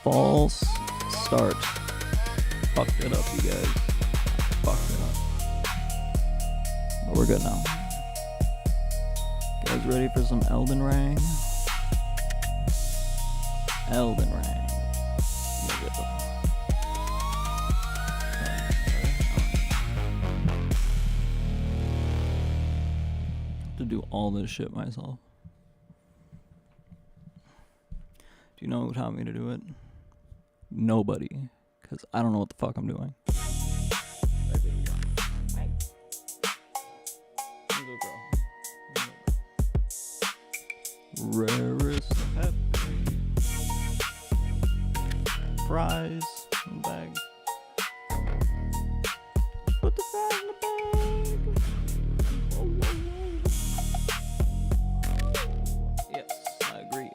False start. Fucked it up, you guys. Fucked it up. But we're good now. Guys ready for some Elden Ring? Elden Ring. Let me get to do all this shit myself. Do you know who taught me to do it? Nobody. Because I don't know what the fuck I'm doing. Right, baby girl. Hi. Little girl. Rarest Pepe. Fries in the bag. Put the fries in the bag. Whoa, whoa, whoa. Yes, I agree.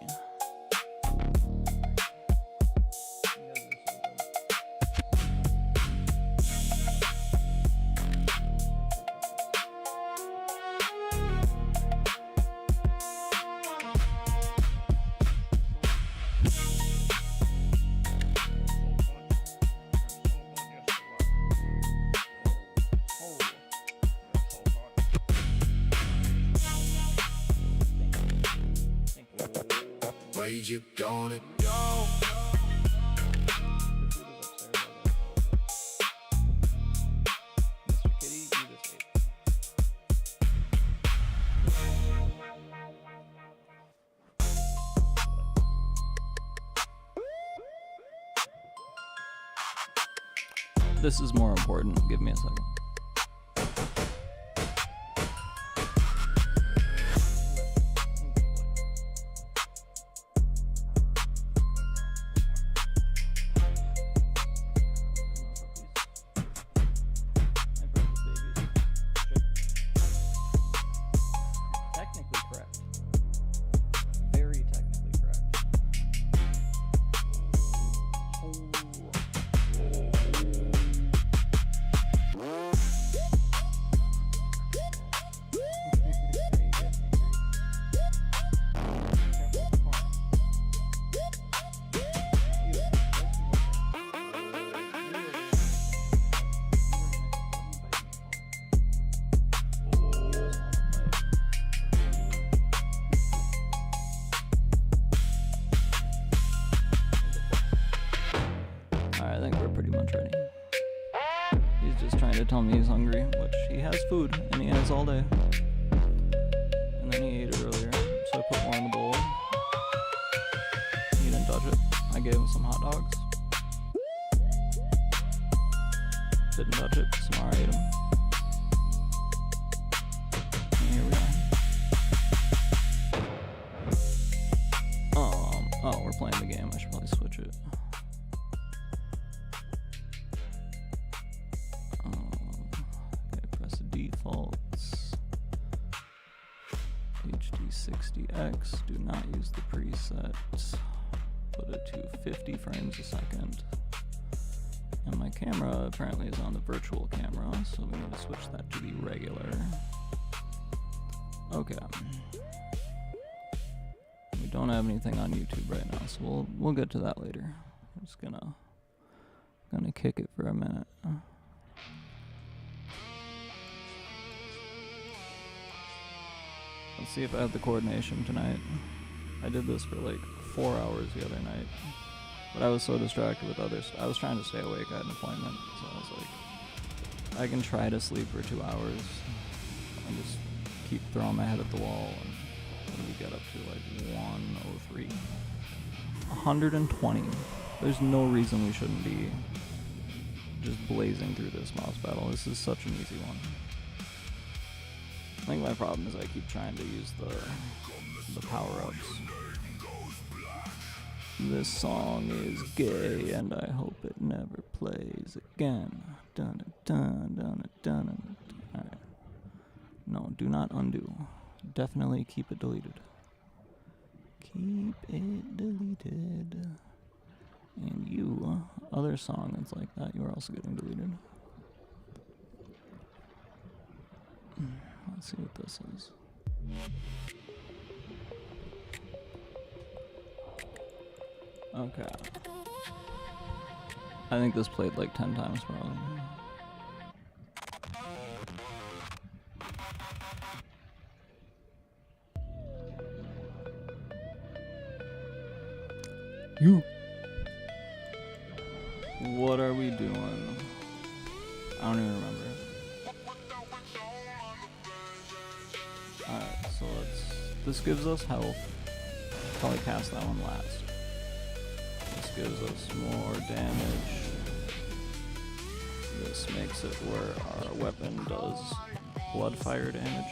Where you gonna go? Mr. Kitty, you just ate. This is more important. Give me a second. Technically correct. Very technically correct. Alright, I think we're pretty much ready. He's just trying to tell me he's hungry, which he has food, and he has all day. And then he ate it earlier, so I put more in the bowl. He didn't touch it. I gave him some hot dogs. Didn't touch it, Samara ate them. And here we are. Oh, we're playing the game. I should probably switch it. Okay, press defaults. HD60X. Do not use the preset. Put it to 50 frames a second. And my camera apparently is on the virtual camera, so we need to switch that to the regular. Okay. We don't have anything on YouTube right now, so we'll get to that later. I'm just gonna kick it for a minute. Let's see if I have the coordination tonight. I did this for like 4 hours the other night, but I was so distracted with others. I was trying to stay awake. I had an appointment, so I was like, I can try to sleep for 2 hours and just keep throwing my head at the wall. And what do we get up to? Like 103, 120. There's no reason we shouldn't be just blazing through this mouse battle. This is such an easy one. I think my problem is I keep trying to use the power-ups. This song is gay and I hope it never plays again. Dun dun dun dun dun. Alright. No, do not undo. Definitely keep it deleted. Keep it deleted. And you, other song that's like that, you are also getting deleted. Let's see what this is. Okay. I think this played like 10 times probably. You. What are we doing? I don't even remember. Alright, so this gives us health. Probably cast that one last. This gives us more damage. This makes it where our weapon does blood fire damage.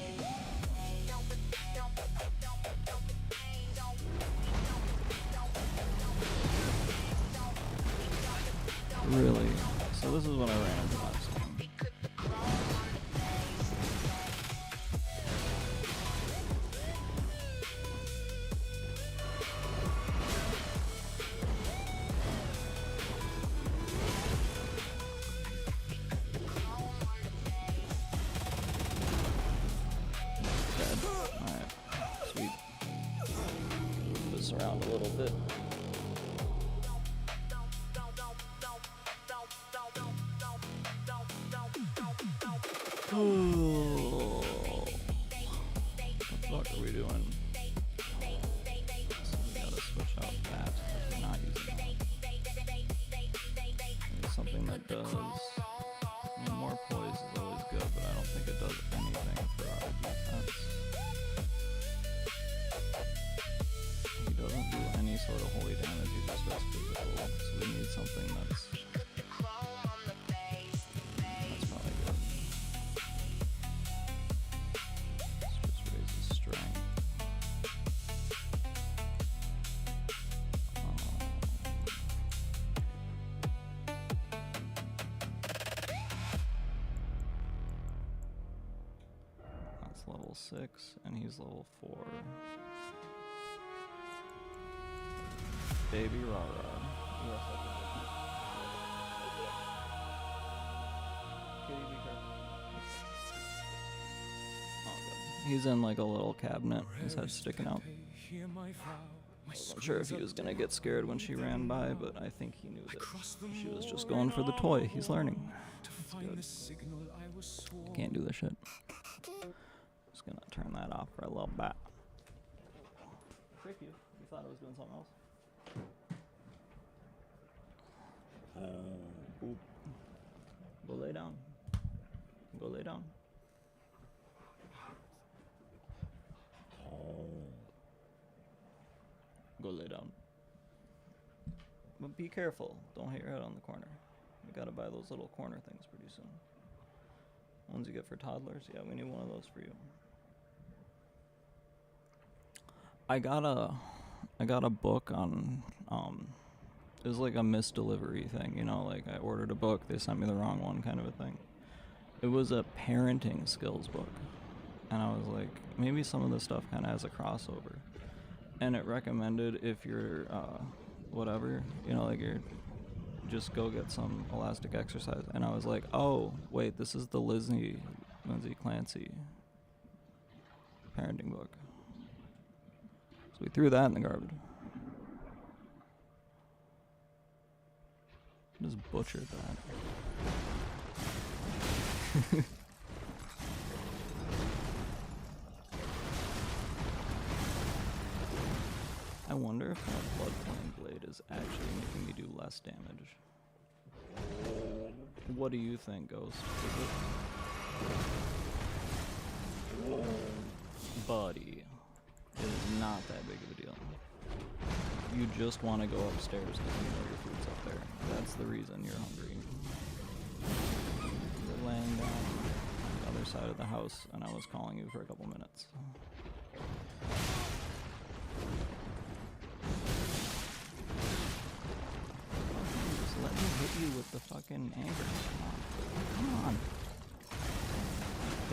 Really? So this is what I ran into last time. Dead. Alright. Sweet. Move this around a little bit. Oh. What the fuck are we doing? So we gotta switch out that. We're not using that. There's something that does. I mean, more poise is always good, but I don't think it does anything for our defense. He doesn't do any sort of holy damage, he just does physical. So we need something that's probably good. This just raises strength. That's level 6, and he's level 4. Baby Rara. Oh, good. He's in like a little cabinet, his head's sticking out. I wasn't sure if he was gonna get scared when she ran by, but I think he knew that she was just going for the toy. He's learning. That's good. Can't do this shit. Just gonna turn that off for a little bit. Trick you. You thought I was doing something else. Oop. Go lay down. Go lay down. Go lay down. But be careful. Don't hit your head on the corner. We gotta buy those little corner things pretty soon. Ones you get for toddlers. Yeah, we need one of those for you. I got a book on it was like a misdelivery thing, you know, like I ordered a book, they sent me the wrong one kind of a thing. It was a parenting skills book. And I was like, maybe some of this stuff kind of has a crossover. And it recommended if you're, whatever, you know, like you're, just go get some elastic exercise. And I was like, oh, wait, this is the Lindsay Clancy parenting book. So we threw that in the garbage. Just butchered that. I wonder if that blood flame blade is actually making me do less damage. What do you think, Ghost? Buddy, it is not that big of a deal. You just want to go upstairs because you know your food's up there. That's the reason you're hungry. You're laying down on the other side of the house, and I was calling you for a couple minutes. Just let me hit you with the fucking anchor. Come on.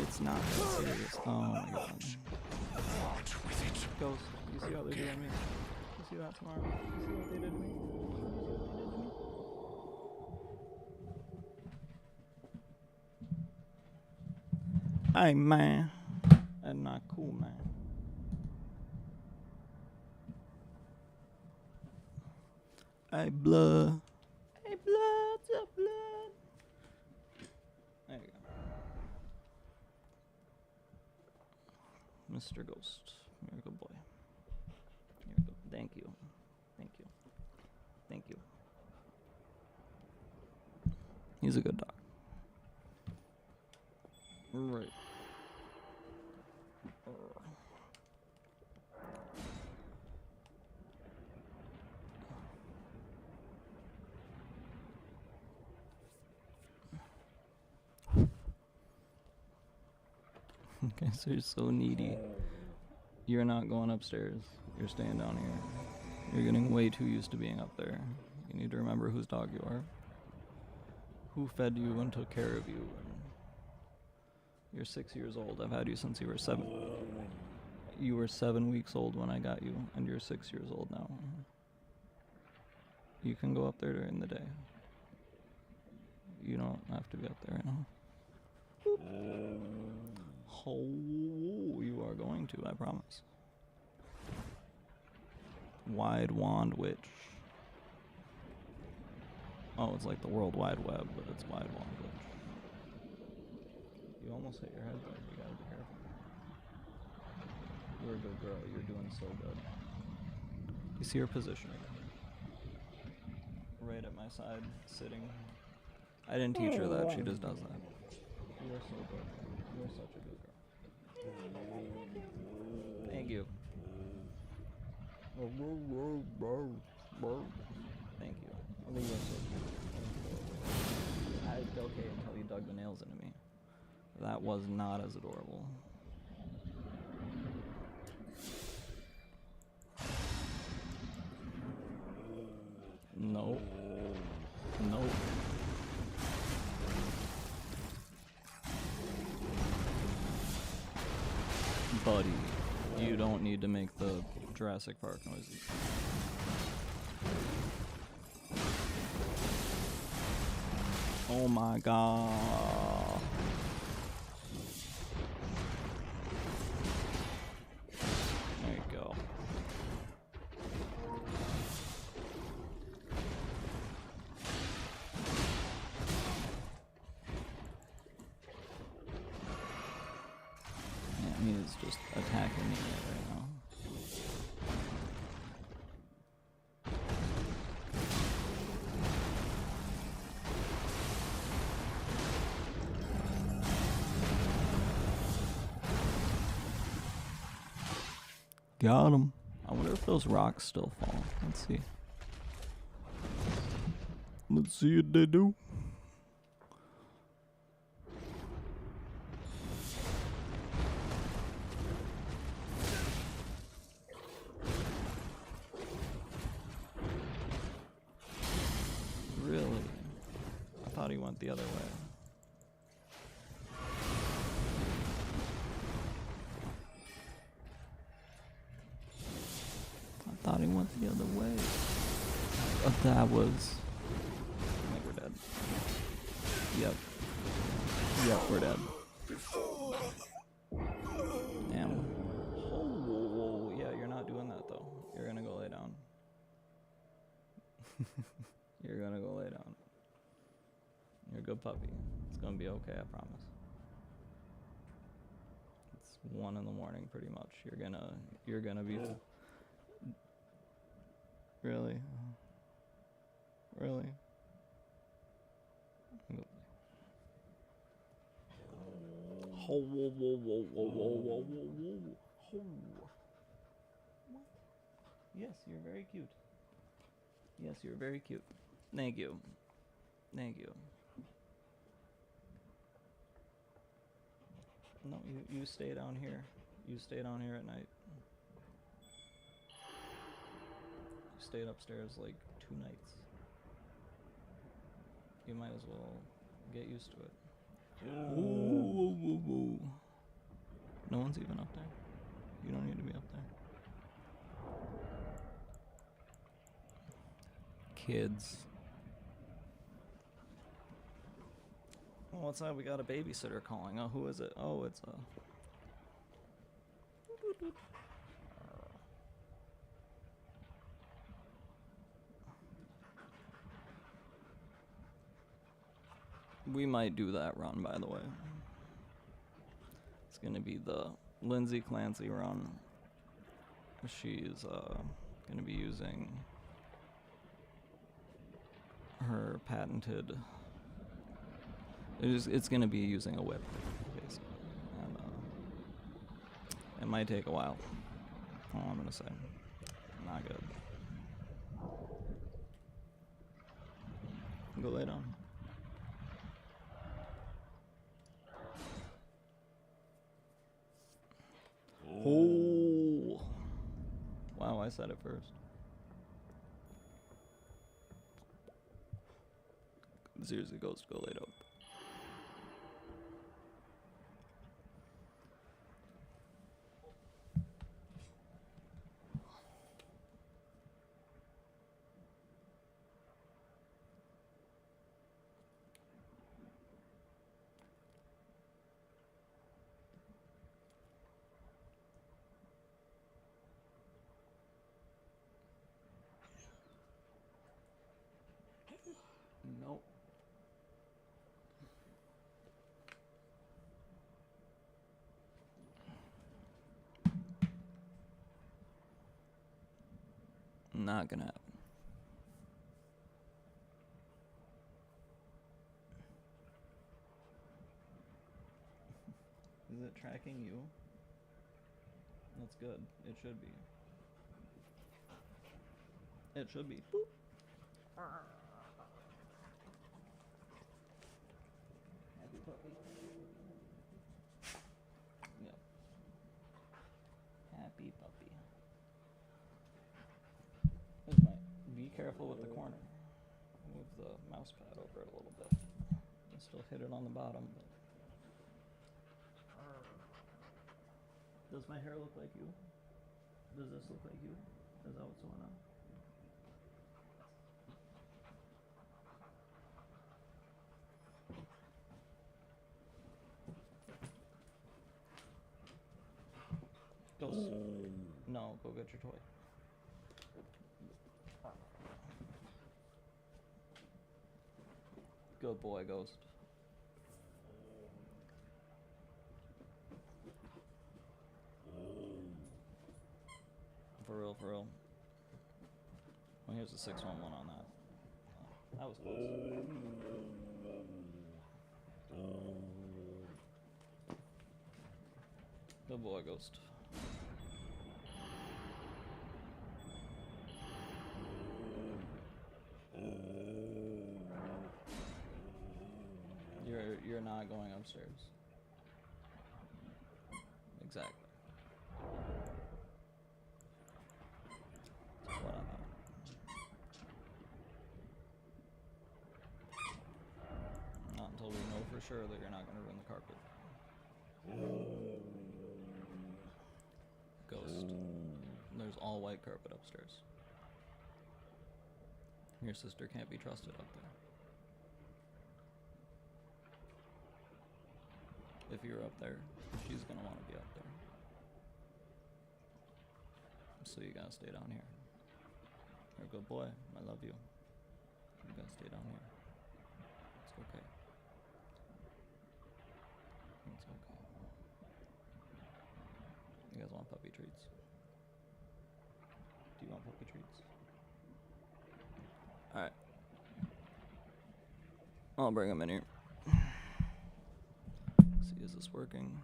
It's not that serious. Oh my god. Ghost, you see how they're doing me? You see that tomorrow? You see what they did to me? Hey man, that's not cool, man. Hey blood. Hey blood. Mr. Ghost. You're a good boy. You're a good. Thank you. Thank you. Thank you. He's a good dog. Right. Okay, so you're so needy. You're not going upstairs. You're staying down here. You're getting way too used to being up there. You need to remember whose dog you are. Who fed you and took care of you. And you're 6 years old. I've had you since you were 7. You were 7 weeks old when I got you, and you're 6 years old now. You can go up there during the day. You don't have to be up there right now. Oh, you are going to, I promise. Wide Wand Witch. Oh, it's like the World Wide Web, but it's Wide Wand Witch. You almost hit your head there. You gotta be careful. You're a good girl. You're doing so good. You see her positioning. Right at my side, sitting. I didn't teach her that. She just does that. You are so good. You are such a good girl. Thank you. Thank you. I think you're so cute. Okay until you dug the nails into me. That was not as adorable. Nope. Nope. Buddy, you don't need to make the Jurassic Park noises. Oh my god. There you go. Yeah, he is just attacking me right now. Got him. I wonder if those rocks still fall. Let's see. Let's see if they do. Really? I thought he went the other way. I thought he went the other way. That was... I think we're dead. Yep. Yep, we're dead. Damn. Oh, yeah, you're not doing that though. You're gonna go lay down. You're gonna go lay down. You're a good puppy. It's gonna be okay, I promise. It's 1 in the morning pretty much. You're gonna be... Really? Really? Oh, whoa, whoa, whoa, whoa, whoa, whoa, whoa, whoa. What? Yes, you're very cute. Yes, you're very cute. Thank you. Thank you. No, you stay down here. You stay down here at night. You stayed upstairs like 2 nights. You might as well get used to it. Ooh. No one's even up there. You don't need to be up there. Kids. Oh, what's that? We got a babysitter calling. Oh, who is it? Oh, it's a... We might do that run, by the way. It's gonna be the Lindsay Clancy run. She's going to be using her patented. It's going to be using a whip, basically, and it might take a while. All I'm going to say, not good. Go lay down. Oh. Wow, I said it first. Seriously, Ghost, go lay down. Nope. Not gonna happen. Is it tracking you? That's good. It should be. It should be. Boop. Happy puppy. Yep. Happy puppy. Be careful with the corner. Move the mouse pad over it a little bit. You still hit it on the bottom, but. Does my hair look like you? Does this look like you? Is that what's going on? Ghost. No, go get your toy. Good boy, Ghost. For real, for real. Well, here's the 611 on that. Oh, that was close. Good boy, Ghost. You're not going upstairs. Exactly. That's what I thought. Not until we know for sure that you're not going to ruin the carpet. Ghost. There's all white carpet upstairs. Your sister can't be trusted up there. If you're up there, she's gonna want to be up there. So you gotta stay down here. You're a good boy. I love you. You gotta stay down here. It's okay. It's okay. You guys want puppy treats? Do you want puppy treats? Alright. I'll bring them in here. See, is this working?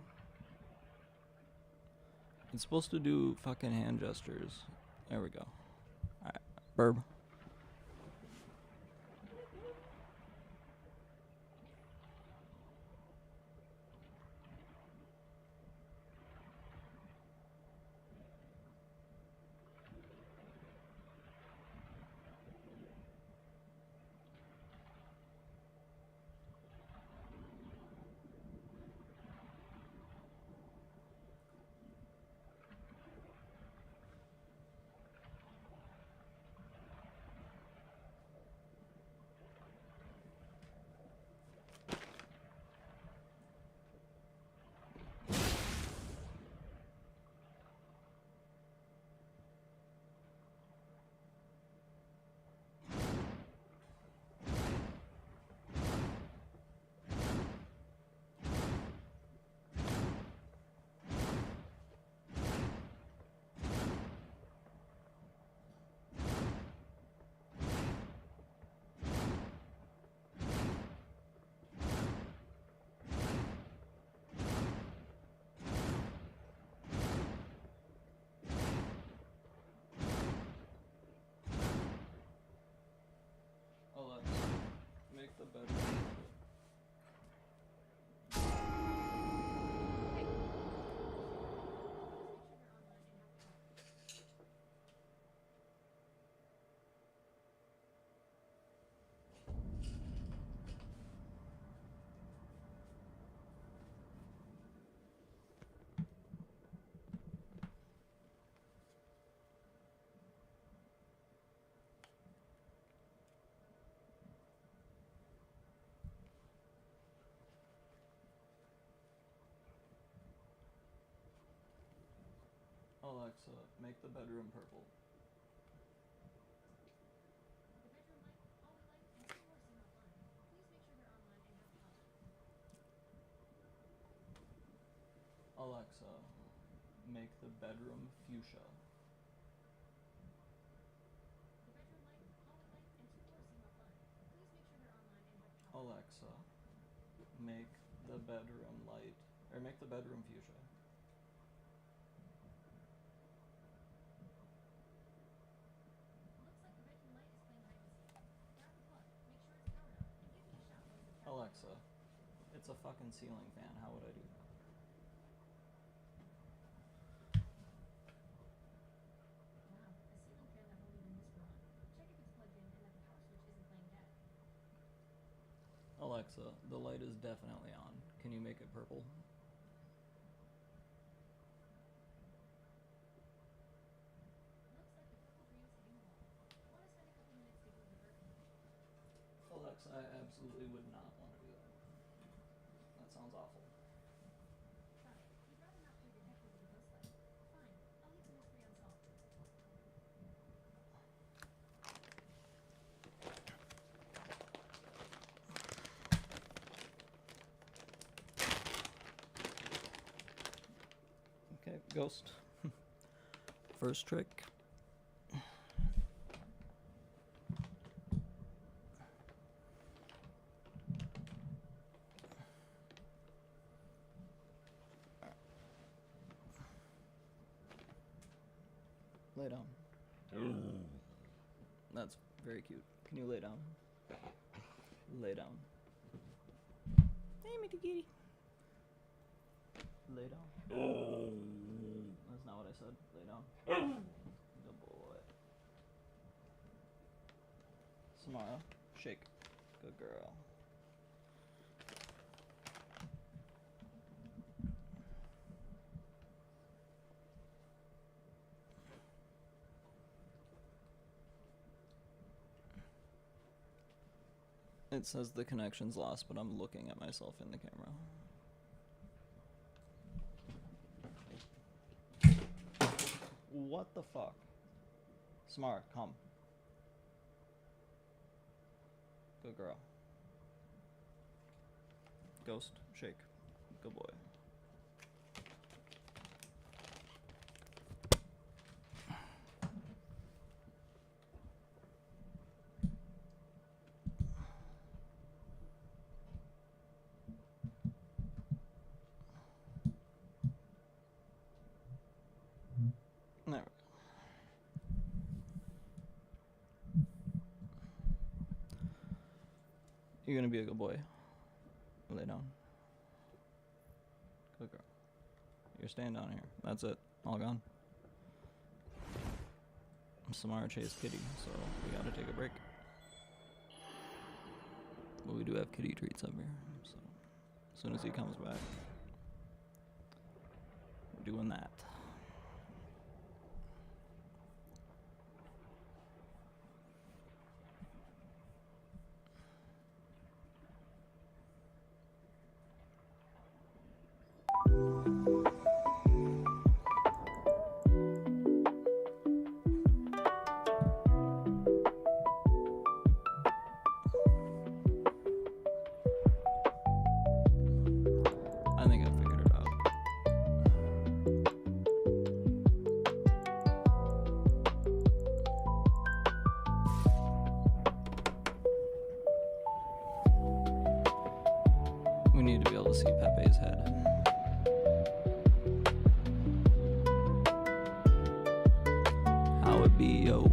It's supposed to do fucking hand gestures. There we go. Alright. Burb. the bedroom. Alexa, make the bedroom purple. Alexa, make the bedroom fuchsia. Alexa, make the bedroom light, or make the bedroom fuchsia. Alexa, it's a fucking ceiling fan. How would I do that? Alexa, the light is definitely on. Can you make it purple? Alexa, I absolutely would not want to do that. That sounds awful. Okay, ghost. First trick. Lay down. That's very cute. Can you lay down? Lay down. Hey, Mitty kitty. Lay down. That's not what I said. Lay down. Good boy. Samara, shake. Good girl. It says the connection's lost, but I'm looking at myself in the camera. What the fuck? Smart, come. Good girl. Ghost, shake. Good boy. There we go. You're gonna be a good boy. Lay down. Good girl. You're staying down here. That's it. All gone. Samara chased Kitty, so we gotta take a break. But we do have kitty treats up here, so as soon as he comes back, we're doing that. I think I figured it out. We need to be able to see Pepe's head. How it be, yo?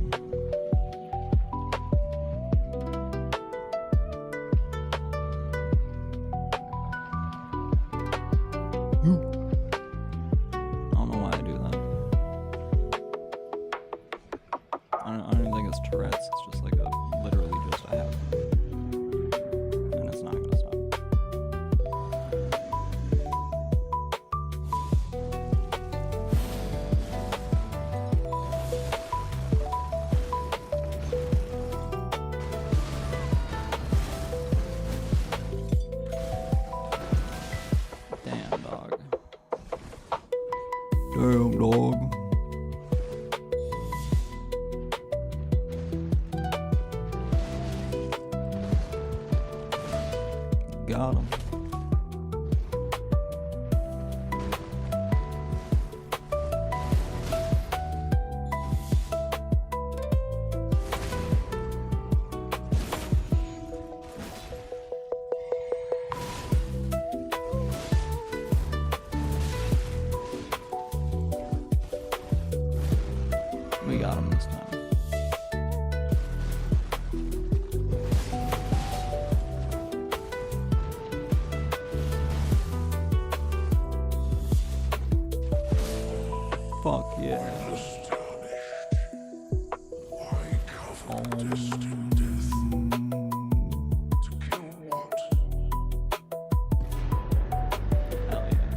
got him. We got him this time. Fuck yeah. Hell yeah.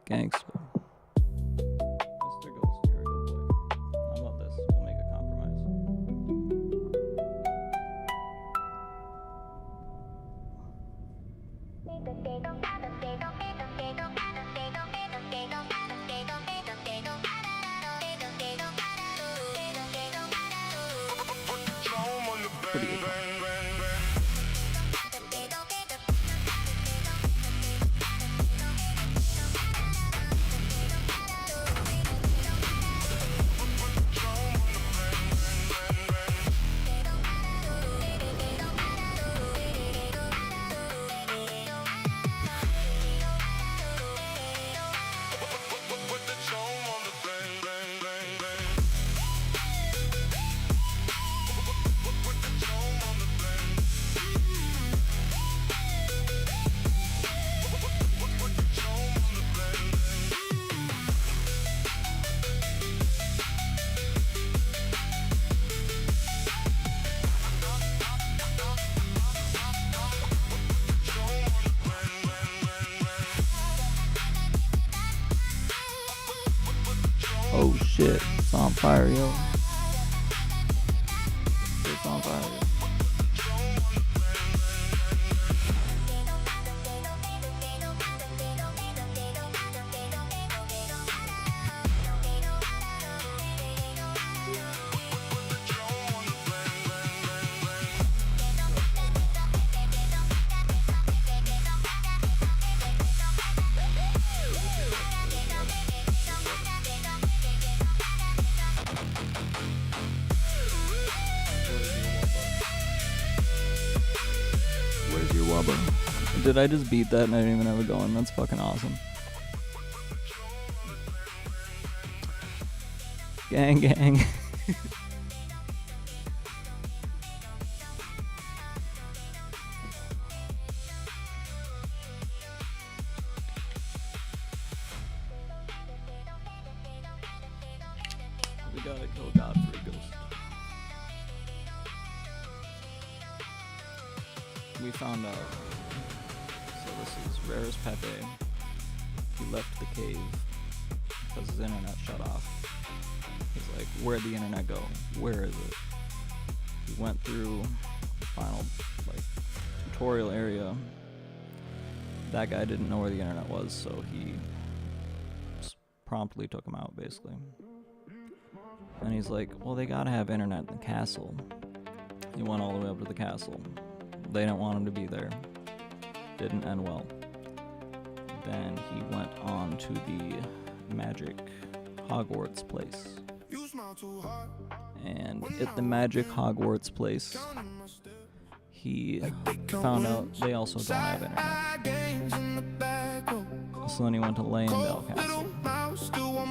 Gangster. Mr. Ghost, you're a good boy. How about this? We'll make a compromise. Pretty good one. Oh shit, it's on fire, yo. It's on fire, yo. Where's your wubba? Did I just beat that and I didn't even have it going? That's fucking awesome. Gang, gang. We gotta kill God for a ghost. We found out. So this is Rarest Pepe. He left the cave because his internet shut off. He's like, where'd the internet go? Where is it? He went through the final tutorial area. That guy didn't know where the internet was, so he promptly took him out, basically. And he's like, well, they gotta have internet in the castle. He went all the way up to the castle. They didn't want him to be there. Didn't end well. Then he went on to the magic Hogwarts place. And at the magic Hogwarts place, he found out they also don't have internet. So then he went to Leyendale Castle.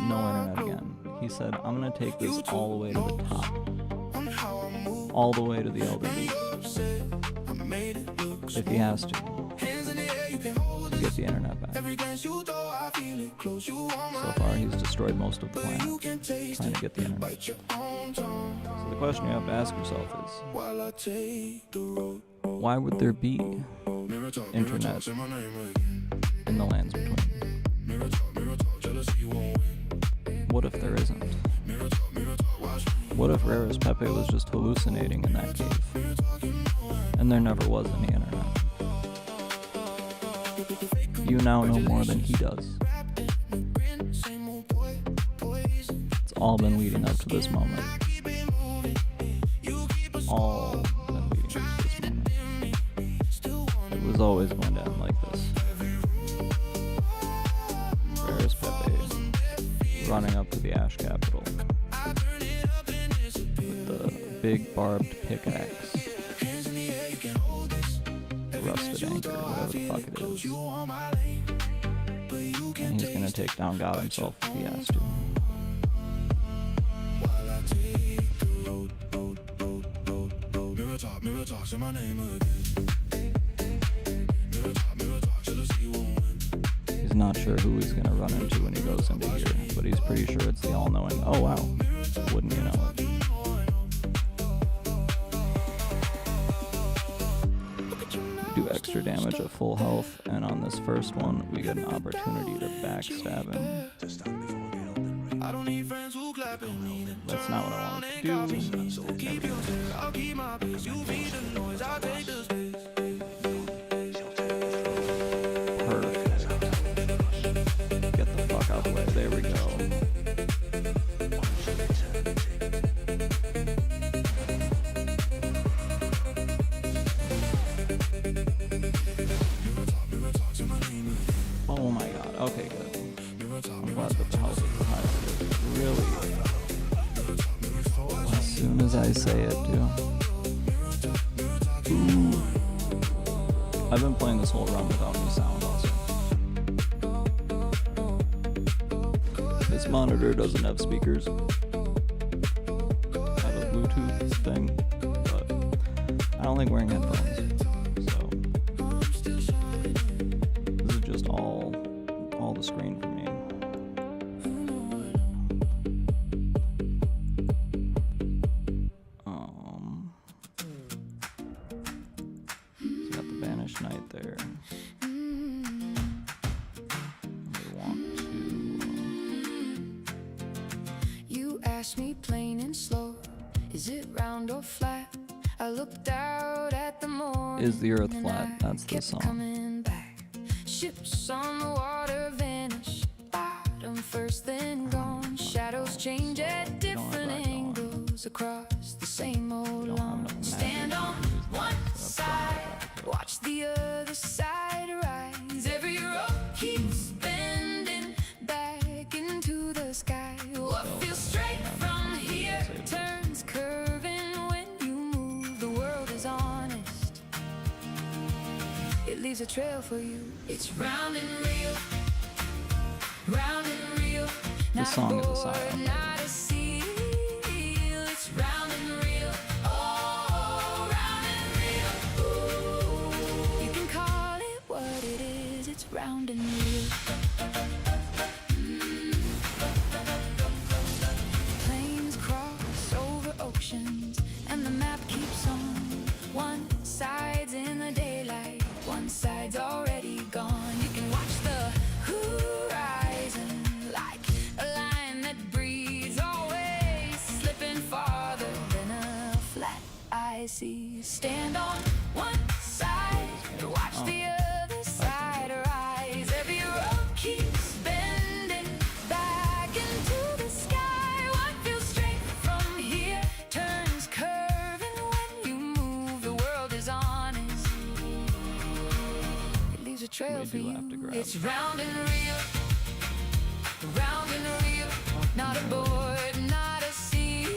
No internet again. He said, I'm gonna take this all the way to the top. All the way to the Elden Ring. If he has to get the internet back. So far he's destroyed most of the planet trying to get the internet. So the question you have to ask yourself is, why would there be internet in the lands between? What if there isn't? What if Rarest Pepe was just hallucinating in that cave? And there never was any internet. You now know more than he does. It's all been leading up to this moment. all been leading to this moment. It was always going to end like this. Rarest Pepe running up to the Ash Capital with the big barbed pickaxe, rusted anchor, whatever the fuck it is. And he's gonna take down God himself if he has to. Mirror talk, say my name again. Mirror talk, till I see you won't win. He's not sure who he's gonna run into when he goes into here, but he's pretty sure it's the all-knowing. Oh wow, wouldn't you know it? Do extra damage at full health, and on this first one, we get an opportunity to backstab him. I don't need friends who clap and need it. That's not what I wanted to do. So keep your stare, I'll keep my pace. You be the noise, I'll take the space. Perfect. Get the fuck out of the way. There we go. Oh my god. Okay, good. I'm glad that the health is high. Really. As soon as I say it, too. Ooh. I've been playing this whole run without any sound also. This monitor doesn't have speakers. I have a Bluetooth thing, but I don't think wearing headphones. So this is just all the screen for me. Knight there. We want to. You asked me plain and slow, is it round or flat? I looked out at the morning. Is the earth flat? That's the song. Coming back. Ships on the water vanish. Bottom first, then gone. Shadows change at different angles across the same old lawn. Stand on one side. Watch the other side rise. Every rope keeps bending back into the sky. What feels straight from here turns curving when you move. The world is honest. It leaves a trail for you. It's round and real. Round and real. The song is a sign. Not a seal. It's round and real. Oh, round and real. Ooh. You can call it what it is. It's round and real. Planes cross over oceans, and the map keeps on. One side's in the daylight, one side's already gone. You can watch the horizon like a line that breathes, always slipping farther than a flat eye sees. Stand on one side, watch the other side rise. Every rope keeps bending back into the sky. What feels straight from here turns curving when you move. The world is honest. It leaves a trail We for do you. have to grab. It's round and real. Round and real, not a board, not a seal.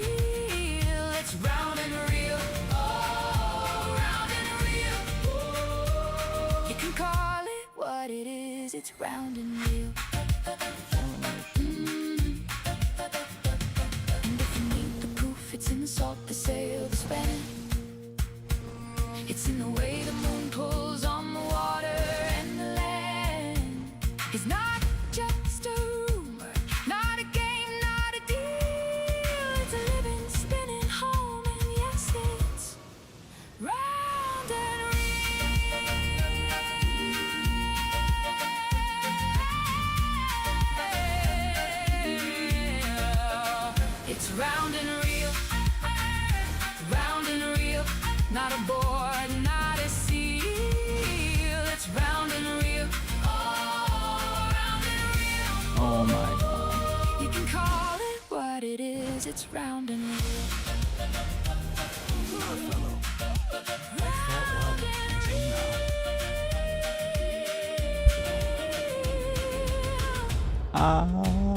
It's round and real, oh, round and real. Ooh. You can call it what it is. It's round and real. And if you need the proof, it's in the salt, the sail, the span. It's in the way the moon pulls on the water and the land. It's not just a rumor, not a game, not a deal. It's a living, spinning home, and yes, it's round and real. It's round and real, round and real. Not a board, not a seal. It's round and real. Oh, round and real. Oh my god. You can call it what it is. It's round and real. Ah.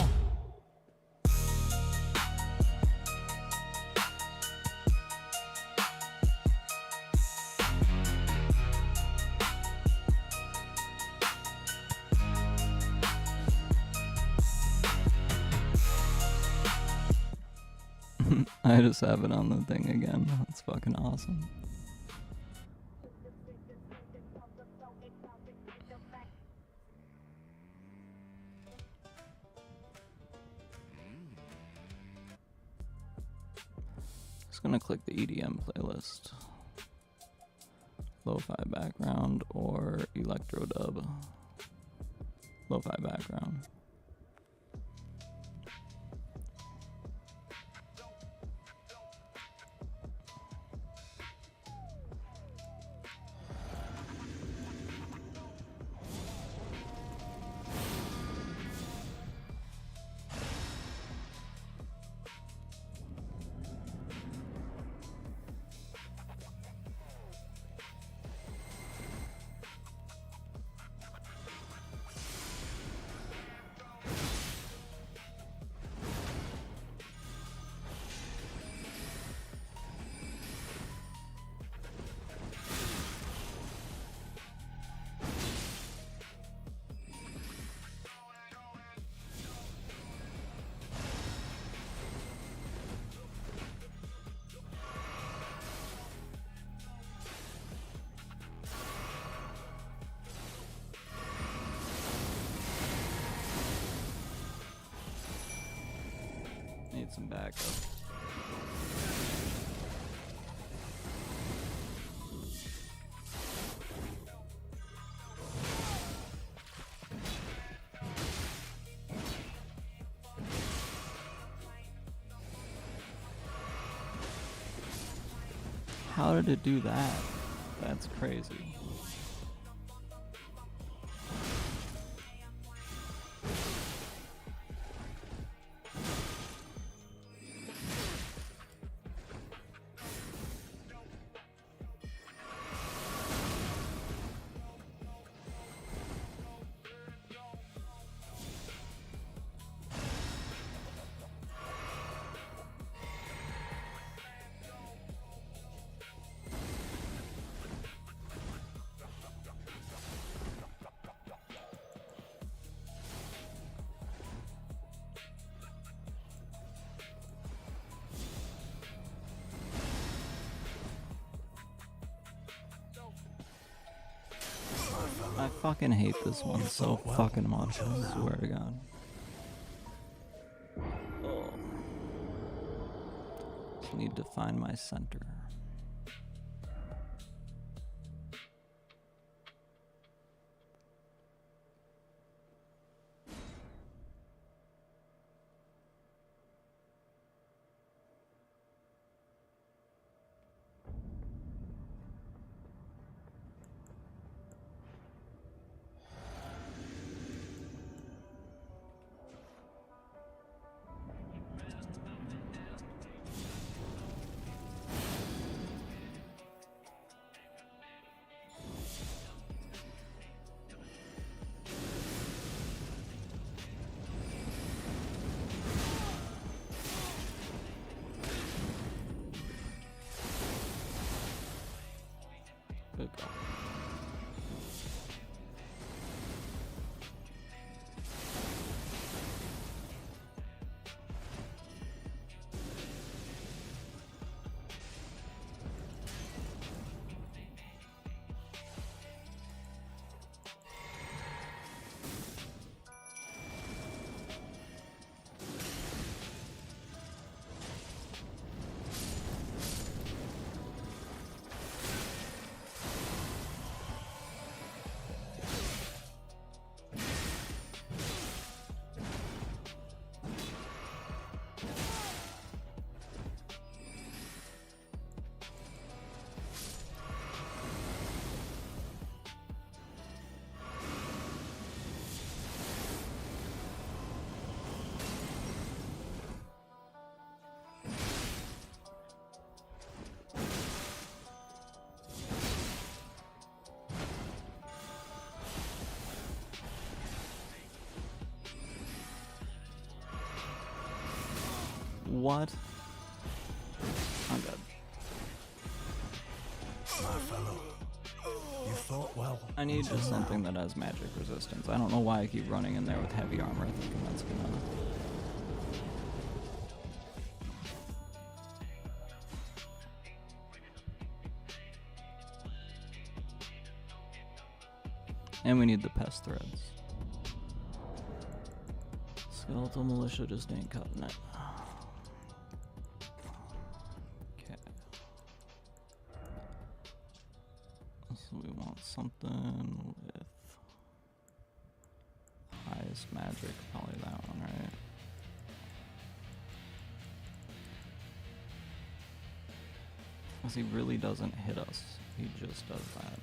I just have it on the thing again. That's fucking awesome. Just gonna click the EDM playlist. Lo-fi background or electro dub. Lo-fi background. Need some backup. How did it do that? That's crazy. I fucking hate this one so fucking much, I swear to God. Oh. Just need to find my center. What? I'm dead. My fellow, you fought well. I need until just now. something that has magic resistance. I don't know why I keep running in there with heavy armor, thinking that's gonna... And we need the pest threads. Skeletal militia just ain't cutting it. Okay. So we want something with highest magic, probably that one, right? Because he really doesn't hit us. He just does that.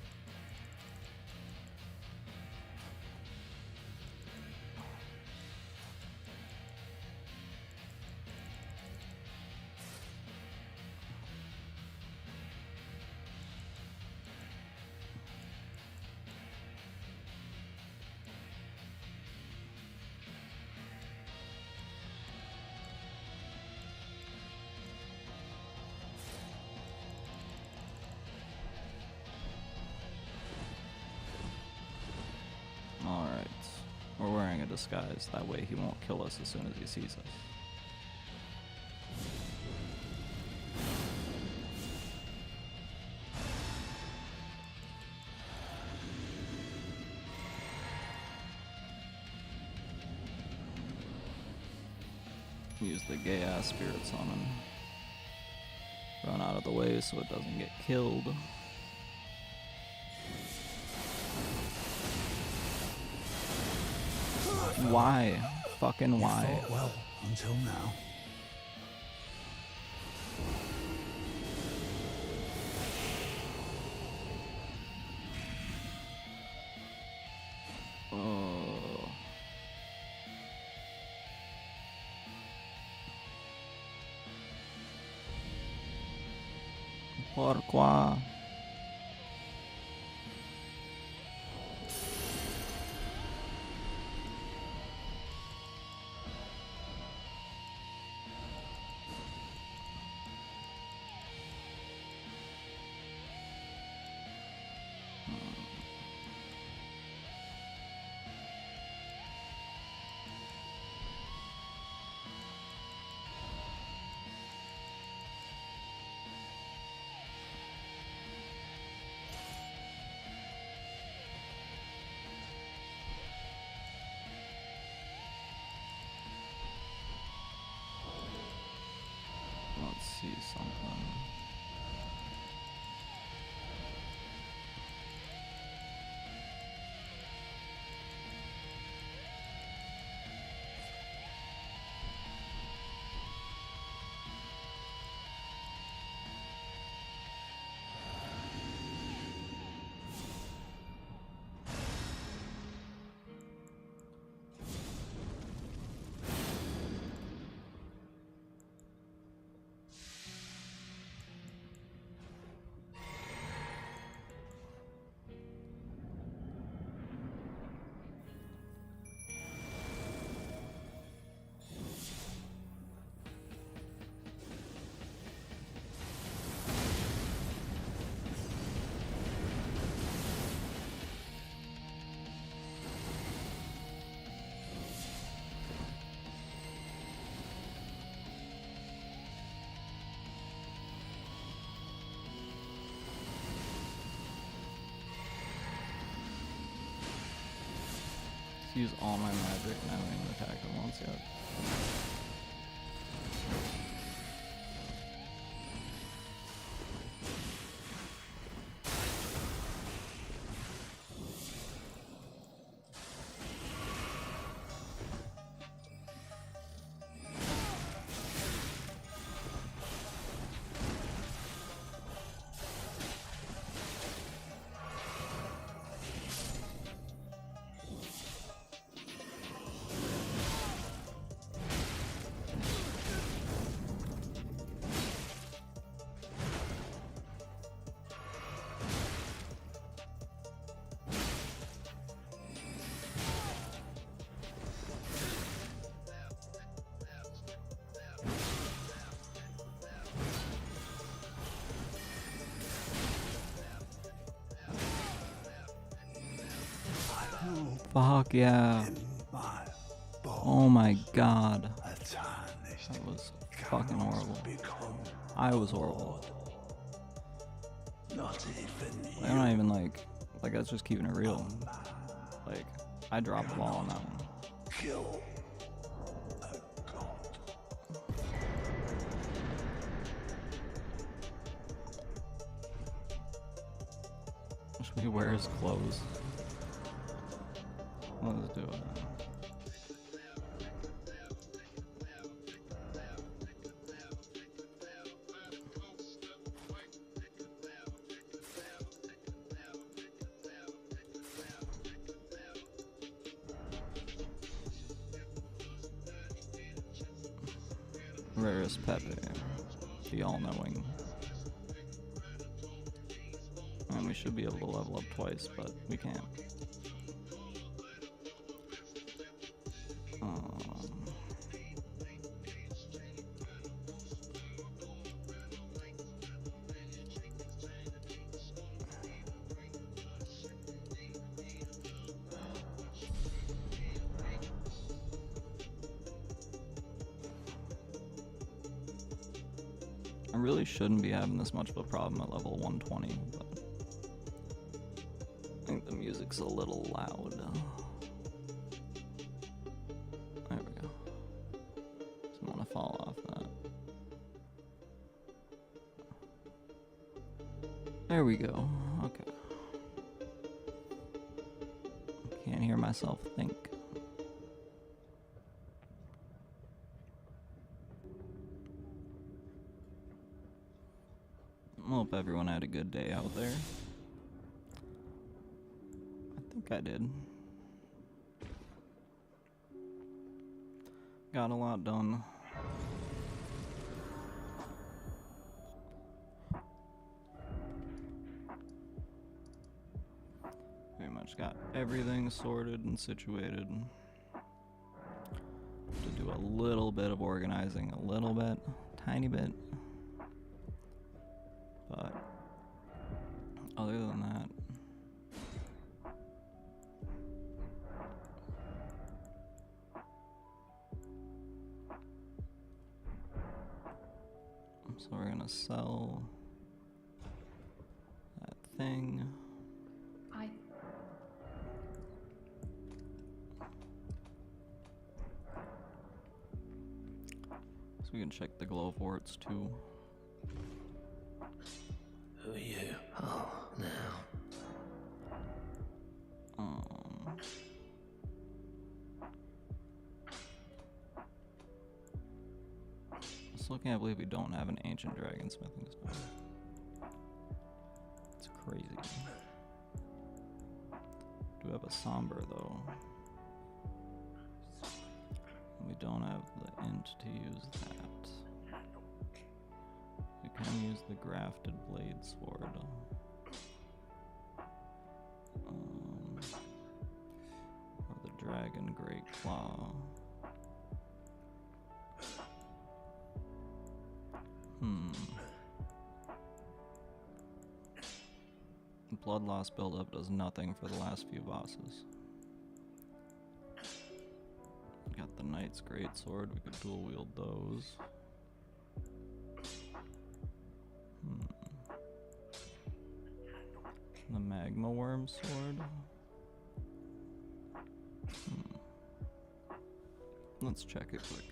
Alright. We're wearing a disguise. That way he won't kill us as soon as he sees us. Use the gay ass spirits on him. Run out of the way so it doesn't get killed. Why? Fucking You why? fought well until now. Oh. Pourquoi? Let's see something. Use all my magic and I haven't even attacked him once yet. Fuck yeah. In my bones, Oh my god. a tarnished That was fucking cannot horrible. become I was horrible. not even you. I'm not even like that's just keeping it real. Like, I dropped the ball on that one. Kill a god. Should we wear his clothes? Let's do it. Rarest Pepe, the all-knowing. And we should be able to level up twice, but we can't. I really shouldn't be having this much of a problem at level 120, but I think the music's a little loud. There we go. Just want to fall off that. There we go. Okay. Can't hear myself think. Hope everyone had a good day out there. I think I did. Got a lot done. Pretty much got everything sorted and situated. To do a little bit of organizing, a little bit, tiny bit. But other than that, so we're gonna sell that thing. So we can check the glow forts too. Who are you? Oh, now. Still can't believe we don't have an ancient dragon smithing stuff. It's crazy. Do have a somber though. We don't have the int to use that. We can use the grafted blade sword. Or the dragon great claw. Blood loss buildup does nothing for the last few bosses. Got the knight's great sword, we could dual wield those. The magma worm sword. Let's check it quick.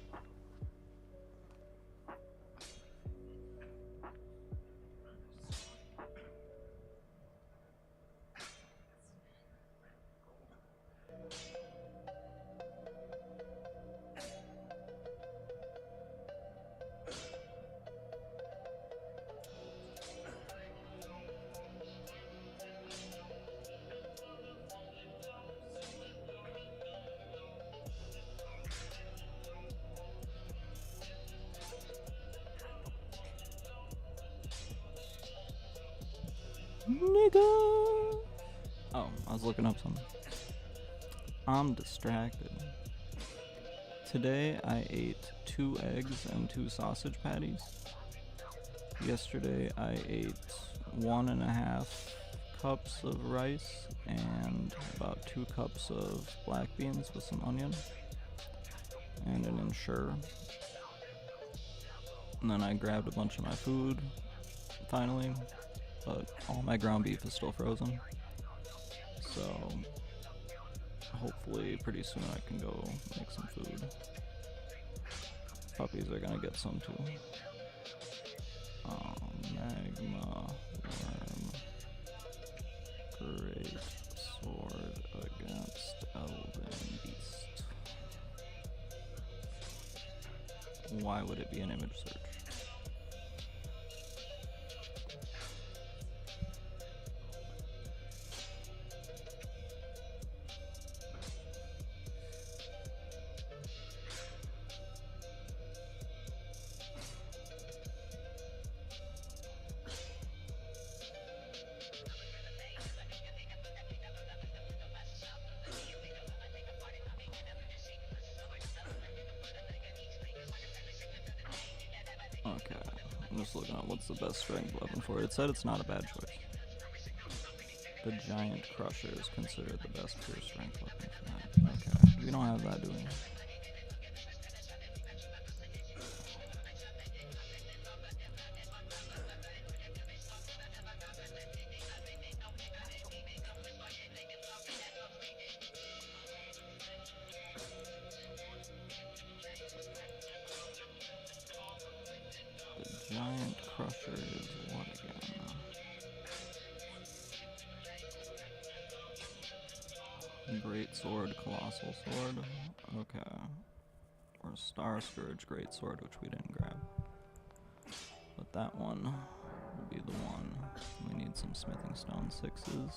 Nigga! Oh, I was looking up something. I'm distracted. Today I ate 2 eggs and 2 sausage patties. Yesterday I ate 1.5 cups of rice and about 2 cups of black beans with some onion and an ensure. And then I grabbed a bunch of my food finally, but all my ground beef is still frozen. So hopefully pretty soon I can go make some food. Puppies are gonna get some too. Magma worm. Great sword against Elden Beast. Why would it be an image search? Okay, I'm just looking at what's the best strength weapon for it. It said it's not a bad choice. The Giant Crusher is considered the best pure strength weapon for that. Okay, we don't have that, do we? The Giant Crusher is what again? Great Sword, Colossal Sword. Okay. Or Star Scourge Great Sword, which we didn't grab. But that one will be the one. We need some smithing stone 6s.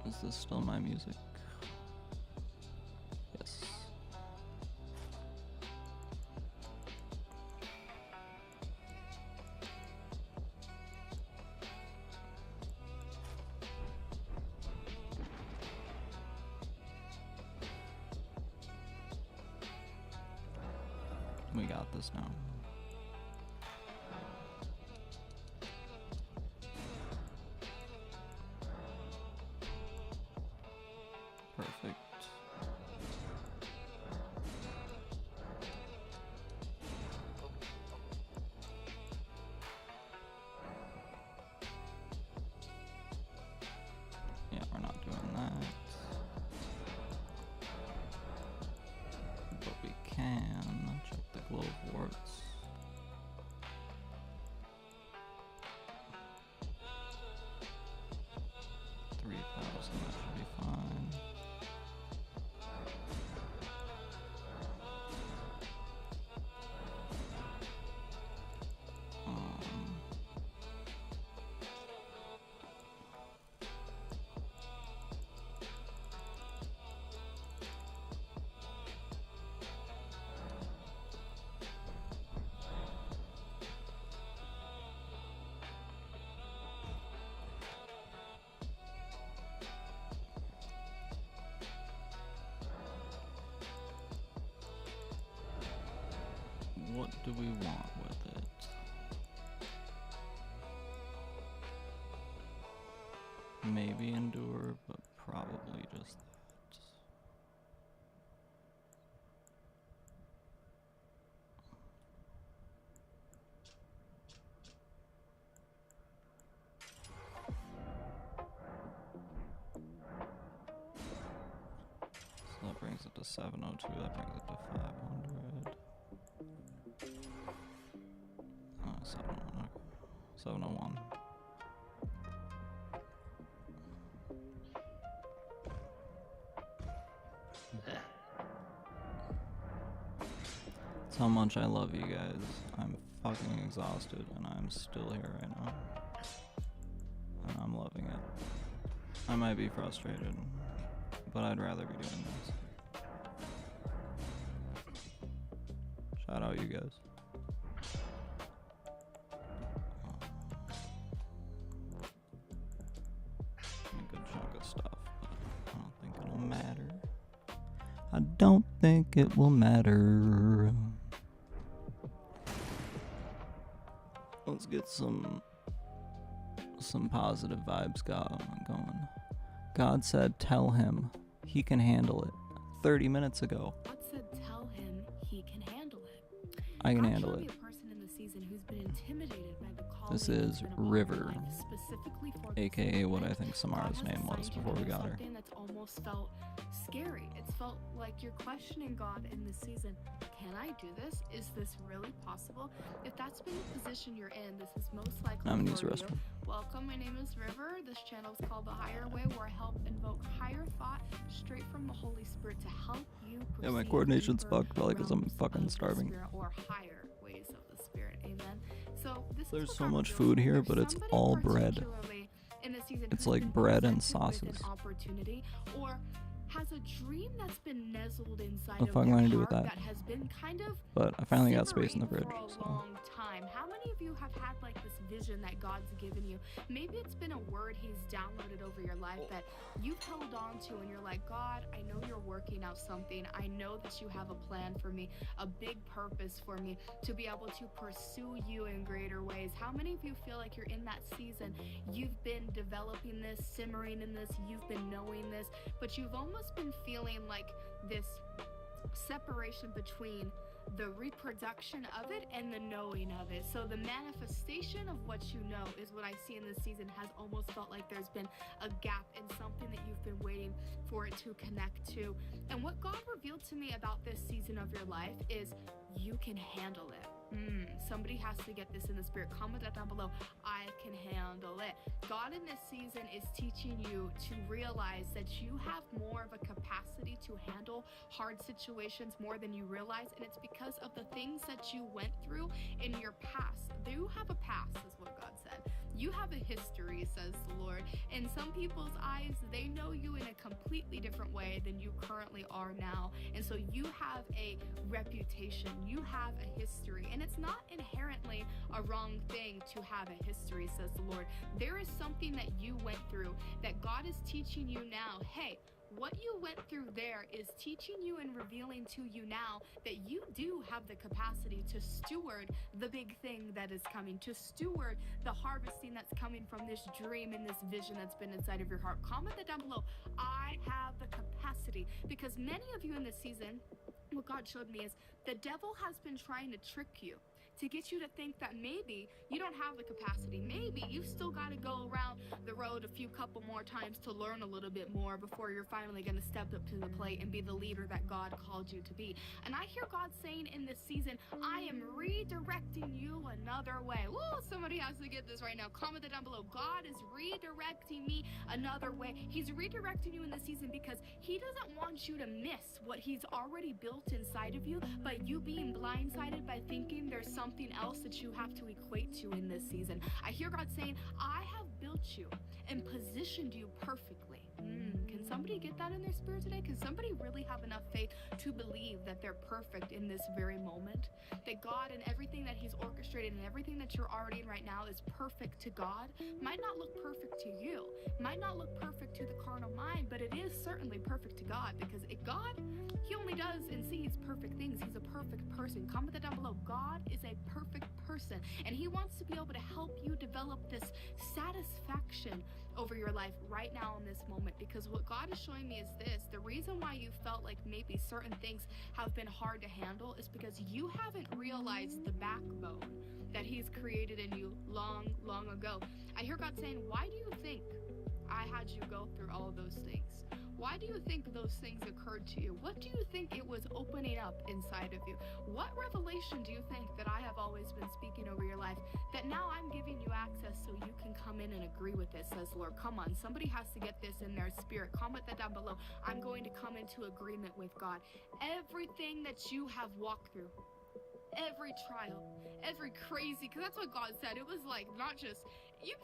Is this still my music? Yes. We got this now. Perfect. Yeah, we're not doing that. But we can check the glove warts. $3,000, that should be fine. What do we want with it? Maybe endure, but probably just that. So that brings it to 702, that brings it to 500. 701, okay. 701. That's how much I love you guys. I'm fucking exhausted and I'm still here right now. And I'm loving it. I might be frustrated, but I'd rather be doing this. Shout out you guys. don't think it will matter. Let's get some positive vibes going. God said, tell him he can handle it. 30 minutes ago. God said, tell him he can handle it. I can handle Actually, it. a person in the season who's been intimidated by the calling This that's is been upon their River, life, specifically for this aka what I moment. think God Samara's has name was assigned you before to we do got her. something that's almost felt scary. It's felt like you're questioning God in this season. Can I do this? Is this really possible? If that's been the position you're in, this is most likely I'm gonna use for the you. restroom. Welcome, my name is River. This channel is called The Higher Way, where I help invoke higher thought straight from the Holy Spirit to help you Yeah, my perceive coordination's deeper fucked probably because I'm realms fucking of the starving. Spirit, or higher ways of the Spirit. Amen. So this is There's what so God much reveals food to me. here, There's but it's somebody all bread. particularly in this season It's who's like been bread and presented with sauces. an opportunity, or has a dream that's been nestled inside The of fuck am I their gonna do with heart that? that has been kind of But I finally got space in the simmering fridge, for a so. long time. How many of you have had like this vision that God's given you? Maybe it's been a word he's downloaded over your life that you've held on to, and you're like, God, I know you're working out something. I know that you have a plan for me, a big purpose for me to be able to pursue you in greater ways. How many of you feel like you're in that season? You've been developing this, simmering in this, you've been knowing this, but you've almost been feeling like this separation between the reproduction of it and the knowing of it. So the manifestation of what you know is what I see in this season has almost felt like there's been a gap in something that you've been waiting for it to connect to. And what God revealed to me about this season of your life is you can handle it. Somebody has to get this in the spirit. Comment that down below. I can handle it. God in this season is teaching you to realize that you have more of a capacity to handle hard situations more than you realize, and it's because of the things that you went through in your past. You have a past, is what God said. You have a history, says the Lord. In some people's eyes, they know you in a completely different way than you currently are now. And so you have a reputation, you have a history, and it's not inherently a wrong thing to have a history, says the Lord. There is something that you went through that God is teaching you now. Hey, what you went through there is teaching you and revealing to you now that you do have the capacity to steward the big thing that is coming, to steward the harvesting that's coming from this dream and this vision that's been inside of your heart. Comment that down below. I have the capacity, because many of you in this season, what God showed me is the devil has been trying to trick you, to get you to think that maybe you don't have the capacity. Maybe you've still got to go around the road a couple more times to learn a little bit more before you're finally going to step up to the plate and be the leader that God called you to be. And I hear God saying in this season, I am redirecting you another way. Woo, somebody has to get this right now. Comment it down below. God is redirecting me another way. He's redirecting you in this season because he doesn't want you to miss what he's already built inside of you by you being blindsided by thinking there's something else that you have to equate to in this season. I hear God saying, I have built you and positioned you perfectly. Can somebody get that in their spirit today? Can somebody really have enough faith to believe that they're perfect in this very moment? That God and everything that he's orchestrated and everything that you're already in right now is perfect to God? Might not look perfect to you, might not look perfect to the carnal mind, but it is certainly perfect to God, because God, he only does and sees perfect things. He's a perfect person. Comment that down below. God is a perfect person, and he wants to be able to help you develop this satisfaction over your life right now in this moment. Because what God is showing me is this: the reason why you felt like maybe certain things have been hard to handle is because you haven't realized the backbone that he's created in you long ago. I hear God saying, why do you think I had you go through all of those things? Why do you think those things occurred to you? What do you think it was opening up inside of you? What revelation do you think that I have always been speaking over your life that now I'm giving you access so you can come in and agree with it, says the Lord? Come on, somebody has to get this in their spirit. Comment that down below. I'm going to come into agreement with God. Everything that you have walked through, every trial, every crazy, because that's what God said. It was like, not just, you've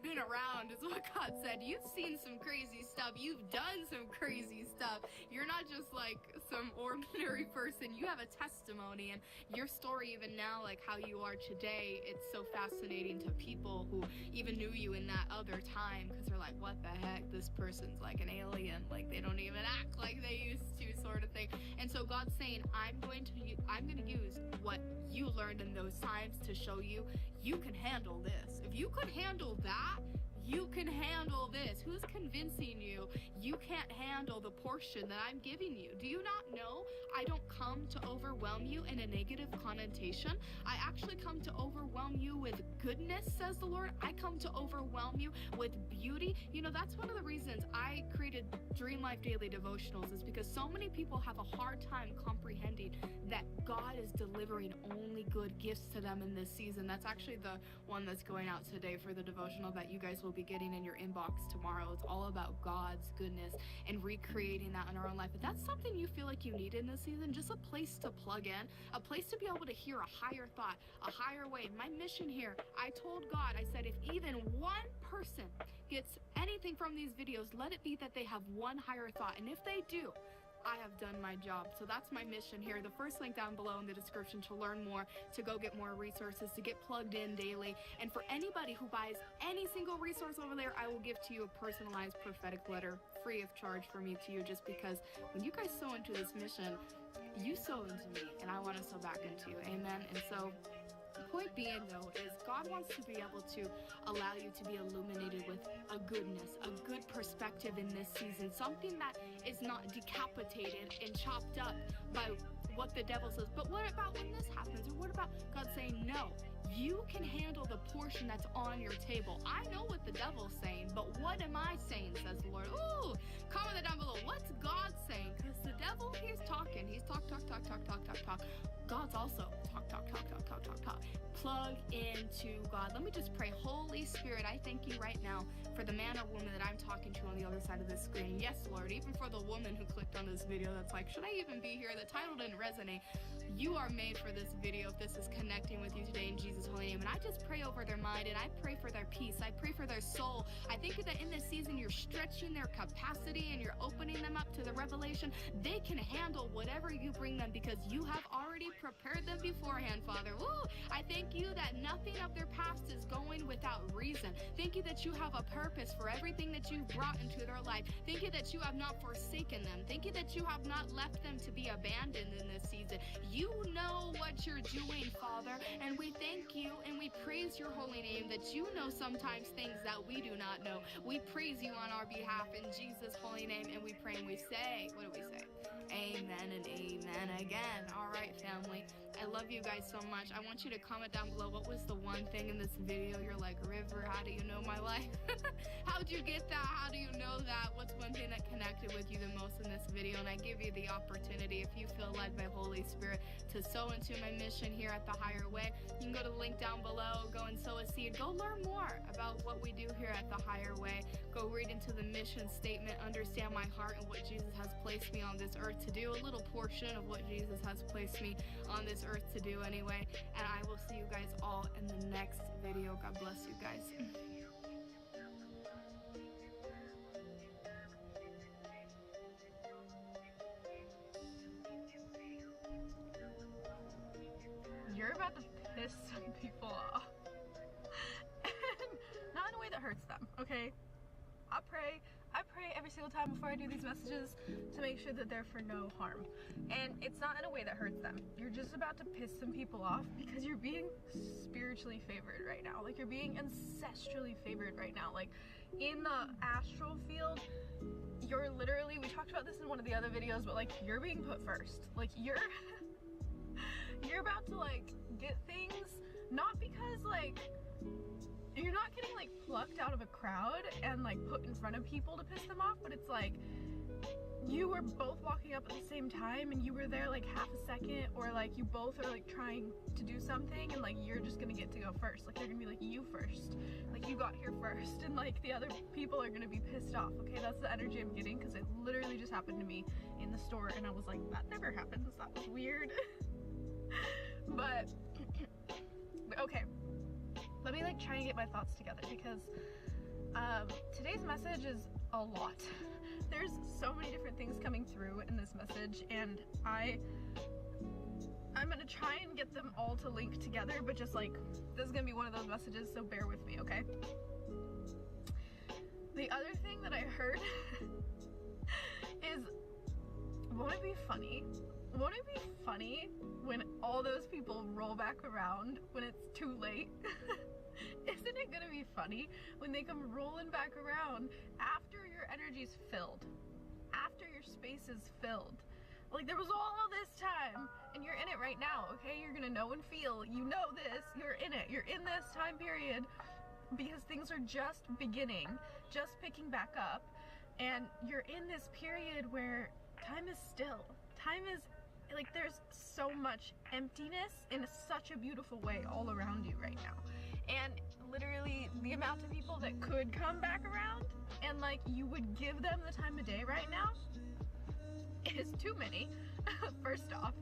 been around, is what God said. You've seen some crazy stuff. You've done some crazy stuff. You're not just like some ordinary person. You have a testimony, and your story even now, like how you are today, it's so fascinating to people who even knew you in that other time, because they're like, what the heck, this person's like an alien, like they don't even act like they used to, sort of thing. And so God's saying, I'm going to use what you learned in those times to show you can handle this. If you could handle that, you can handle this. Who's convincing you you can't handle the portion that I'm giving you? Do you not know I don't come to overwhelm you in a negative connotation? I actually come to overwhelm you with goodness, says the Lord. I come to overwhelm you with beauty. You know, that's one of the reasons I created Dream Life Daily Devotionals, is because so many people have a hard time comprehending that God is delivering only good gifts to them in this season. That's actually the one that's going out today for the devotional that you guys will be getting in your inbox tomorrow. It's all about God's goodness and recreating that in our own life. If that's something you feel like you need in this season, just a place to plug in, a place to be able to hear a higher thought, a higher way. My mission here, I told God, I said, if even one person gets anything from these videos, let it be that they have one higher thought. And if they do, I have done my job. So that's my mission here. The first link down below in the description to learn more, to go get more resources, to get plugged in daily. And for anybody who buys any single resource over there, I will give to you a personalized prophetic letter free of charge for me to you, just because when you guys sow into this mission, you sow into me and I want to sow back into you. Amen. And so the point being, though, is God wants to be able to allow you to be illuminated with a goodness, a good perspective in this season, something that is not decapitated and chopped up by what the devil says. But what about when this happens? Or what about God saying, no, you can handle the portion that's on your table. I know what the devil's saying, but what am I saying, says the Lord? Ooh, comment that down below. What's God saying? Because the devil, he's talking. He's talk. God's also talk. Plug into God. Let me just pray. Holy Spirit, I thank you right now for the man or woman that I'm talking to on the other side of this screen. Yes, Lord, even for the woman who clicked on this video that's like, should I even be here? The title didn't resonate. You are made for this video if this is connecting with you today in Jesus' holy name. And I just pray over their mind, and I pray for their peace. I pray for their soul. I think that in this season you're stretching their capacity and you're opening them up to the revelation. They can handle whatever you bring them because you have already prepared them beforehand, Father. Woo! I thank you that nothing of their past is going without reason. Thank you that you have a purpose for everything that you've brought into their life. Thank you that you have not forsaken them. Thank you that you have not left them to be abandoned in this season. You know what you're doing, Father, and we thank you and we praise your holy name that you know sometimes things that we do not know. We praise you on our behalf in Jesus' holy name, and we pray and we say, what do we say? Amen and amen again. All right, family. I love you guys so much. I want you to comment down below, what was the one thing in this video you're like, River, how do you know my life? How'd you get that? How do you know that? What's one thing that connected with you the most in this video? And I give you the opportunity, if you feel led by Holy Spirit, to sow into my mission here at The Higher Way. You can go to the link down below, go and sow a seed. Go learn more about what we do here at The Higher Way. Go read into the mission statement, understand my heart and what Jesus has placed me on this earth to do, a little portion of what Jesus has placed me on this earth to do anyway. And I will see you guys all in the next video. God bless you guys. You're about to piss some people off. And not in a way that hurts them, okay? I pray every single time before I do these messages to make sure that they're for no harm. And it's not in a way that hurts them. You're just about to piss some people off because you're being spiritually favored right now. Like, you're being ancestrally favored right now. Like, in the astral field, you're literally, we talked about this in one of the other videos, but like, you're being put first. Like, you're about to like get things, not because like, you're not getting like plucked out of a crowd and like put in front of people to piss them off, but it's like you were both walking up at the same time and you were there like half a second, or like you both are like trying to do something and like you're just gonna get to go first. Like, they're gonna be like, you first, like you got here first, and like the other people are gonna be pissed off. Okay, that's the energy I'm getting, because it literally just happened to me in the store and I was like, that never happens, that was weird. But okay, let me like like try and get my thoughts together because today's message is a lot. There's so many different things coming through in this message, and I'm gonna try and get them all to link together, but just like, this is gonna be one of those messages, so bear with me, okay? The other thing that I heard is, won't it be funny? Won't it be funny when all those people roll back around when it's too late? Isn't it gonna be funny when they come rolling back around after your energy's filled, after your space is filled? Like, there was all this time, and you're in it right now, okay? You're gonna know and feel, you know this, you're in it, you're in this time period, because things are just beginning, just picking back up, and you're in this period where time is still. Time is, like, there's so much emptiness in such a beautiful way all around you right now. And literally the amount of people that could come back around and like you would give them the time of day right now is too many, first off.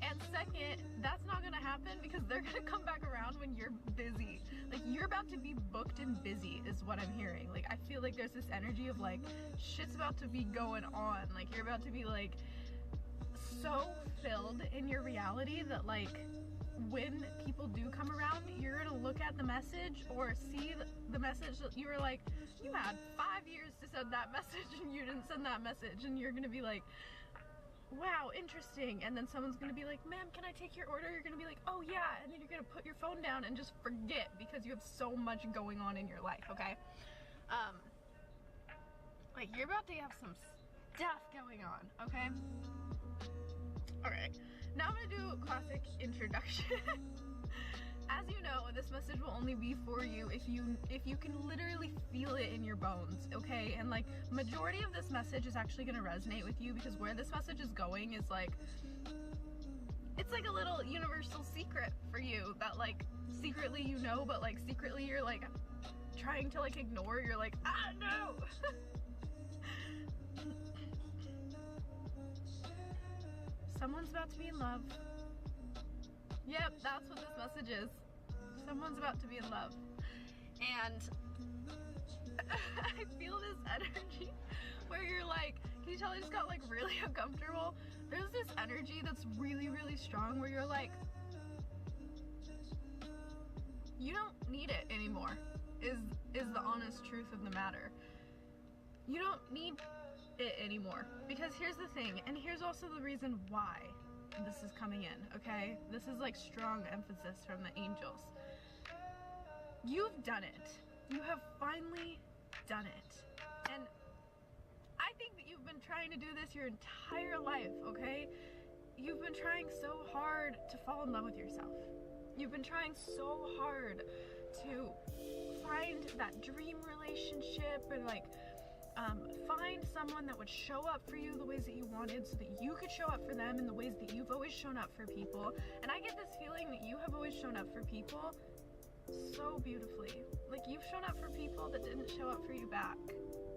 And second, that's not gonna happen because they're gonna come back around when you're busy. Like, you're about to be booked and busy is what I'm hearing. Like, I feel like there's this energy of like, shit's about to be going on. Like, you're about to be like so filled in your reality that like, when people do come around, you're gonna look at the message or see the message that you were like, you had 5 years to send that message and you didn't send that message, and you're gonna be like, wow, interesting. And then someone's gonna be like, ma'am, can I take your order? You're gonna be like, oh yeah, and then you're gonna put your phone down and just forget because you have so much going on in your life, okay? Like, you're about to have some stuff going on, okay? Alright, now I'm gonna do a classic introduction. As you know, this message will only be for you if you can literally feel it in your bones, okay? And like, majority of this message is actually gonna resonate with you because where this message is going is like, it's like a little universal secret for you that like, secretly you know, but like secretly you're like, trying to like ignore, you're like, ah, no! Someone's about to be in love. Yep, that's what this message is. Someone's about to be in love. And I feel this energy where you're like, can you tell I just got like really uncomfortable? There's this energy that's really, really strong where you're like, you don't need it anymore, is the honest truth of the matter. You don't need it anymore, because here's the thing, and here's also the reason why this is coming in, okay? This is like strong emphasis from the angels. You've done it. You have finally done it. And I think that you've been trying to do this your entire life, okay? You've been trying so hard to fall in love with yourself. You've been trying so hard to find that dream relationship and like find someone that would show up for you the ways that you wanted so that you could show up for them in the ways that you've always shown up for people. And I get this feeling that you have always shown up for people so beautifully. Like, you've shown up for people that didn't show up for you back.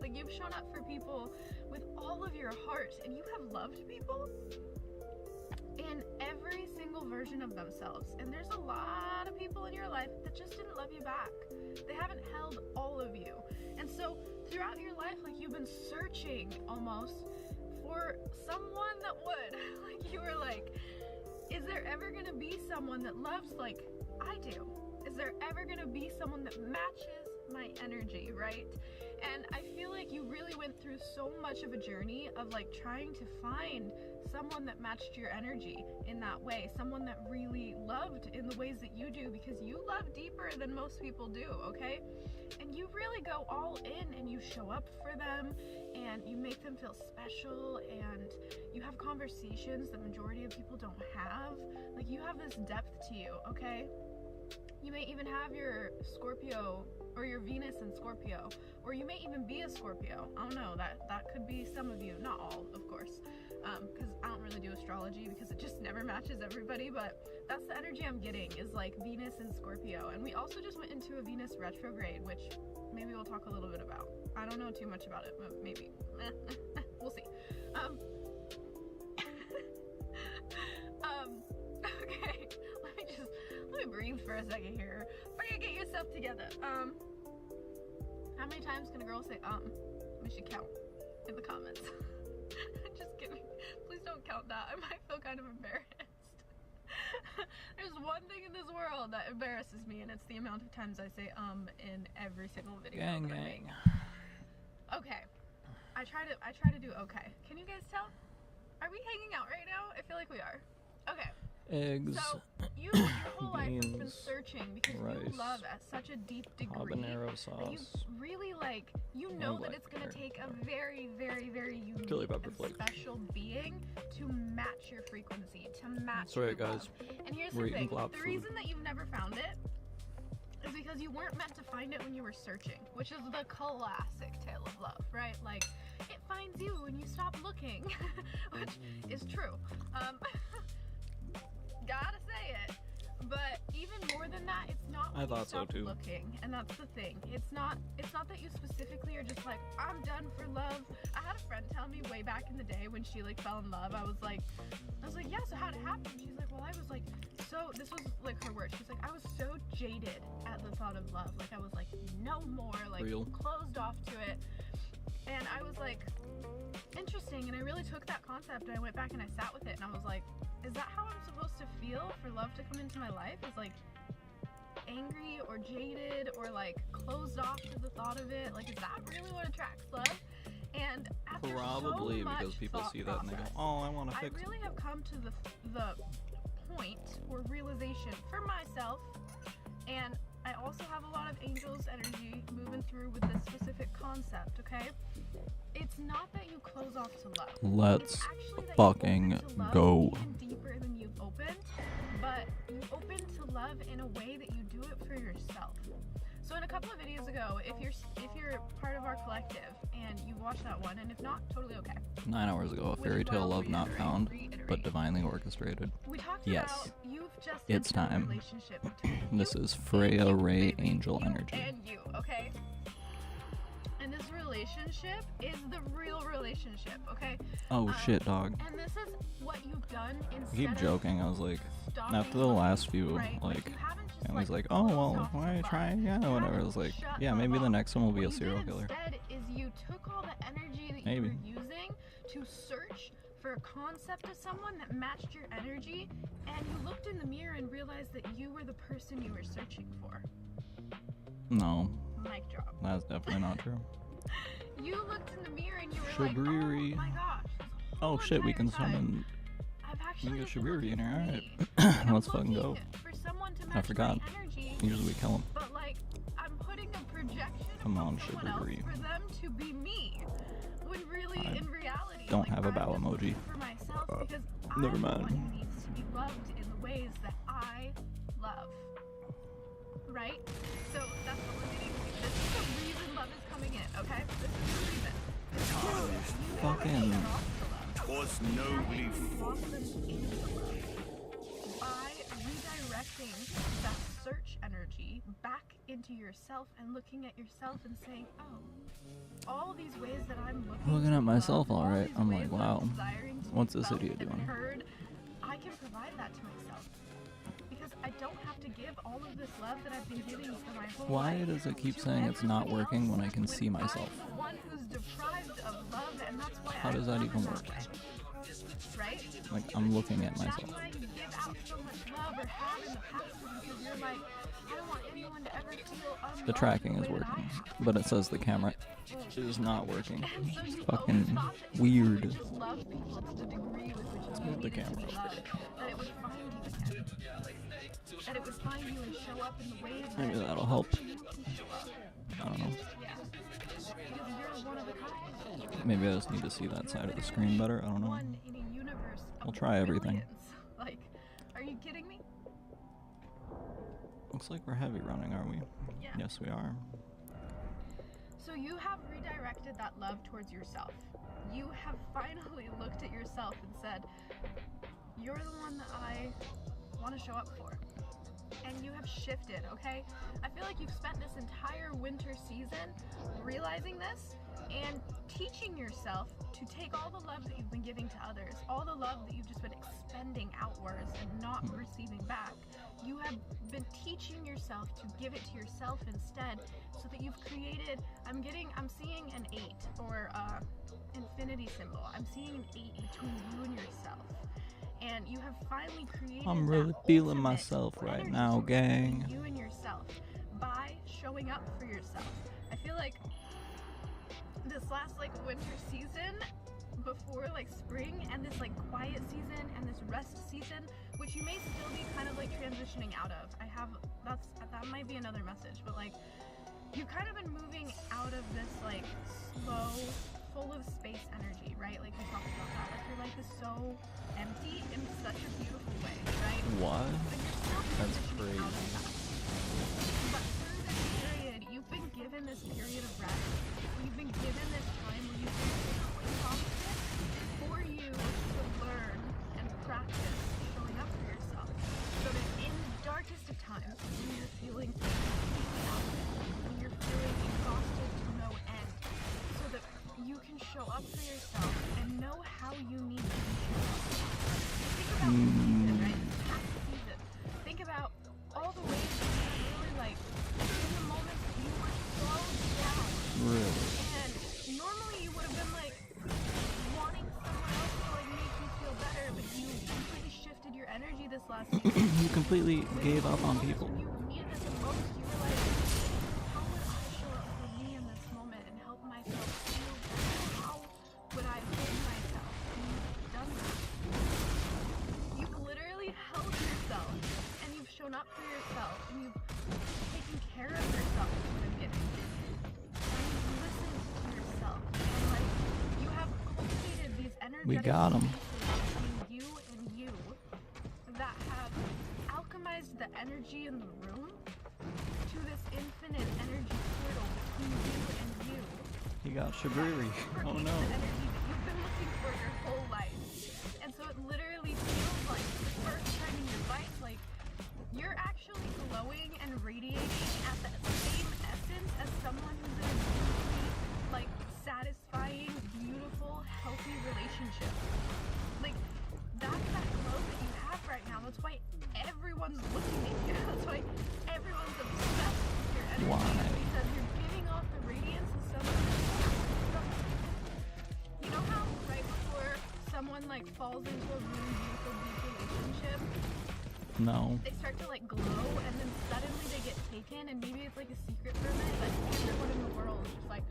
Like, you've shown up for people with all of your heart, and you have loved people in every single version of themselves. And there's a lot of people in your life that just didn't love you back. They haven't held all of you. And so throughout your life, like, you've been searching almost for someone that would. Like, you were like, is there ever gonna be someone that loves like I do? Is there ever gonna be someone that matches my energy, right? And I feel like you really went through so much of a journey of like trying to find someone that matched your energy in that way, someone that really loved in the ways that you do, because you love deeper than most people do, okay? And you really go all in and you show up for them and you make them feel special, and you have conversations that majority of people don't have. Like, you have this depth to you, okay? You may even have your Scorpio or your Venus in Scorpio, or you may even be a Scorpio. I don't know, that could be some of you, not all, of course, because I don't really do astrology because it just never matches everybody, but that's the energy I'm getting, is like Venus in Scorpio. And we also just went into a Venus retrograde, which maybe we'll talk a little bit about. I don't know too much about it, but maybe. We'll see. Okay, let me breathe for a second here. Freaking get yourself together. How many times can a girl say We should count in the comments. Just kidding. Please don't count that. I might feel kind of embarrassed. There's one thing in this world that embarrasses me, and it's the amount of times I say in every single video. Gang, that I gang. make. Okay. I try to do okay. Can you guys tell? Are we hanging out right now? I feel like we are. Okay. Eggs, So your whole life has been beans, searching because rice, you love at such a deep degree habanero that you sauce, really like. You know and that black it's gonna pepper. take a very, very, very unique Chili pepper and flakes. special being to match your frequency, to match That's right, your guys. love. And here's We're the eating thing: glop the food. reason that you've never found it is because you weren't meant to find it when you were searching, which is the classic tale of love, right? Like, it finds you when you stop looking, which is true. Gotta say it. But even more than that, it's not when I you thought so, stop too. looking, and that's the thing. It's not that you specifically are just like, I'm done for love. I had a friend tell me way back in the day when she like fell in love. I was like, yeah, so how'd it happen? She's like, well, I was like, so this was like her word. She's like, I was so jaded at the thought of love. Like I was like, no more, like Real. closed off to it. And I was like, interesting. And I really took that concept and I went back and I sat with it and I was like, is that how I'm supposed to feel for love to come into my life? Is like angry or jaded or like closed off to the thought of it? Like, is that really what attracts love? And after Probably so much because people thought see that and they go, process, oh, I want to I fix really have come to the point or realization for myself, and I also have a lot of angels energy moving through with this specific concept, okay? It's not that you close off to love. Let's It's actually that fucking you open to love go. even deeper than you've opened, but you open to love in a way that you do it for yourself. So in a couple of videos ago, if you're part of our collective and you watched that one, and if not, totally okay. 9 hours ago, a Which fairy is tale why I'll love not found, reiterate. but divinely orchestrated. We talked Yes. about you've just It's entered a time. relationship between This you is and Freya you, Ray baby. Angel You energy. and you, okay? And this relationship is the real relationship, okay? Oh shit, dog. And this is what you've done instead I keep of joking. I was like, stopping after the last few, right? like, you haven't just, and he's like, closed oh well, off to why love. try again or You whatever. I haven't was like, shut yeah, love maybe the off. next one will be a What you serial did killer. instead is you took all the energy that Maybe. you were using to search for a concept of someone that matched your energy, and you looked in the mirror and realized that you were the person you were searching for. No, Mic drop. that's definitely not true. You looked in the mirror and you were Shabriri. like, oh my gosh. this Oh whole shit, we can entire time, summon. I've actually get just been Shabriri in looking here, for alright. me. And I'm Let's fucking go. looking for someone to I match forgot. my energy, Usually we kill him. but like I'm putting a projection Come on on, someone else Shabriri. for them to be me. When really, I in reality, don't like, have a I'm bow just emoji. looking for myself because Never I'm the mind. one who needs to be loved in the ways that I love. Right? So that's what we're getting. This is the reason love is coming in, okay? This is the reason. You Fucking- haven't lost the love. Twas You nobly haven't fought. lost them into love. By redirecting that search energy back into yourself and looking at yourself and saying, oh, all these ways that I'm Looking at for myself, love, all alright. these I'm ways like, that wow. desiring to What's be this felt idiot and doing? heard, I can provide that to myself. Because I don't have to give all of this love that I've been giving for my whole Why life does it keep to saying it's not everybody working when I else can see myself? I'm the one who's deprived of love, and that's why How I does that love even in work? way. Right? Like, I'm looking at myself. That's why you give out so much love or have in the past because you're like, I don't want anyone to ever feel unloved The tracking the is way that I working, have. but it says the camera is not working. And so It's you fucking always thought that you weird. could just love people to the degree with which you move the needed to be camera. loved, that it would find you again. That it would find you and show up in the ways Maybe that that'll help. only you can show up. I don't know. Yeah. Because you're one of a kind. Maybe I just need to see that side of the screen better. I don't know. One in a universe of We'll try everything. billions. Like, are you kidding me? Looks like we're heavy running, are we? Yeah. Yes, we are. So you have redirected that love towards yourself. You have finally looked at yourself and said, you're the one that I want to show up for. and you have shifted, okay? I feel like you've spent this entire winter season realizing this and teaching yourself to take all the love that you've been giving to others, all the love that you've just been expending outwards and not receiving back. You have been teaching yourself to give it to yourself instead, so that you've created, I'm seeing an 8 or infinity symbol. I'm seeing an 8 between you and yourself. And you have finally created I'm that really feeling ultimate myself right energy now, source gang. between you and yourself by showing up for yourself. I feel like this last like winter season before like spring and this like quiet season and this rest season, which you may still be kind of like transitioning out of. That might be another message, but like you've kind of been moving out of this like slow, full of space energy, right? Like we talked about that. Like your life is so empty in such a beautiful way, right? What? But you're still That's transitioning out of crazy. that. But through this period, you've been given this period of rest. You've been given this time where you've been exhausted for you to learn and practice showing up for yourself. So that in the darkest of times, when you're feeling completely out of it, when you're feeling exhausted to no end, so that you can show up for yourself and know how you need to be shown up. Think about this season, right? This past season. Think about all the ways that you were really like, in the moments that you were slowed down. Really? And normally you would have been like wanting someone else to like make you feel better, but you completely shifted your energy this last season. You completely gave up on people. When you needed it the most, you were like, how would I show up for me in this moment and help myself feel better? How would I hold myself? And you've done that. You've literally held yourself and you've shown up for yourself and you've taken care of yourself is what I'm getting. And you've listened to yourself and like you have cultivated these energetic We got 'em. spaces between you and you that have alchemized the energy in the room to this infinite energy portal between you and you. He got Shabriri. Oh Creates no. the energy that you've been looking for your whole life. And so it literally feels like the first time in your life, like you're actually glowing and radiating at the same essence as someone who's in a deeply, like, satisfying, beautiful, healthy relationship. Like, that's that glow that you have right now. That's why everyone's looking at you. That's why everyone's obsessed with your energy. Why? Because you're giving off the radiance of someone. You know how right before someone like falls into a really beautiful deep relationship, No. they start to like glow and then suddenly they get taken and maybe it's like a secret for a minute, but everyone in the world is just like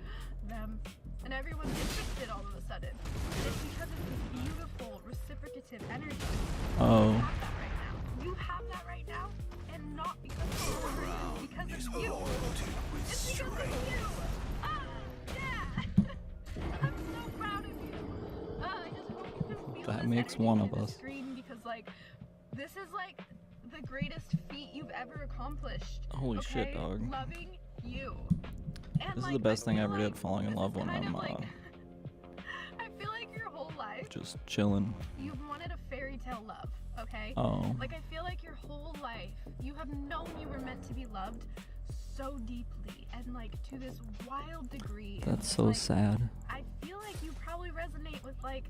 them and everyone's interested all of a sudden. And it's because of this beautiful reciprocative energy. Oh. You have that right now. You have that right now, and not because of the other person, it's because of you. It's because of you. Ah, yeah. I'm so proud of you. I just hope you can feel That this makes energy one through of the us. screen because like this is like the greatest feat you've ever accomplished. Holy okay? shit, dog. Loving you. And This is like, the best I thing I feel ever like did, falling in this love is when kind I'm of like, I feel like your whole life just chilling. you've wanted a fairy tale love, okay? Oh. Like I feel like your whole life you have known you were meant to be loved so deeply and like to this wild degree. And That's it's so like, sad. I feel like you probably resonate with like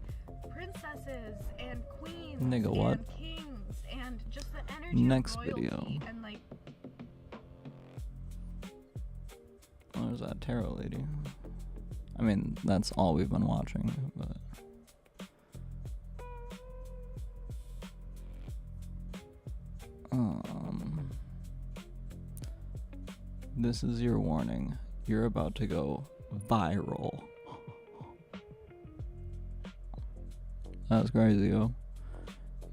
princesses and queens Nigga, what? and kings and just the energy Next of royalty video. and like Oh, there's that tarot lady. I mean, that's all we've been watching, but this is your warning. You're about to go viral. That's crazy, yo.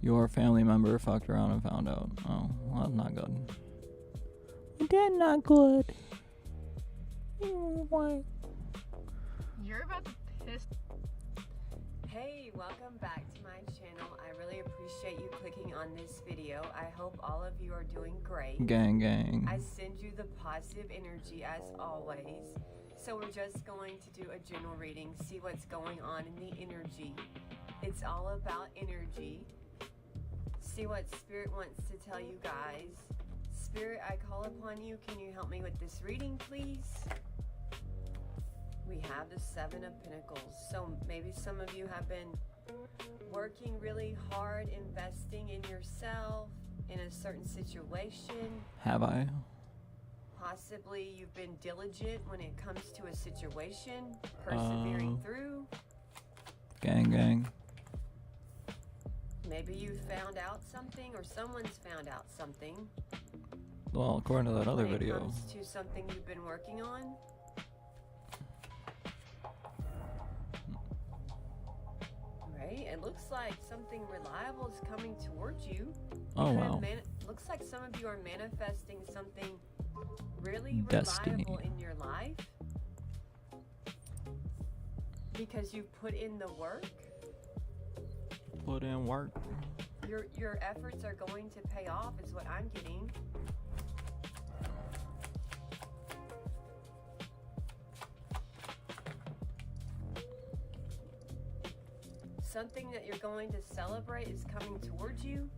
Your family member fucked around and found out. Oh, well, that's not good. That's not good. you're about to piss. Hey, welcome back to my channel. I really appreciate you clicking on this video. I hope all of you are doing great. Gang, gang. I send you the positive energy as always. So we're just going to do a general reading, see what's going on in the energy. It's all about energy. See what Spirit wants to tell you guys. Spirit, I call upon you. Can you help me with this reading, please? We have the Seven of Pentacles. So maybe some of you have been working really hard, investing in yourself, in a certain situation. Have I? Possibly you've been diligent when it comes to a situation, persevering through. Gang, gang. Maybe you found out something, or someone's found out something. Well, according to that other when it video. comes to something you've been working on. Right? It looks like something reliable is coming towards you. Oh, You're wow. Looks like some of you are manifesting something really Destiny. reliable in your life because you put in the work. Put in work. Your efforts are going to pay off is what I'm getting. Something that you're going to celebrate is coming towards you.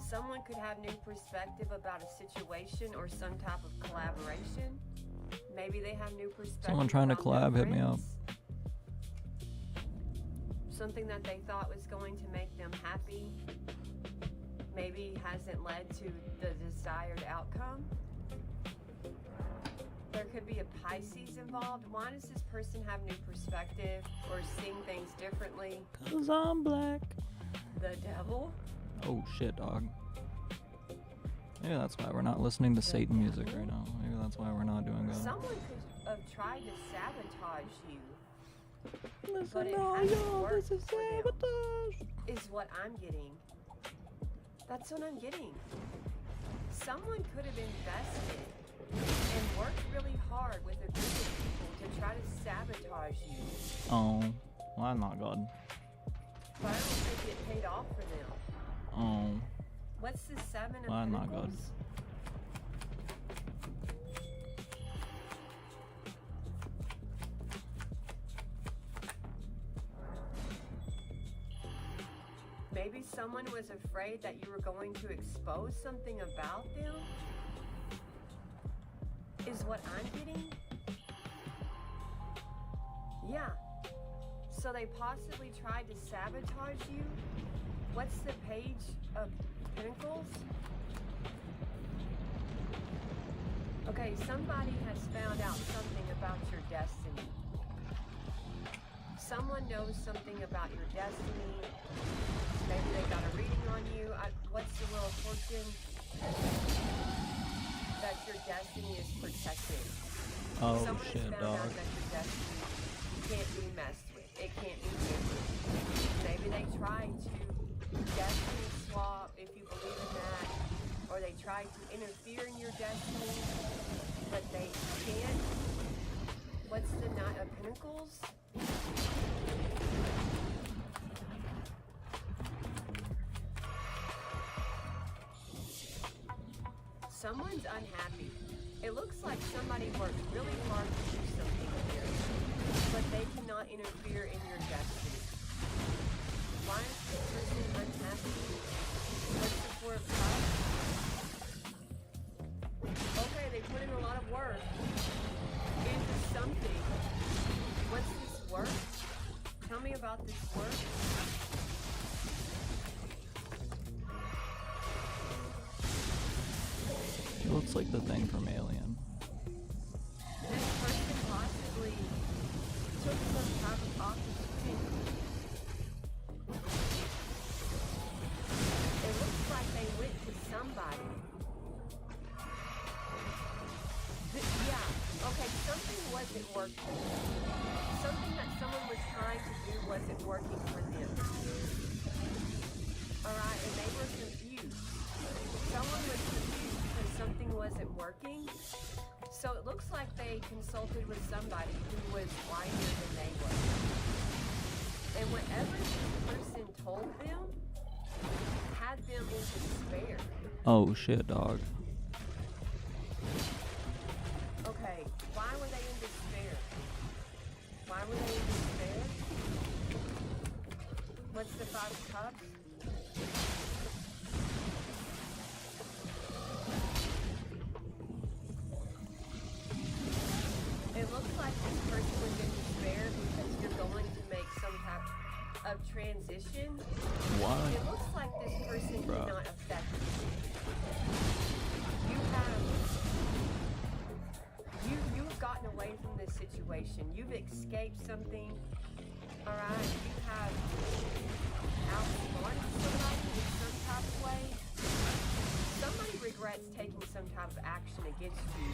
Someone could have new perspective about a situation or some type of collaboration. Maybe they have new perspective. Someone trying to about their collab, hit me up. friends. Something that they thought was going to make them happy maybe hasn't led to the desired outcome. There could be a Pisces involved. Why does this person have new perspective or seeing things differently? 'Cause I'm black. The devil? Oh shit, dog. Maybe that's why we're not listening to Satan music right now. Maybe that's why we're not doing good. Someone could have tried to sabotage you. But Listen, it oh, hasn't yo, worked this is for them. sabotage. Is what I'm getting. That's what I'm getting. Someone could have invested and worked really hard with a group of people to try to sabotage you. Oh, well, I'm not good. But I don't think it paid off for them. Oh, What's the Seven of well, I'm not good. Pentacles? Maybe someone was afraid that you were going to expose something about them, is what I'm getting. Yeah. So they possibly tried to sabotage you. What's the Page of Pentacles? Okay, somebody has found out something about your destiny. Someone knows something about your destiny. Maybe they got a reading on you. What's the Wheel of Fortune? That your destiny is protected. Oh Someone shit, has found dog. out that your destiny can't be messed with. It can't be different. Maybe they tried to destiny swap, if you believe in that, or they tried to interfere in your destiny, but they can't. What's the Knight of Pentacles? Someone's unhappy. It looks like somebody worked really hard to do something here, but they cannot interfere in your destiny. Why is this person unhappy? What's the Four of Cups? Okay, they put in a lot of work into something. What's this work? Tell me about this work. It looks like the thing from Alien. This person possibly took some type of opportunity. It looks like they went to somebody. Yeah, okay, something wasn't working. Something that someone was trying to do wasn't working for them. Alright, and they were confused. Someone was confused because something wasn't working. So it looks like they consulted with somebody who was wiser than they were. And whatever this person told them had them in despair. Oh shit, dog. Okay, why were they in despair? Why were they in despair? What's the Five of Cups? like this person was in despair because you're going to make some type of transition. What? It looks like this person Bruh. did not affect you. You've gotten away from this situation. You've escaped something. Alright, you have outsmarted somebody in some type of way. Somebody regrets taking some type of action against you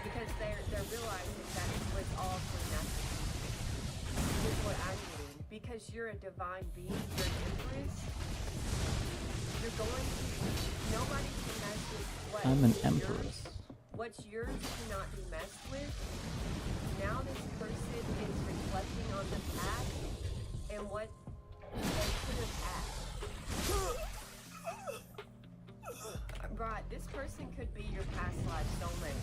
because they're realizing that it was all for nothing. Is what I'm getting. Because you're a divine being, you're an empress. You're going to, nobody can mess with what I'm an is empress. yours. What's yours cannot be messed with. Now this person is reflecting on the past and what they could have had. Right, this person could be your past life soulmate.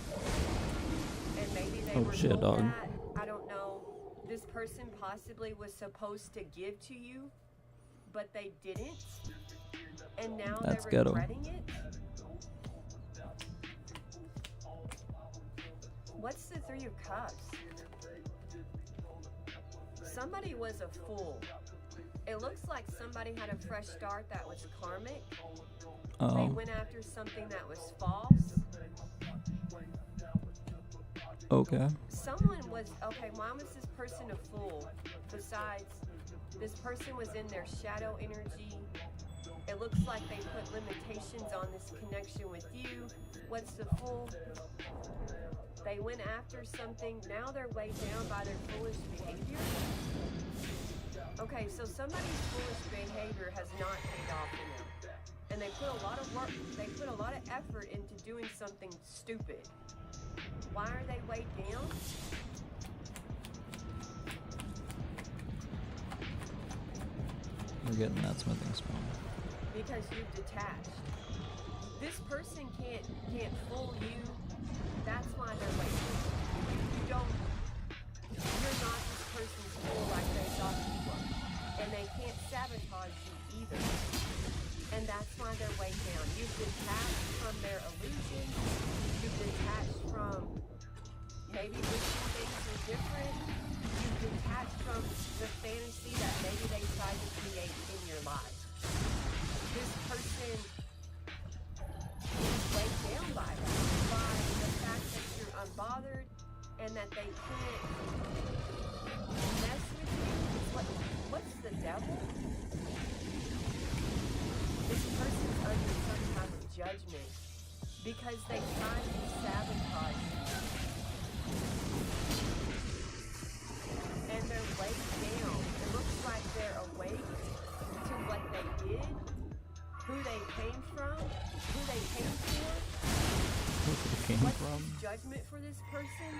And maybe they Oh, were shit, told dog. that. I don't know. This person possibly was supposed to give to you, but they didn't. And now That's they're ghetto. regretting it. What's the Three of Cups? Somebody was a fool. It looks like somebody had a fresh start that was karmic. They Oh, went after something that was false. okay. Someone was, okay, why was this person a fool? Besides, this person was in their shadow energy. It looks like they put limitations on this connection with you. What's the fool? They went after something. Now they're weighed down by their foolish behavior. Okay, so somebody's foolish behavior has not paid off for them. And they put a lot of work, they put a lot of effort into doing something stupid. Why are they weighed down? We're getting that smithing stone. Because you've detached. This person can't fool you. That's why they're weighed down. You're not this person's fool like they thought you were. And they can't sabotage you either. And that's why they're weighed down. You've detached from their illusions. You've detached from maybe wishing things were different. You've detached from the fantasy that maybe they tried to create in your life. This person is weighed down by that. By the fact that you're unbothered and that they can't mess with you. What's the devil? This person's under some type of judgment because they tried to sabotage you. And they're weighed down. It looks like they're awake to what they did, who they came from, who they came for. Where it came What's from? the judgment for this person?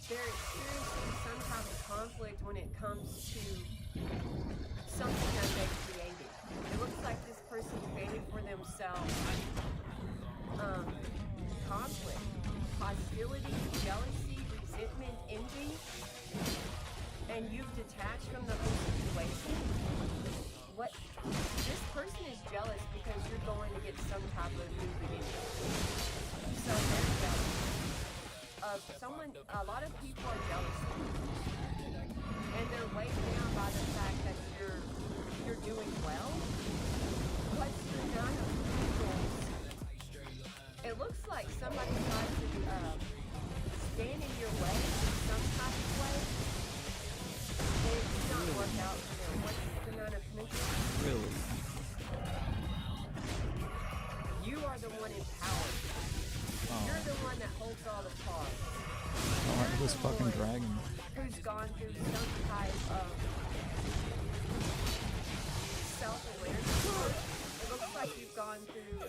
They're experiencing some type of conflict when it comes to something that they created. It looks like this person created for themselves conflict, hostility, jealousy, resentment, envy, and you've detached from the whole situation. What? This person is jealous because you're going to get some type of new beginning. So they're jealous. A lot of people are jealous of you. And they're weighed down by the fact that you're doing well. What's the Nine of Pentacles? It looks like somebody tried to stand in your way in some type of way. And it did not work out for them. What's the Nine of Pentacles? Really? You are the one empowered. You're the one that holds all the cards. Oh, this fucking dragon. Who's gone through some type of self-awareness. It looks like you've gone through.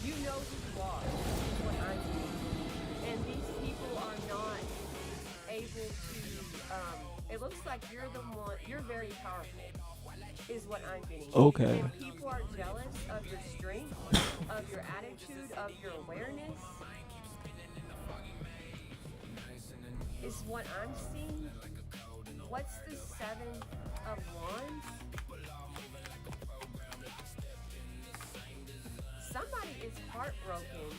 You know who you are. Is what I'm seeing. And these people are not able to. It looks like you're the one. You're very powerful. Is what I'm getting. Okay. And people are jealous of your strength, of your attitude, of your awareness. Is what I'm seeing. what's the Seven of Wands? Somebody is heartbroken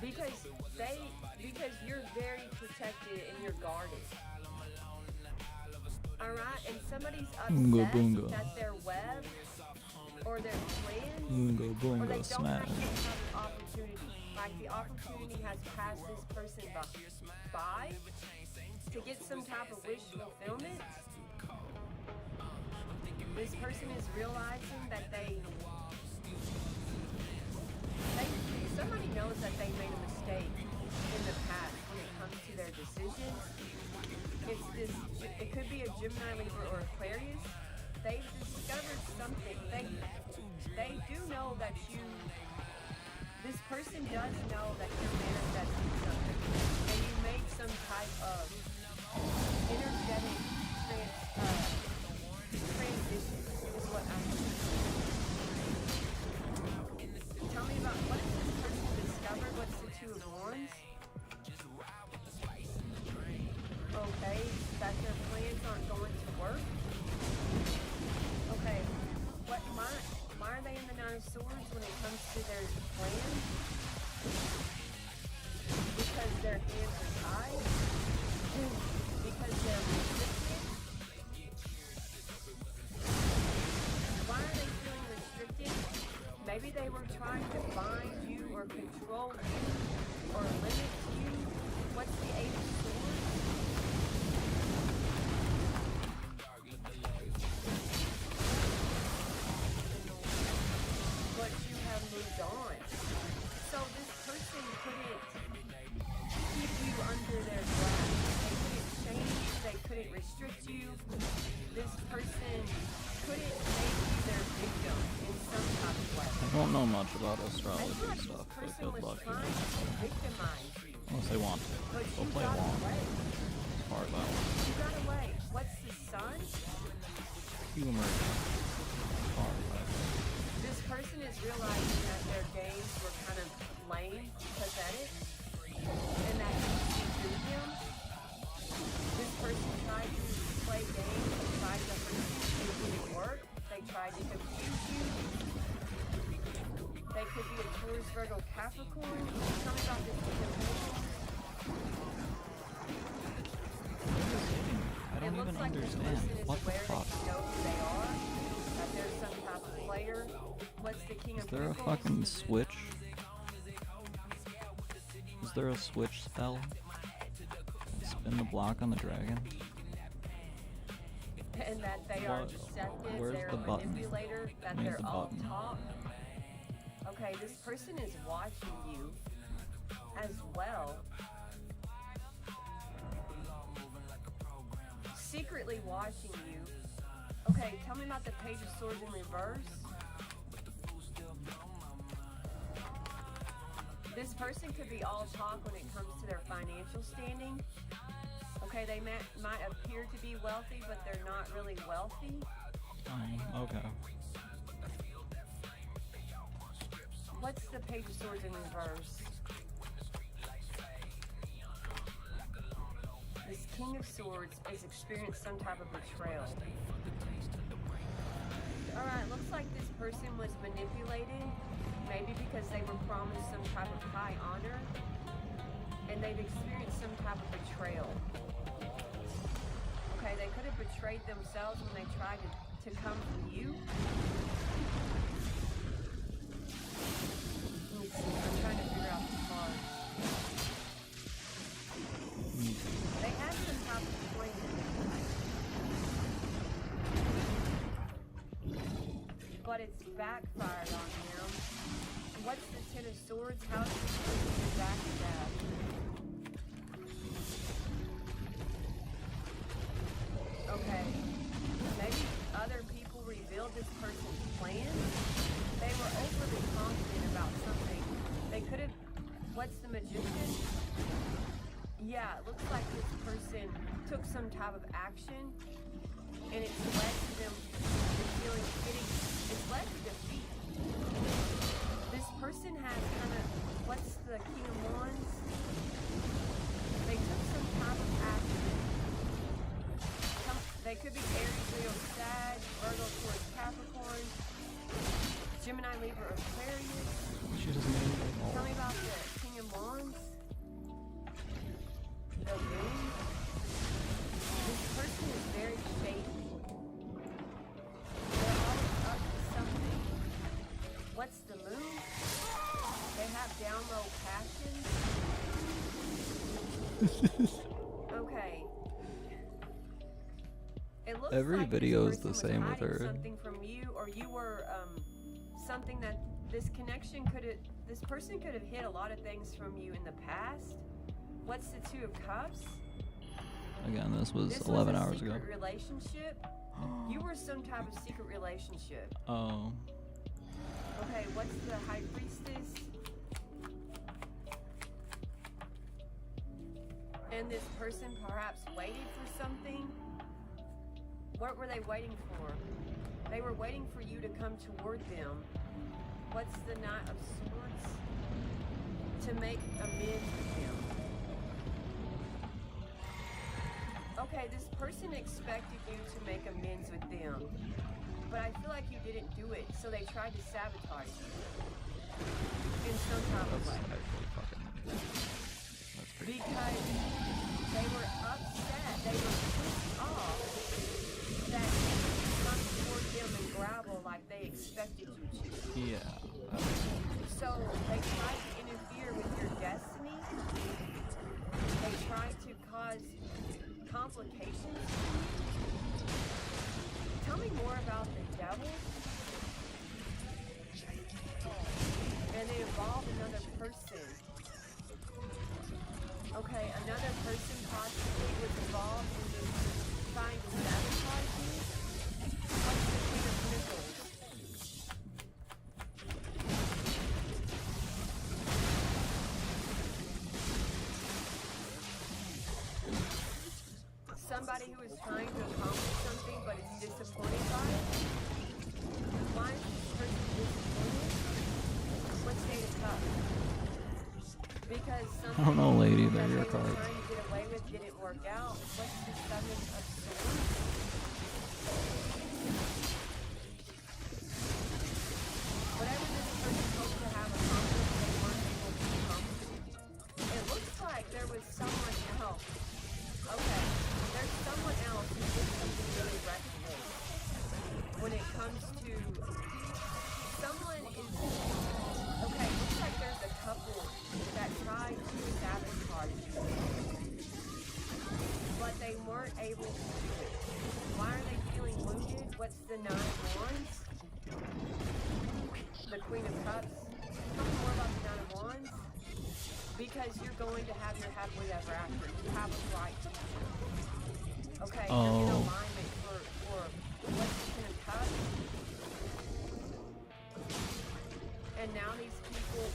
because you're very protected and you're guarded. Alright, and somebody's Oonga upset boonga. that their web or their plan Oonga or they boonga don't smash. actually have an opportunity. Like the opportunity has passed this person by to get some type of wish fulfillment. This person is realizing that somebody knows that they made a mistake in the past when it comes to their decisions. It could be a Gemini, Libra, or Aquarius. They've discovered something. They do know that this person does know that you're manifesting something. And you made some type of energetic transition is what I'm saying. Tell me about what has this person discovered? What's the Two of Wands? Okay, that their plans aren't going to work. Okay, why are they in the Nine of Swords when it comes to their plans? Because their hands are tied? Because they're restricted? Why are they feeling restricted? Maybe they were trying to bind you or control you or limit you. What's the Eight of Swords? But you have moved on. So this person couldn't keep you under their grasp. They couldn't change you. They couldn't restrict you. This person couldn't make you their victim in some type of way. I don't know much about I astrology thought this stuff, but person good was luck. trying to victimize you. Unless they want to. But They'll you play got along. away. As far as I want. You got away. What's the Sun? Humor. As far as I want. This person is realizing that their games were kind of lame, pathetic, and that you through them. This person tried to play games, tried to hurt you, it didn't work. They tried to confuse you. They could be a Taurus, Virgo, Capricorn. Tell me about this individual. I don't It looks even like this understand. person is What the aware fuck? that you know who they are, that there's some type of player. What's the King Is of there a Pentacles? fucking switch? Is there a switch spell? Spin the block on the dragon? And that they are What- deceptive, where's they're the a button? manipulator, that Need they're the all button. talk. Okay, this person is watching you as well. Secretly watching you. Okay, tell me about the Page of Swords in reverse. This person could be all talk when it comes to their financial standing. Okay, they might appear to be wealthy, but they're not really wealthy. Okay. What's the Page of Swords in reverse? This King of Swords has experienced some type of betrayal. Alright, looks like this person was manipulated, maybe because they were promised some type of high honor, and they've experienced some type of betrayal. Okay, they could have betrayed themselves when they tried to come for you. Let me see, I'm trying to figure out the card. They had some type of plan. But it's backfired on them. What's the Ten of Swords? How is this person back to that? Okay. Maybe other people revealed this person's plan. They were overly confident about something. They could have... What's the Magician? Yeah, it looks like this person took some type of action, and it's led to them feeling it's led to defeat. This person has kind of, what's the King of Wands? They took some type of action. They could be Aries, Leo, Sag, Virgo, Taurus, Capricorn, Gemini, Libra, or Aquarius. She doesn't name them Tell all. me about the King of Wands. The Moon. This person is very shady. They're always up to something. What's the Moon? They have down low passions. Okay. It looks Every like video this is the person was same with hiding her. something from you, or you were something that this connection could have. This person could have hid a lot of things from you in the past. What's the Two of Cups? Again, this was This 11 was a hours ago. secret relationship. You were some type of secret relationship. Oh. Okay, what's the High Priestess? And this person perhaps waited for something. What were they waiting for? They were waiting for you to come toward them. What's the Knight of Swords? To make amends with them. Okay, this person expected you to make amends with them. But I feel like you didn't do it, so they tried to sabotage you. In some type of That's way. actually fucking. That's pretty. Because they were upset, they were pissed off that you didn't come toward them and grapple like they expected you to. Yeah. So they tried to interfere with your destiny. They tried to cause complications. Tell me more about the devil. And they involved another person. Okay, another person possibly was involved in this trying to sabotage you. What's the King of Pentacles? Somebody who is trying to accomplish something but is disappointed by it. Why is this person disappointed? What's Eight of Cups? Because something I don't know, lady, that they're they your were cards. trying to get away with didn't work out. What's the Seven of Swords? Whatever this person hoped to have accomplished, they weren't able to accomplish. It looks like there was someone else. Okay, there's someone else who did something really reckless. When it comes to someone is okay, looks like there's a couple that tried to sabotage you, but they weren't able to do it. Why are they feeling wounded? What's the Nine of Wands? The Queen of Cups. Tell me more about the Nine of Wands. Because you're going to have your happily ever after. You have a right to it. Okay, you're in alignment for what's the Ten of Cups. And now these people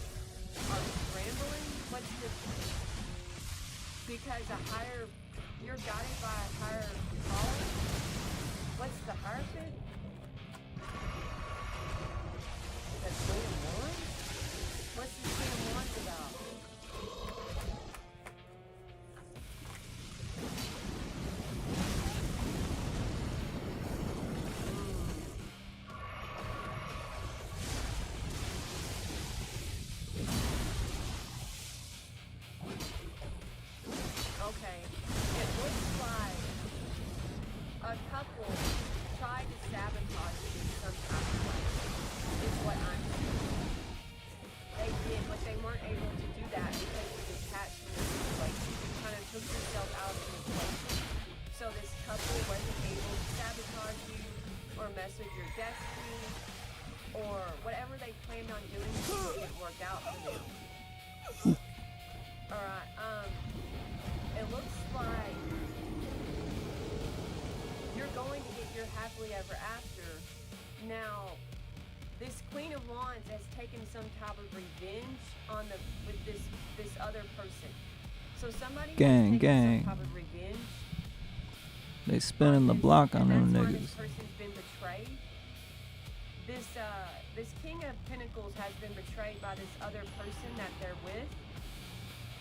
are scrambling. What's the... Because you're guided by a higher power. What's the Hierophant? The Queen of Wands? What's the Queen of Wands about? Okay, it looks like a couple tried to sabotage you in some kind of way, is what I'm saying. They did, but they weren't able to do that because you detached from the situation. You kind of took yourself out of the equation. So this couple wasn't able to sabotage you or mess with your destiny or whatever they planned on doing didn't work out for them. Alright, it looks like you're going to get your happily ever after. Now, this Queen of Wands has taken some type of revenge on with this other person. So somebody has taken some type of revenge. They spinning the block on them That's why niggas. this person's been betrayed. This King of Pentacles has been betrayed by this other person that they're with.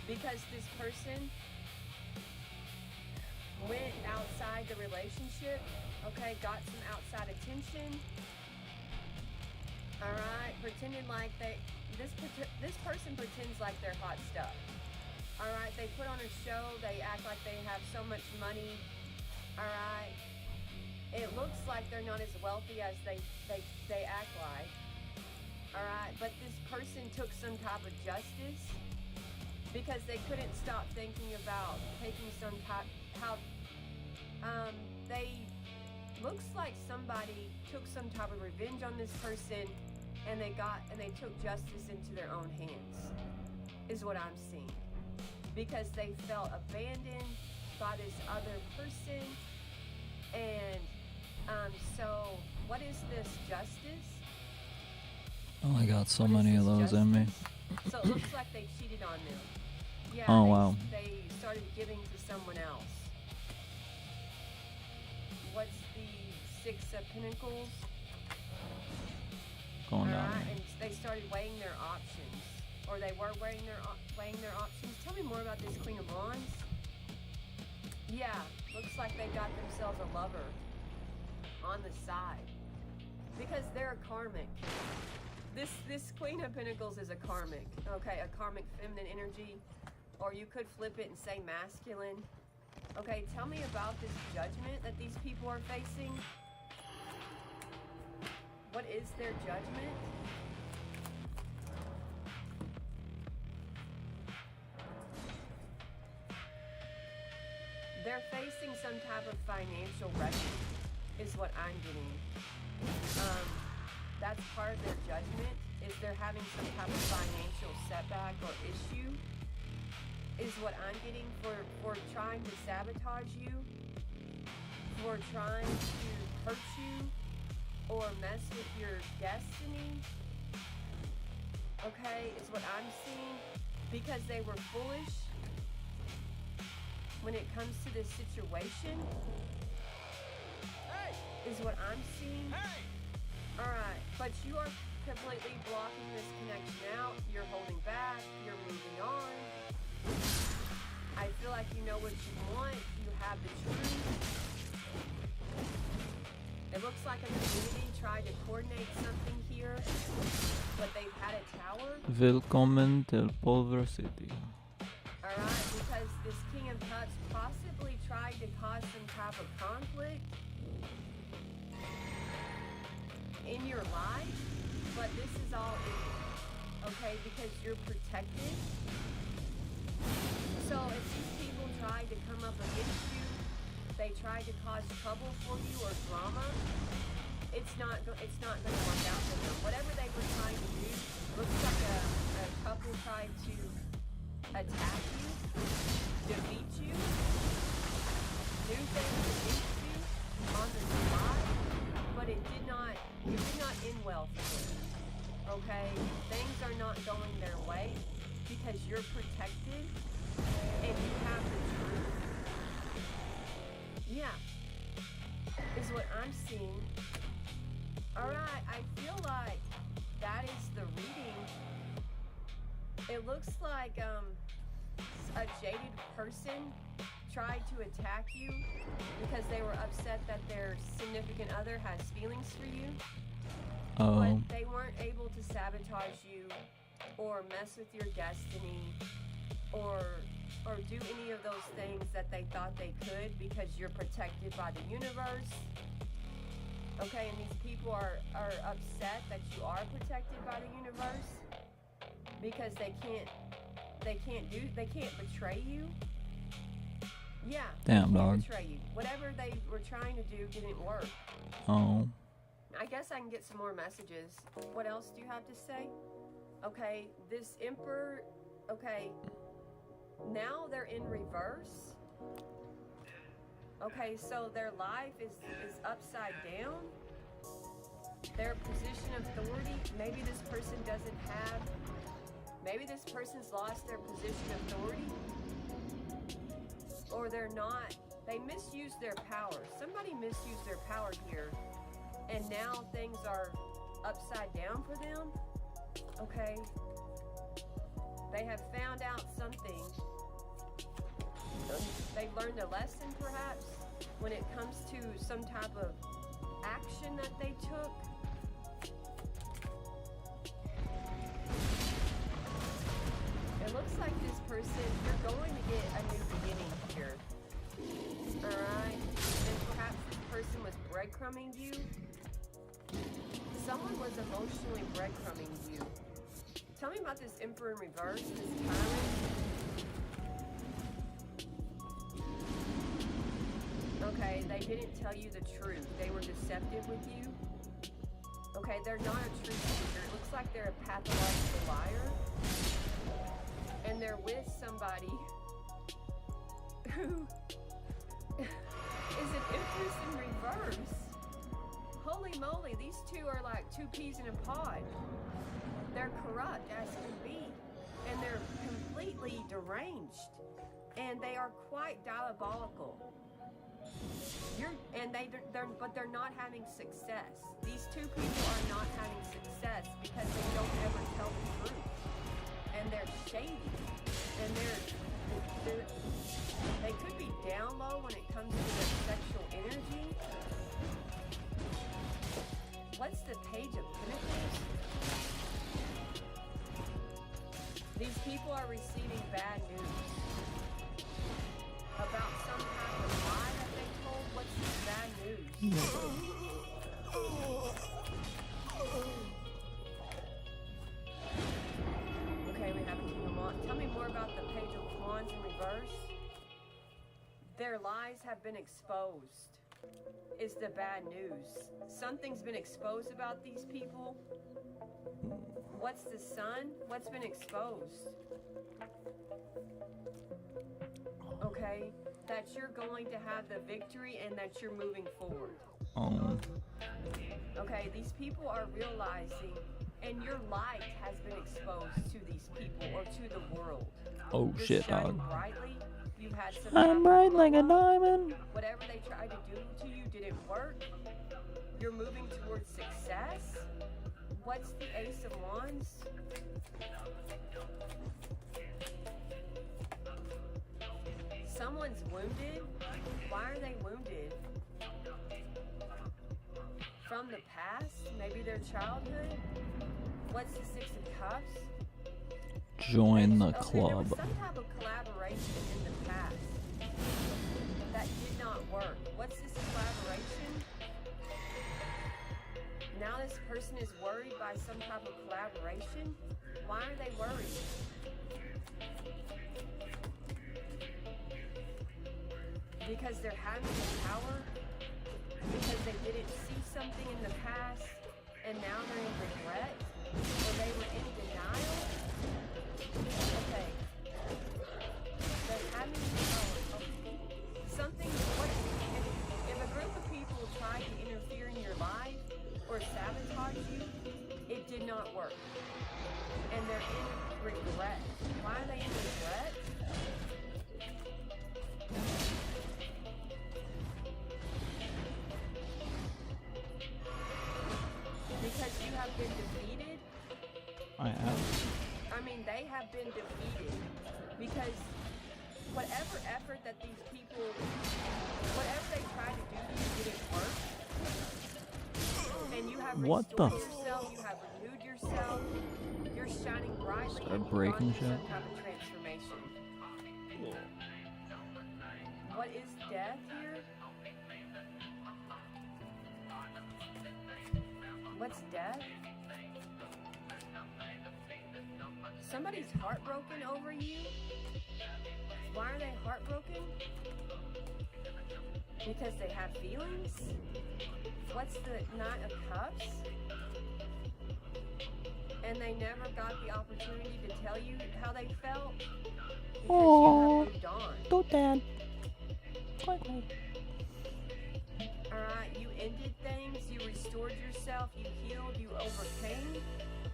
because this person went outside the relationship, okay, got some outside attention, all right, pretended like this person pretends like they're hot stuff, all right, they put on a show, they act like they have so much money, all right, it looks like they're not as wealthy as they act like, all right, but this person took some type of justice because they couldn't stop thinking about taking some type, they looks like somebody took some type of revenge on this person and they took justice into their own hands, is what I'm seeing. Because they felt abandoned by this other person. And so what is this justice? Oh, I got so What is many of this those in me. justice? So it looks like they cheated on them. Yeah, Oh, wow. They started giving to someone else. What's the Six of Pentacles? Going down Alright, here. and they started weighing their options. Or they were weighing their options. Tell me more about this Queen of Wands. Yeah, looks like they got themselves a lover on the side. Because they're a karmic. This Queen of Pentacles is a karmic. Okay, a karmic feminine energy. Or you could flip it and say masculine. Okay, tell me about this judgment that these people are facing. What is their judgment? They're facing some type of financial reckoning, is what I'm getting. That's part of their judgment, is they're having some type of financial setback or issue, is what I'm getting for trying to sabotage you, for trying to hurt you, or mess with your destiny, okay, is what I'm seeing, because they were foolish when it comes to this situation, is what I'm seeing. Alright, but you are completely blocking this connection out, you're holding back, you're moving on. I feel like you know what you want, you have the truth. It looks like a community tried to coordinate something here, but they've had a tower. Willkommen till Pulver City. Alright, because this King of Cups possibly tried to cause some type of conflict in your life, but this is all okay, because you're protected. So if these people tried to come up against you, they tried to cause trouble for you or drama, it's not going to work out for them. Whatever they were trying to do, looks like a couple tried to attack you, defeat you, do things against you on the spot, but it did not end well for them. Okay? Things are not going their way because you're protected and you have the truth. Yeah. Is what I'm seeing. Alright, I feel like that is the reading. It looks like a jaded person tried to attack you because they were upset that their significant other has feelings for you. Oh. But they weren't able to sabotage you or mess with your destiny or do any of those things that they thought they could because you're protected by the universe. Okay, and these people are upset that you are protected by the universe because they can't betray you. Yeah. Damn, they can't dog. betray you. Whatever they were trying to do didn't work. Oh. I guess I can get some more messages. What else do you have to say? Okay, this Emperor, okay, now they're in reverse. Okay, so their life is upside down. Their position of authority, maybe this person doesn't have, maybe this person's lost their position of authority. Or they're not, they misuse their power. Somebody misused their power here. And now things are upside down for them. Okay. They have found out something. They've learned a lesson, perhaps, when it comes to some type of action that they took. It looks like this person, you're going to get a new beginning here. Alright? And perhaps this person was breadcrumbing you. Someone was emotionally breadcrumbing you. Tell me about this Emperor in reverse, this tyrant. Okay, they didn't tell you the truth. They were deceptive with you. Okay, they're not a truth seeker. It looks like they're a pathological liar. And they're with somebody who is an Empress in reverse. Holy moly, these two are like two peas in a pod. They're corrupt as can be. And they're completely deranged. And they are quite diabolical. But they're not having success. These two people are not having success because they don't ever tell the truth. And they're shady. And they could be down low when it comes to their sexual energy. What's the Page of Pentacles? These people are receiving bad news about some kind of lie that they told. What's this bad news? Okay, we have a King of Wands. Tell me more about the Page of Wands in reverse. Their lies have been exposed. Is the bad news. Something's been exposed about these people. What's the Sun? What's been exposed? Okay, that you're going to have the victory and that you're moving forward. Okay, these people are realizing, and your light has been exposed to these people or to the world. Oh You're shit, shining dog. brightly. You had some I'm bright like a diamond. diamond. Whatever they tried to do to you didn't work. You're moving towards success. What's the Ace of Wands? Someone's wounded. Why are they wounded? From the past? Maybe their childhood? What's the Six of Cups? Join the Okay, there was club. some type of collaboration in the past that did not work. What's this collaboration? Now this person is worried by some type of collaboration. Why are they worried? Because they're having the power? Because they didn't see something in the past and now they're in regret? Or they were in denial? Okay. They're having something. If a group of people tried to interfere in your life or sabotage you, it did not work. And they're in regret. Why are they in regret? Because you have been defeated. I have. I mean, they have been defeated because whatever effort that these people, whatever they tried to do to you didn't work. And you have What restored the yourself, you have renewed yourself, you're shining brightly, Start and you've breaking gone through shit. some type of transformation. What is death here? What's death? Somebody's heartbroken over you? Why are they heartbroken? Because they have feelings? What's the Knight of Cups? And they never got the opportunity to tell you how they felt? Because you have moved on. Do that. Alright, you ended things, you restored yourself, you healed, you overcame.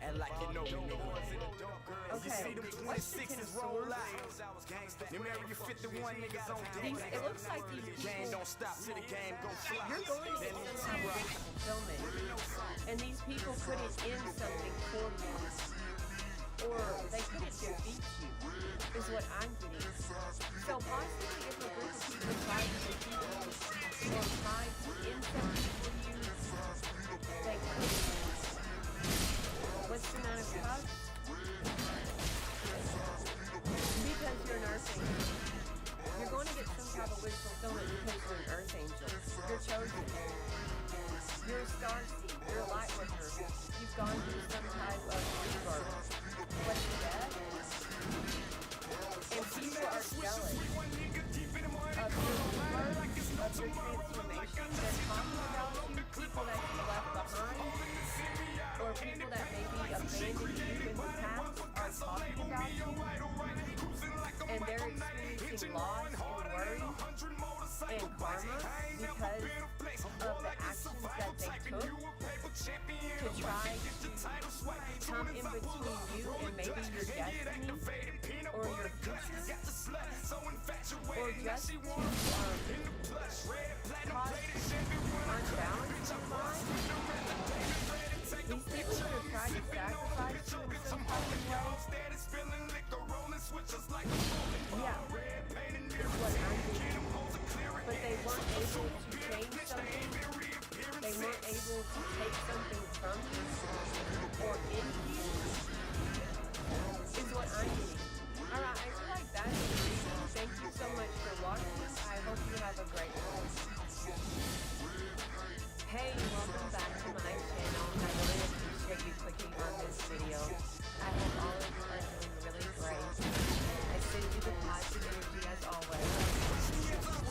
And like you know, the ones in the dope girls. Okay, You see them what's the 26s Ten of roll Swords? out. Them area 51 niggas on deck. It looks like these Game people, don't stop till the game gon' fly. you're going to get some type of fulfillment. And these people put it in something for you. or they couldn't defeat you, is what I'm getting. So possibly if a group of people tried to defeat you or tried to insult you, they couldn't. What's the Nine of Cups? Because you're an Earth Angel. You're going to get some type of wish fulfillment because you're an Earth Angel. You're chosen. You're a star seed. You're a light worker. You've gone through some type of rebirth. What's death? And people are jealous of your rebirth, of your transformation. They're talking about you, people that you left behind, or people that maybe abandoned you in the past are talking about you, and they're experiencing loss and worry and karma because of the actions that they took to try to come in between you and maybe your destiny or your future, or just to cause unbalance in your mind. These people could have tried to sacrifice you in some type of way. Yeah, is what I'm doing. But they weren't able to change something. They weren't able to take something from you or in you, is what I'm doing. Alright, I feel like that's the reason. Thank you so much for watching. I hope you have a great day. Hey, welcome back to my channel. I really appreciate you clicking on this video. I hope all of you are doing really great. I send you the positive energy as always.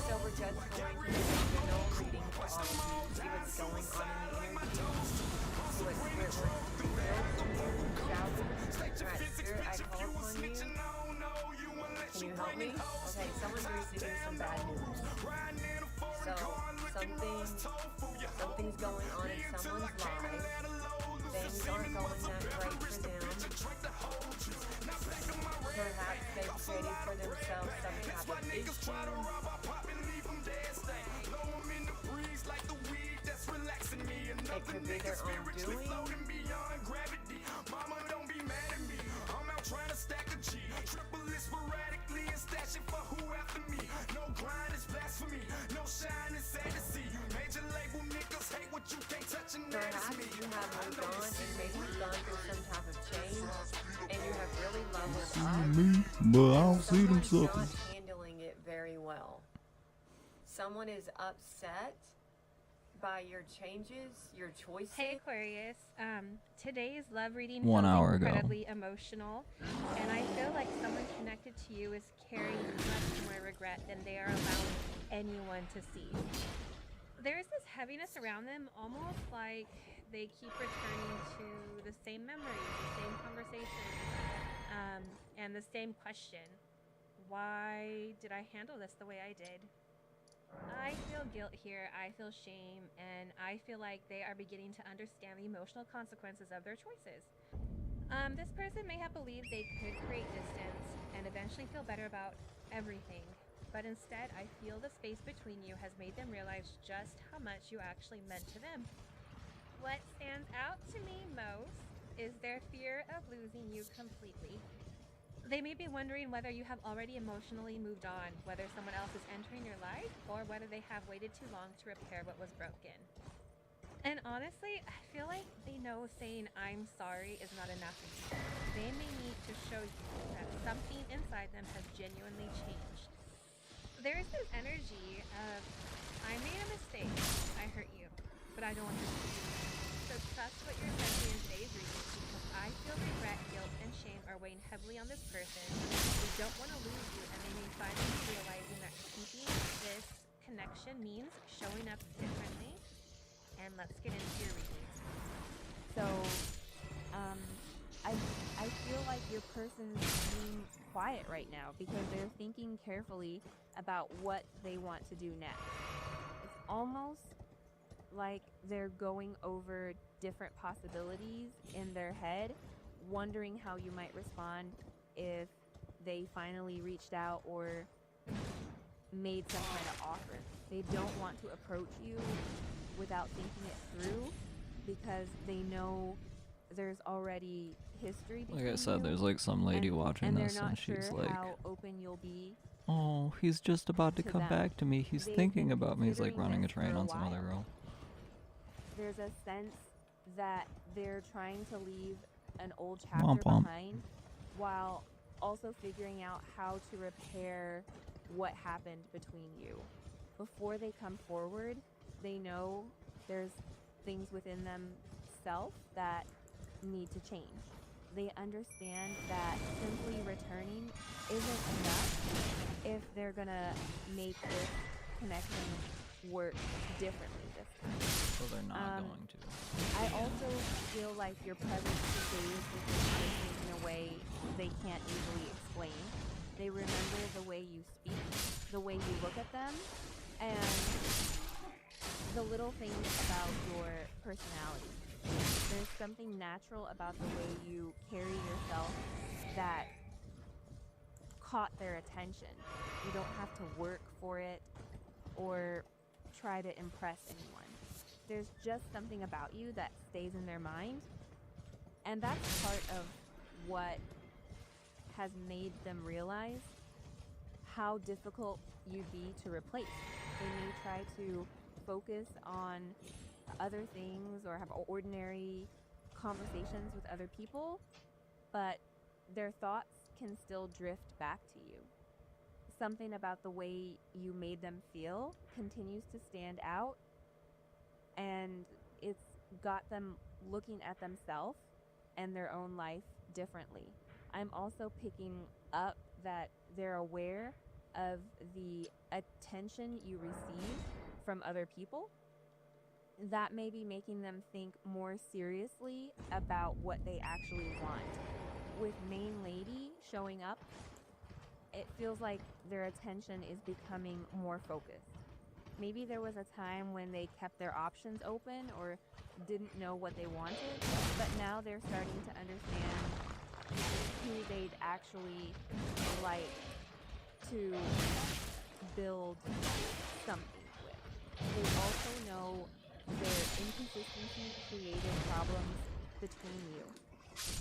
So we're just going to do a general reading for all of you, see what's going on in the energy, see what Spirit wants to reveal to you, shall we? Alright, Spirit, I call upon you. Can you help me? Okay, someone's receiving some bad news. So, something's going on in someone's life. Things aren't going that great for them. Perhaps they've created for themselves some type of issue. It could be their own doing. Perhaps you have moved on and maybe gone through some type of change and you have really leveled up. But I don't see them Someone's suckers. not handling it very well. Someone is upset by your changes, your choices. Hey Aquarius, today's love reading 1 feels hour ago. incredibly emotional, and I feel like someone connected to you is carrying much more regret than they are allowing anyone to see. There is this heaviness around them, almost like they keep returning to the same memories, the same conversations, and the same question: why did I handle this the way I did? I feel guilt here, I feel shame, and I feel like they are beginning to understand the emotional consequences of their choices. This person may have believed they could create distance and eventually feel better about everything, but instead I feel the space between you has made them realize just how much you actually meant to them. What stands out to me most is their fear of losing you completely. They may be wondering whether you have already emotionally moved on, whether someone else is entering your life, or whether they have waited too long to repair what was broken. And honestly, I feel like they know saying I'm sorry is not enough. They may need to show you that something inside them has genuinely changed. There is this energy of, I made a mistake, I hurt you, but I don't want you to. So trust what you're sensing in today's reading, because I feel regret, guilt, and shame are weighing heavily on this person. They don't want to lose you, and they may finally be realizing that keeping this connection means showing up differently. And let's get into your reading. So, I feel like your person's being quiet right now because they're thinking carefully about what they want to do next. It's almost like they're going over different possibilities in their head, wondering how you might respond if they finally reached out or made some kind of offer. They don't want to approach you without thinking it through because they know there's already history between Like I said, you, there's like some lady and, watching and they're this, not and sure she's like, how open you'll be "Oh, he's just about to to come them. back to me. He's They've thinking been about me." He's like considering running a this train for a on some other while. girl. There's a sense that they're trying to leave an old Womp chapter womp. behind while also figuring out how to repair what happened between you. Before they come forward, they know there's things within themselves that need to change. They understand that simply returning isn't enough if they're gonna make this connection work differently this time. So they're not going to. I also feel like your presence conveys with this person in a way they can't easily explain. They remember the way you speak, the way you look at them, and the little things about your personality. There's something natural about the way you carry yourself that caught their attention. You don't have to work for it or try to impress anyone. There's just something about you that stays in their mind, and that's part of what has made them realize how difficult you'd be to replace. They may try to focus on other things or have ordinary conversations with other people, but their thoughts can still drift back to you. Something about the way you made them feel continues to stand out, and it's got them looking at themselves and their own life differently. I'm also picking up that they're aware of the attention you receive from other people. That may be making them think more seriously about what they actually want. With Main Lady showing up, it feels like their attention is becoming more focused. Maybe there was a time when they kept their options open or didn't know what they wanted, but now they're starting to understand who they'd actually like to build something with. They also know their inconsistency created problems between you.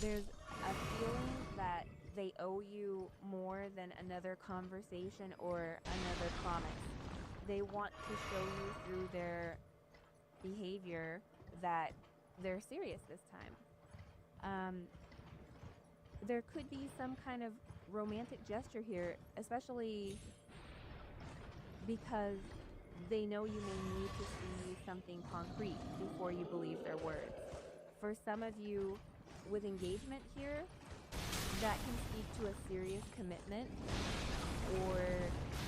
There's a feeling that they owe you more than another conversation or another promise. They want to show you through their behavior that they're serious this time. There could be some kind of romantic gesture here, especially because they know you may need to see something concrete before you believe their words. For some of you with engagement here, that can speak to a serious commitment or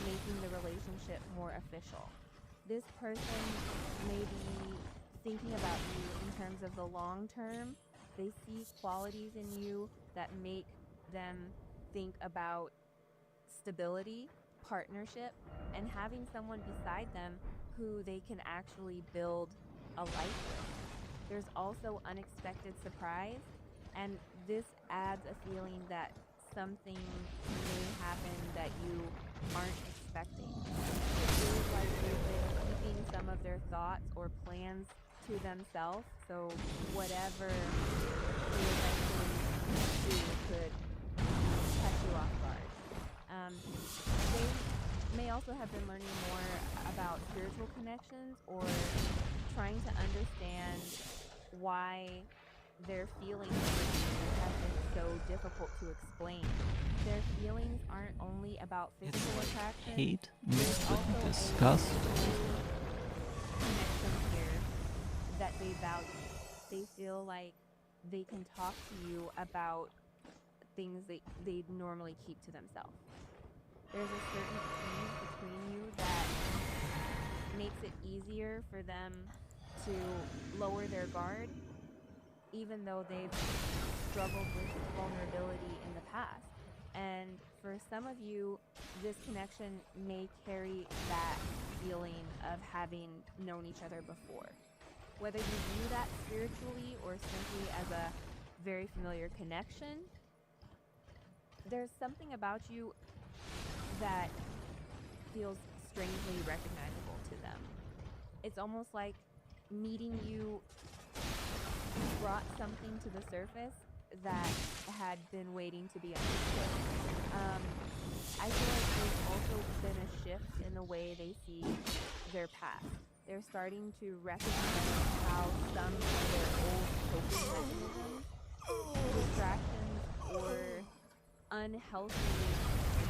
making the relationship more official. This person may be thinking about you in terms of the long term. They see qualities in you that make them think about stability, partnership, and having someone beside them who they can actually build a life with. There's also unexpected surprise, and this adds a feeling that something may happen that you aren't expecting. It feels like they've been keeping some of their thoughts or plans to themselves, so whatever they eventually do could catch you off guard. They may also have been learning more about spiritual connections or trying to understand why their feelings have been so difficult to explain. Their feelings aren't only about physical attraction. Hate There's mixed also with a disgust. connection here that they value. They feel like they can talk to you about things that they'd normally keep to themselves. There's a certain ease between you that makes it easier for them to lower their guard, even though they've struggled with vulnerability in the past. And for some of you, this connection may carry that feeling of having known each other before. Whether you view that spiritually or simply as a very familiar connection, there's something about you that feels strangely recognizable to them. It's almost like meeting you brought something to the surface that had been waiting to be understood. I feel like there's also been a shift in the way they see their past. They're starting to recognize how some of their old coping mechanisms, distractions, or unhealthy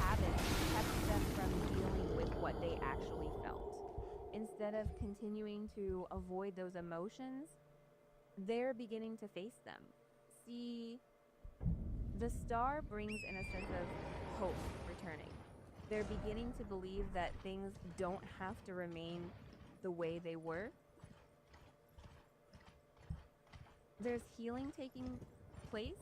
habits kept them from dealing with what they actually felt. Instead of continuing to avoid those emotions, they're beginning to face them. See, the star brings in a sense of hope returning. They're beginning to believe that things don't have to remain the way they were. There's healing taking place,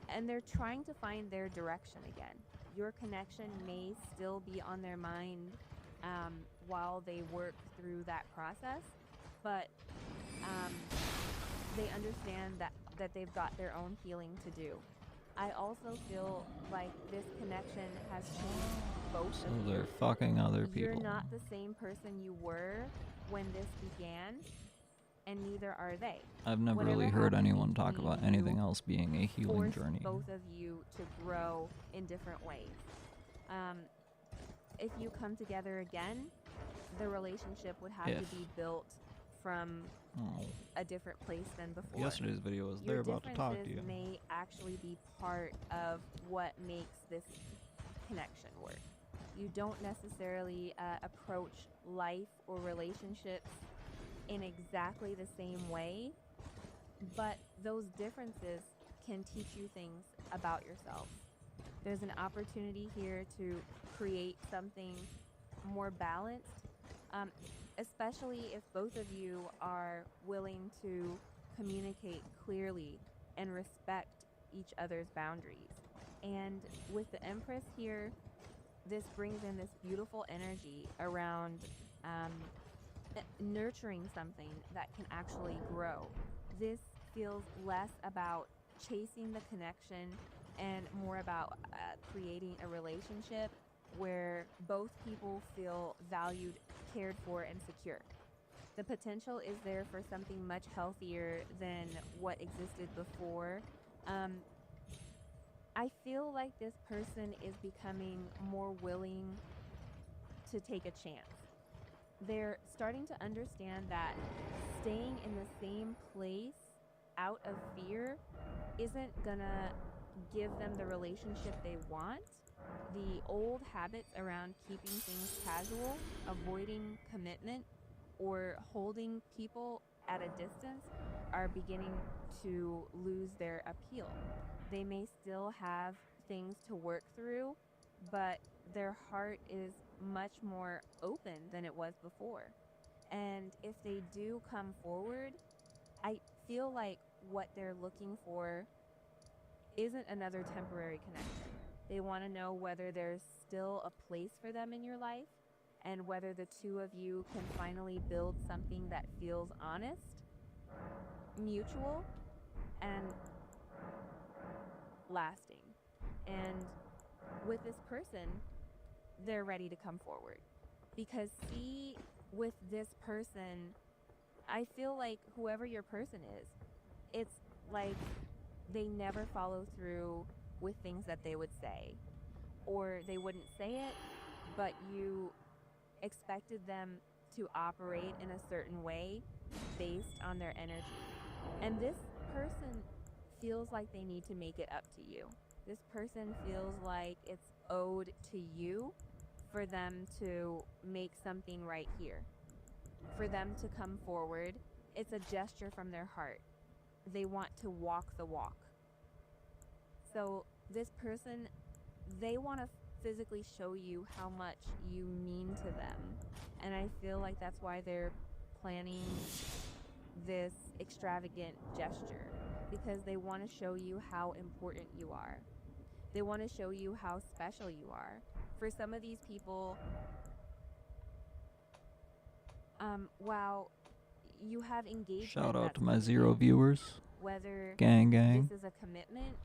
and they're trying to find their direction again. Your connection may still be on their mind while they work through that process, but they understand that they've got their own healing to do. I also feel like this connection has changed both So of you. they're fucking other people. You're not the same person you were when this began, and neither are they. I've never Whatever really heard happened anyone talk between about anything you else being a healing forced journey. both of you to grow in different ways. If you come together again, the relationship would have to be built from a different place than before. Yesterday's video was Your they're about to talk to you. differences may actually be part of what makes this connection work. You don't necessarily approach life or relationships in exactly the same way, but those differences can teach you things about yourselves. There's an opportunity here to create something more balanced, especially if both of you are willing to communicate clearly and respect each other's boundaries. And with the Empress here, this brings in this beautiful energy around nurturing something that can actually grow. This feels less about chasing the connection and more about creating a relationship where both people feel valued, cared for, and secure. The potential is there for something much healthier than what existed before. I feel like this person is becoming more willing to take a chance. They're starting to understand that staying in the same place out of fear isn't gonna give them the relationship they want. The old habits around keeping things casual, avoiding commitment, or holding people at a distance are beginning to lose their appeal. They may still have things to work through, but their heart is much more open than it was before. And if they do come forward, I feel like what they're looking for isn't another temporary connection. They want to know whether there's still a place for them in your life and whether the two of you can finally build something that feels honest, mutual, and lasting. And with this person, they're ready to come forward. Because see, with this person, I feel like whoever your person is, it's like they never follow through with things that they would say. Or they wouldn't say it, but you expected them to operate in a certain way based on their energy. And this person feels like they need to make it up to you. This person feels like it's owed to you for them to make something right here. For them to come forward, it's a gesture from their heart. They want to walk the walk. So this person, they want to physically show you how much you mean to them. And I feel like that's why they're planning this extravagant gesture, because they want to show you how important you are. They want to show you how special you are. For some of these people, while you have engagement, Shout out that's to my committed, 0 viewers. whether Gang, gang. this is a commitment,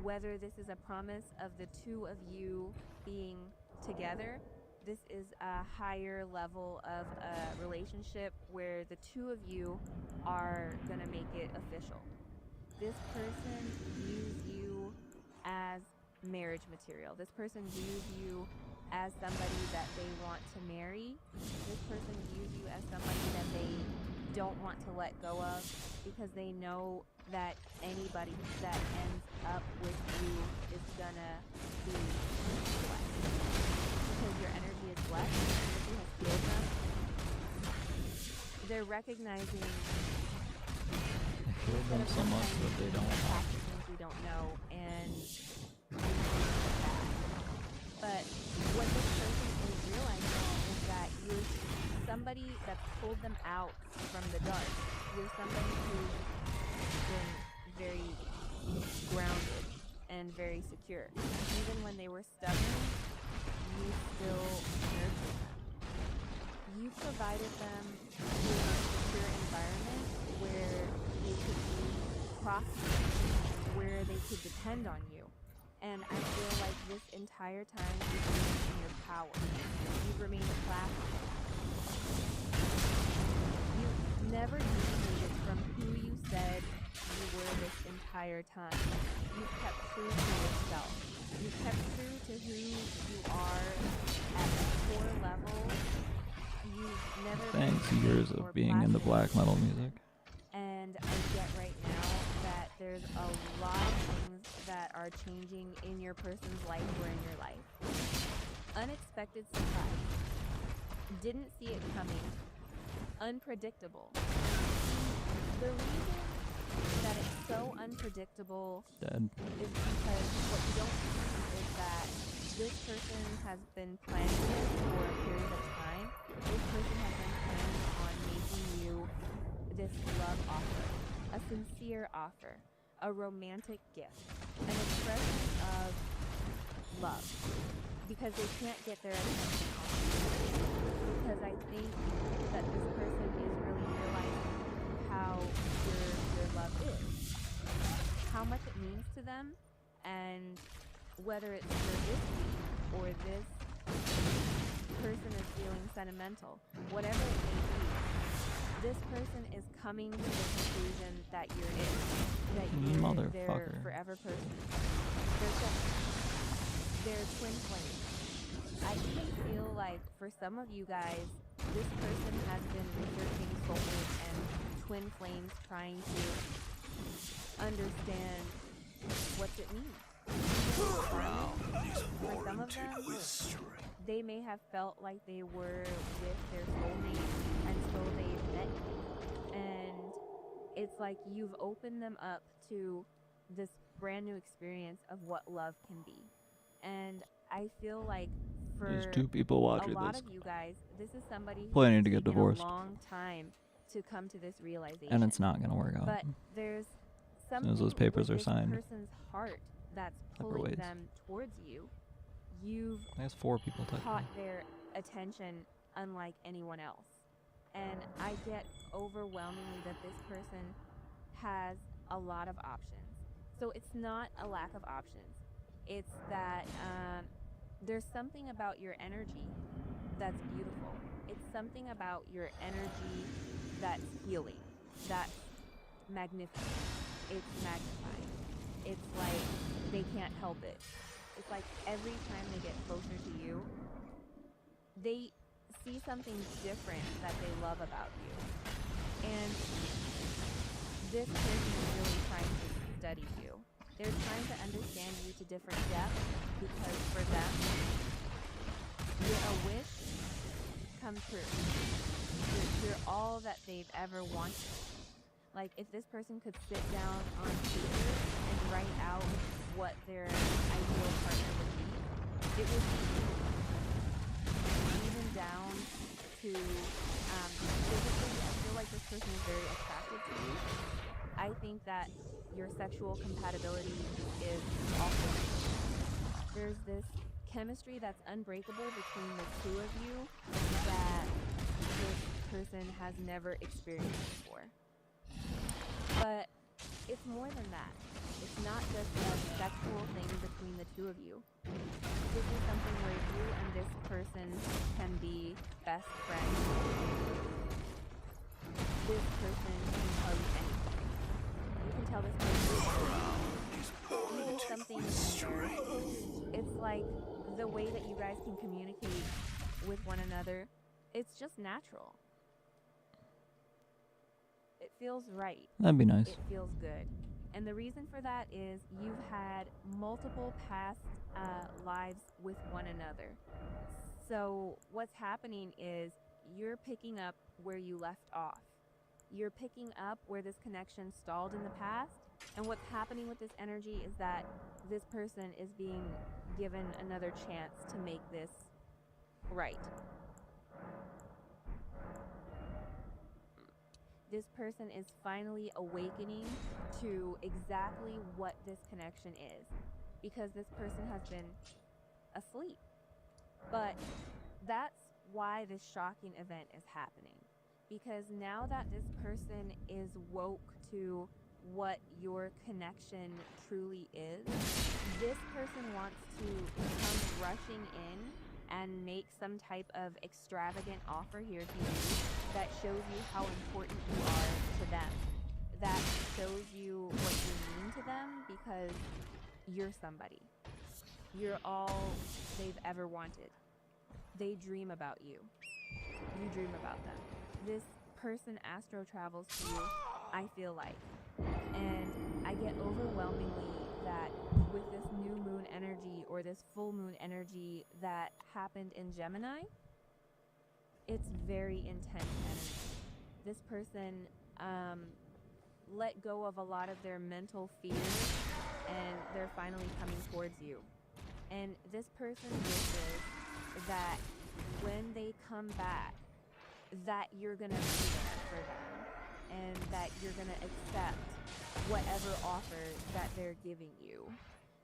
whether this is a promise of the two of you being together, this is a higher level of a relationship where the two of you are going to make it official. This person views you as marriage material. This person views you as somebody that they want to marry. This person views you as somebody that they don't want to let go of because they know that anybody that ends up with you is gonna be blessed. Because your energy is blessed, your energy has healed them. They're recognizing Heal them so much that they don't want. things we don't know, and but what this person is realizing is that you're somebody that pulled them out from the dark. You're somebody who's been very grounded and very secure. Even when they were stubborn, you still nurtured them. You provided them with a secure environment where they could be prosperous, where they could depend on you. And I feel like this entire time you've remained in your power. You've remained classy. You never deviated from who you said you were this entire time. You've kept true to yourself. You've kept true to who you are at the core level. You've never Thanks, been years or of being into black metal music. And I get right now that there's a lot of things that are changing in your person's life or in your life. Unexpected surprise. Didn't see it coming. Unpredictable. The reason that it's so unpredictable Dead. is because what you don't see is that this person has been planning this for a period of time. This person has been planning on making you this love offer, a sincere offer, a romantic gift, an expression of love, because they can't get their attention off you. Because I think that this person is really realizing how your love is, how much it means to them, and whether it's for this week or this person is feeling sentimental, whatever it may be. This person is coming to the conclusion that you're it, that you're their forever person. They're twin flames. I even feel like for some of you guys, this person has been researching soulmates and twin flames, trying to understand what it means. For some of them, they may have felt like they were with their soulmate until they met you. And it's like you've opened them up to this brand new experience of what love can be. And I feel like for There's two people watching a lot this. of you guys, this is somebody who's Planning to get taken divorced. a long time to come to this realization. And it's not gonna work out. But there's something as those papers with are this signed. person's heart that's pulling them towards you. You've There's 4 people touching. caught their attention unlike anyone else. And I get overwhelmingly that this person has a lot of options. So it's not a lack of options. It's that there's something about your energy that's beautiful. It's something about your energy that's healing, that's magnificent. It's magnifying. It's like they can't help it. It's like every time they get closer to you, they see something different that they love about you. And this person is really trying to study you. They're trying to understand you to different depths, because for them, you're a wish come true. You're all that they've ever wanted. Like, if this person could sit down on paper and write out what their ideal partner would be, it would be even down to physically. I feel like this person is very attracted to you. I think that your sexual compatibility is also. There's this chemistry that's unbreakable between the two of you that this person has never experienced before. But It's more than that. It's not just a sexual thing between the two of you. This is something where you and this person can be best friends. This person can tell you anything. You can tell this person even something embarrassing. It's like the way that you guys can communicate with one another. It's just natural. It feels right. That'd be nice. It feels good. And the reason for that is you've had multiple past lives with one another. So what's happening is you're picking up where you left off. You're picking up where this connection stalled in the past. And what's happening with this energy is that this person is being given another chance to make this right. This person is finally awakening to exactly what this connection is, because this person has been asleep. But that's why this shocking event is happening, because now that this person is woke to what your connection truly is, this person wants to come rushing in and make some type of extravagant offer here to you that shows you how important you are to them. That shows you what you mean to them, because you're somebody. You're all they've ever wanted. They dream about you. You dream about them. This person astro travels to you, I feel like. And I get overwhelmingly that with this new moon energy or this full moon energy that happened in Gemini, it's very intense energy. This person let go of a lot of their mental fears, and they're finally coming towards you. And this person wishes that when they come back, that you're gonna be there for them, and that you're gonna accept whatever offer that they're giving you,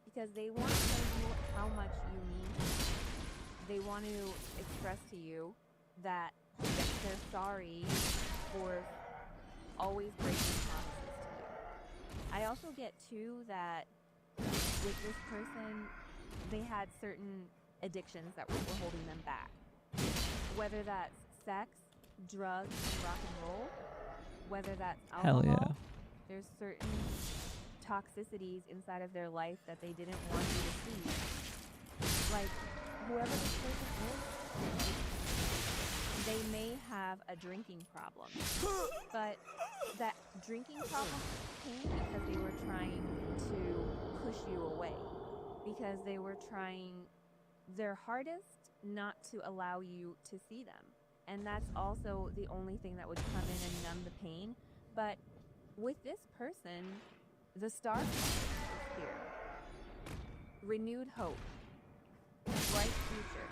because they want to tell you how much you mean to them. They want to express to you that they're sorry for always breaking promises to you. I also get too that with this person, they had certain addictions that were holding them back. Whether that's sex, drugs, and rock and roll, whether that's alcohol. Hell yeah. There's certain toxicities inside of their life that they didn't want you to see. Like, whoever this person is, they may have a drinking problem. But that drinking problem came because they were trying to push you away. Because they were trying their hardest not to allow you to see them. And that's also the only thing that would come in and numb the pain. But with this person, the star is here. Renewed hope. Bright future.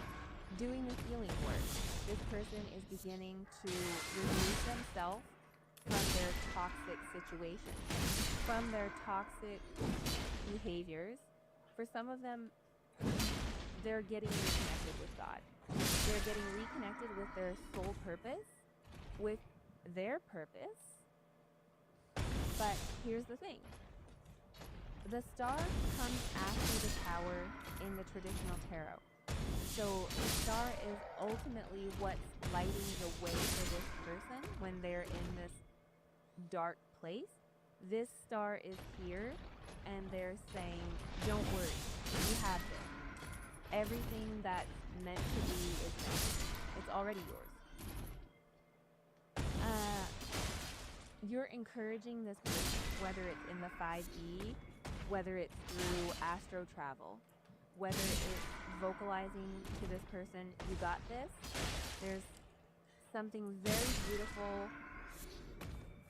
Doing the healing work. This person is beginning to remove themselves from their toxic situation, from their toxic behaviors. For some of them, they're getting reconnected with God. They're getting reconnected with their soul purpose, with their purpose. But here's the thing. The star comes after the tower in the traditional tarot. So the star is ultimately what's lighting the way for this person when they're in this dark place. This star is here, and they're saying, don't worry, you have this. Everything that's meant to be is meant. It's already yours. You're encouraging this person, whether it's in the 5E, whether it's through astro travel, whether it's vocalizing to this person, you got this. There's something very beautiful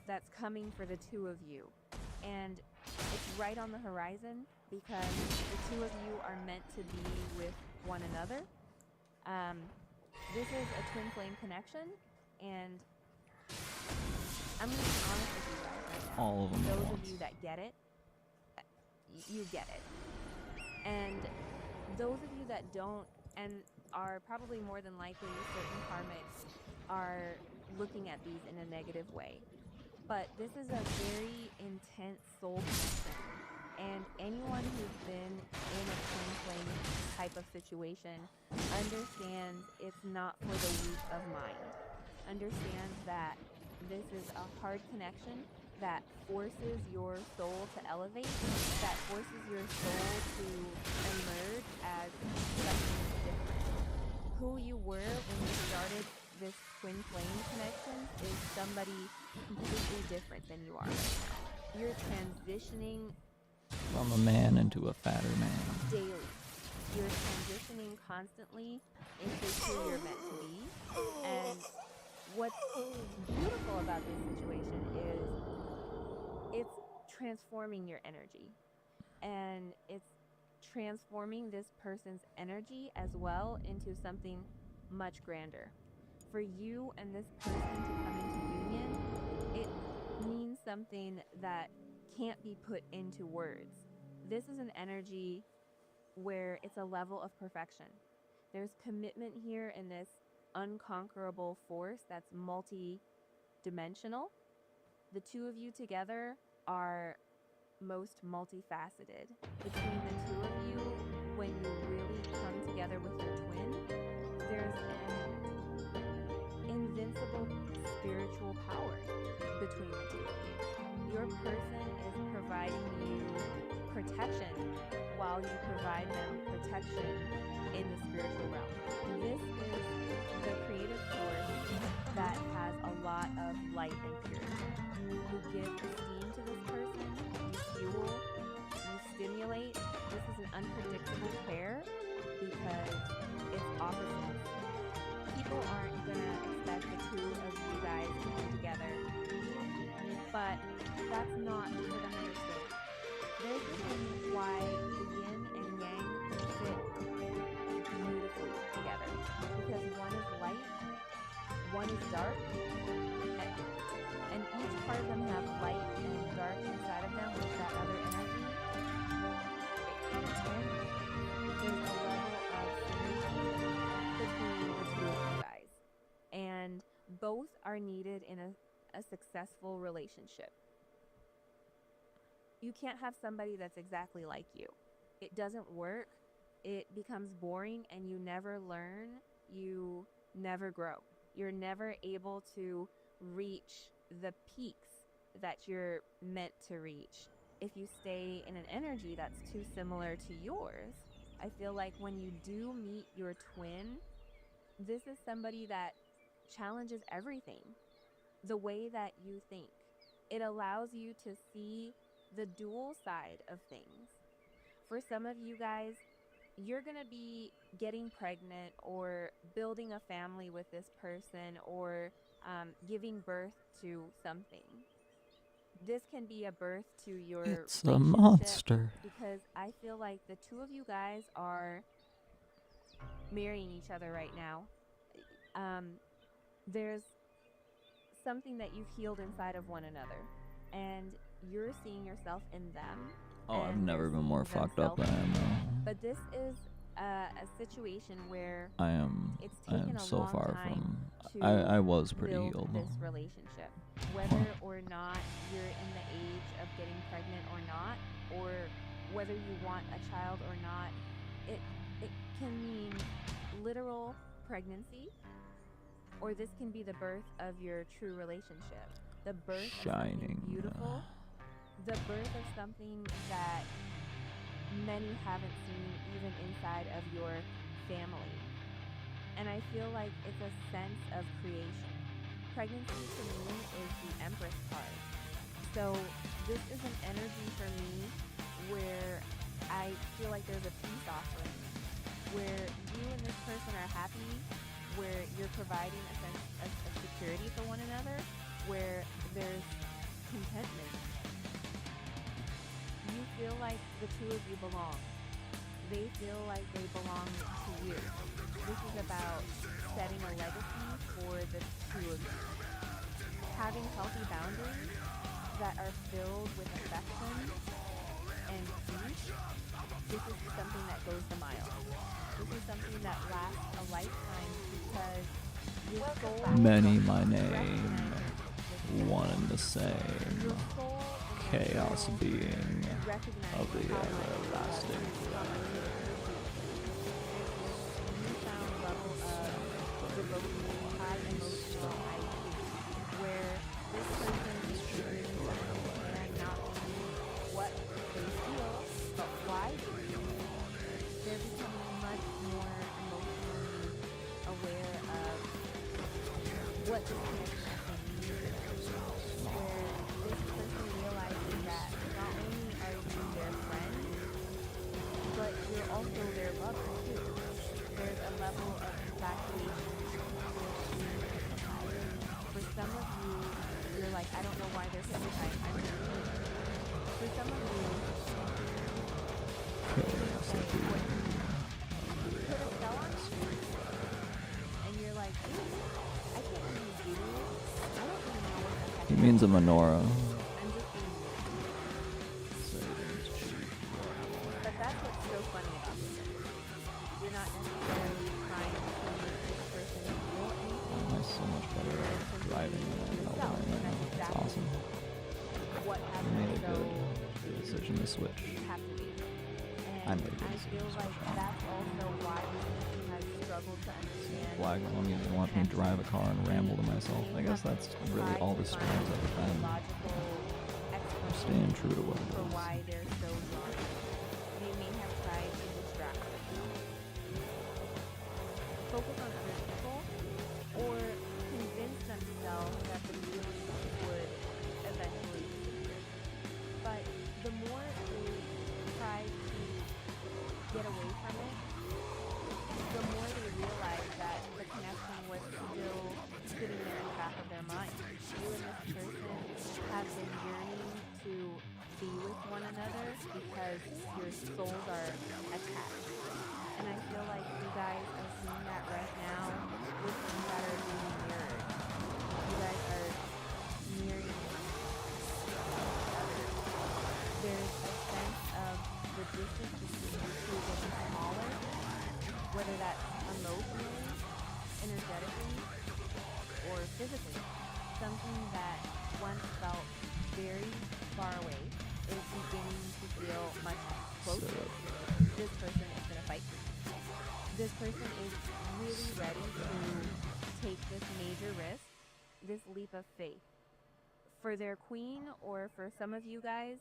that's coming for the two of you. And it's right on the horizon, because the two of you are meant to be with one another. This is a twin flame connection, and I'm going to be honest with you guys right now. All of them at Those of once. you that get it, you get it. And those of you that don't, and are probably more than likely certain karmics, are looking at these in a negative way. But this is a very intense soul connection. And anyone who's been in a twin flame type of situation understands it's not for the weak of mind. Understands that this is a hard connection that forces your soul to elevate, that forces your soul to emerge as something different. Who you were when you started this twin flame connection is somebody completely different than you are right now. You're transitioning From a man into a fatter man. daily. You're transitioning constantly into who you're meant to be. And what's beautiful about this situation is it's transforming your energy. And it's transforming this person's energy as well into something much grander. For you and this person to come into union, it means something that can't be put into words. This is an energy where it's a level of perfection. There's commitment here in this unconquerable force that's multi-dimensional. The two of you together are most multifaceted. Between the two of you, when you really come together with your twin, there's an invincible spiritual power between the two of you. Your person is providing you protection while you provide them protection in the spiritual realm. This is the creative force that has a lot of light and purity. You give esteem to this person, you fuel, you stimulate. This is an unpredictable pair because it's opposites. People aren't gonna expect the two of you guys to be together, but that's not for them to understand. There's a reason why the yin and yang fit beautifully together, because one is light, one is dark, and each part of them have light and dark inside of them with that other energy. It kind of translates. There's a level of synergy between the two of you guys, and both are needed in a successful relationship. You can't have somebody that's exactly like you. It doesn't work. It becomes boring and you never learn. You never grow. You're never able to reach the peaks that you're meant to reach if you stay in an energy that's too similar to yours. I feel like when you do meet your twin, this is somebody that challenges everything. The way that you think. It allows you to see the dual side of things. For some of you guys, you're gonna be getting pregnant or building a family with this person or giving birth to something. This can be a birth to your It's a relationship monster. because I feel like the two of you guys are marrying each other right now. There's something that you've healed inside of one another, and you're seeing yourself in them. Oh, I've and never they're been more seeing fucked up than I am themselves in you. now. But this is a situation where I am it's taken a so long far time from. to I was pretty build healed. this relationship. Whether or not you're in the age of getting pregnant or not, or whether you want a child or not, it can mean literal pregnancy, or this can be the birth of your true relationship. The birth of something Shining. beautiful, the birth of something that many haven't seen even inside of your family. And I feel like it's a sense of creation. Pregnancy to me is the Empress card. So this is an energy for me where I feel like there's a peace offering, where you and this person are happy, where you're providing a sense of security for one another, where there's contentment. You feel like the two of you belong. They feel like they belong to you. This is about setting a legacy for the two of you. Having healthy boundaries that are filled with affection and peace. This is something that goes the mile. This is something that lasts a lifetime because your soul Many my name. recognizes this one and the same Your soul and your chaos soul being recognize of the how much everlasting. newfound level of devotion, high emotional IQ, where this person is beginning to understand not only what they feel, but why they feel it. They're becoming much more emotionally aware of what this connection actually means, where this person realizes that not only are you their friend, but you're also their lover too. There's a level of infatuation for some of you, you're like, I don't know why they're so tight. I'm confused. For some of you, Chaos like, being what you put a spell on you, and you're like, dude, I can't really do it. I don't even know what the heck he means a menorah. I'm just being But that's what's so funny about this. You're not necessarily trying to make this person feel anything. I'm so much better at driving than I know right now. It's awesome. What has You made been a so good decision to switch. captivating. I And made a good I feel decision to like switch. that's also why this person has struggled to understand. Why don't you want me to drive a car and ramble to myself? I guess that's really all the strands of it then. Logical I'm staying true to what it for is. why they're so drawn. They may have tried to distract themselves, focus on other people, or convince themselves that the feelings would eventually disappear. But the more they try to get away from it, the more they realize that the connection was still sitting there in the back of their mind. You and this person have been yearning to be with one another because your souls are attached. And I feel like you guys are seeing that right now with things that are being mirrored. You guys are mirroring each other. There's a sense of the distance between you two getting smaller, whether that's emotionally, energetically, or physically. Something that once felt very far away is beginning to feel much closer. This person is going to fight. This person is really ready to take this major risk, this leap of faith. For their queen, or for some of you guys,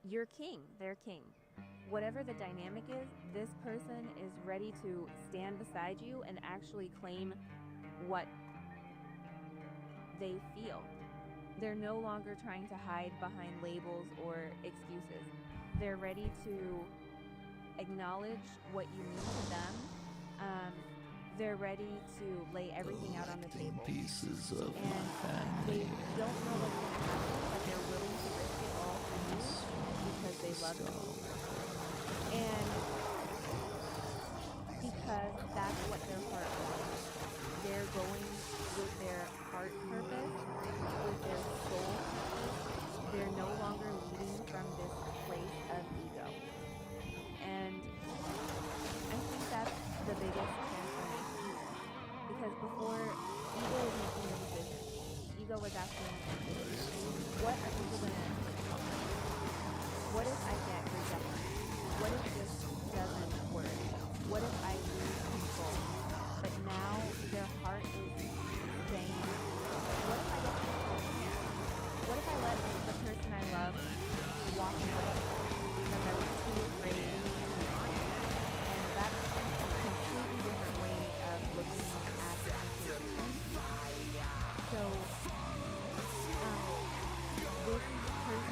your king, their king. Whatever the dynamic is, this person is ready to stand beside you and actually claim what they feel. They're no longer trying to hide behind labels or excuses. They're ready to acknowledge what you mean to them. They're ready to lay everything out on the table. Pieces of my And they family. don't know what's going to happen, but they're willing to risk it all for you because they love you. And because that's what their heart wants. They're going with their heart purpose, with their soul purpose. They're no longer leading from this place of ego. And I think that's the biggest transformation. Because before, ego was making a decision. Ego was asking, what are people going to think? What if I get rejected? What if this doesn't work? What if I lose control? But now their heart is saying, what if I get this chance? What if I let the person I love walk away because I was too afraid to be honest? And that's a completely different way of looking at the situation. So, this person,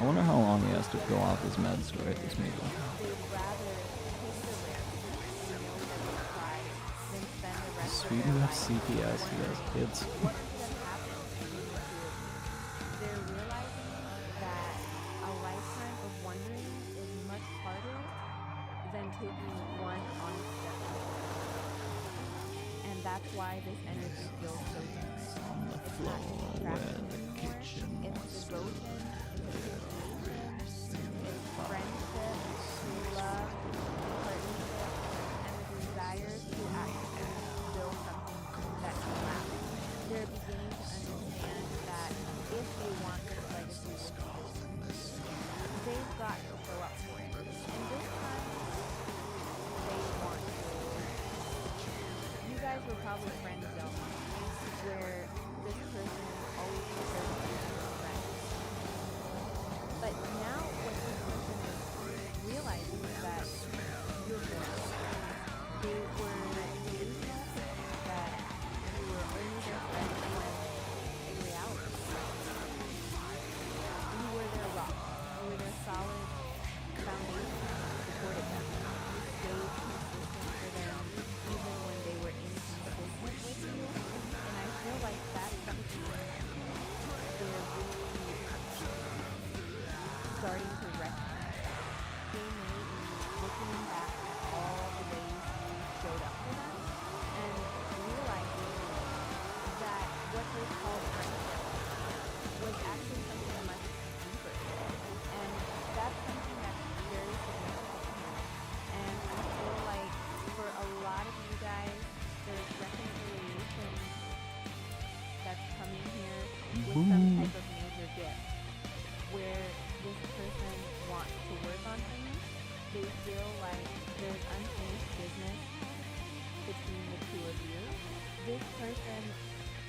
I wonder how long he has to go off his meds to write this movie. they'd rather take the risk and know that they tried than spend the rest of Speaking their of life CPS, he has wondering kids. what could have happened between the two of you. They're realizing that a lifetime of wondering is much harder than taking one honest step. And that's why this energy feels so different. On the It's floor not just where attraction the anymore. kitchen It's was devotion, it's appreciation, it's friendship, love, partnership, and the desire to actually build something that can last. They're beginning to understand that was actually something much deeper. And that's something that's very significant to me. And I feel like for a lot of you guys, there's reconciliation that's coming here with some type of major gift where this person wants to work on things. They feel like there's unfinished business between the two of you. This person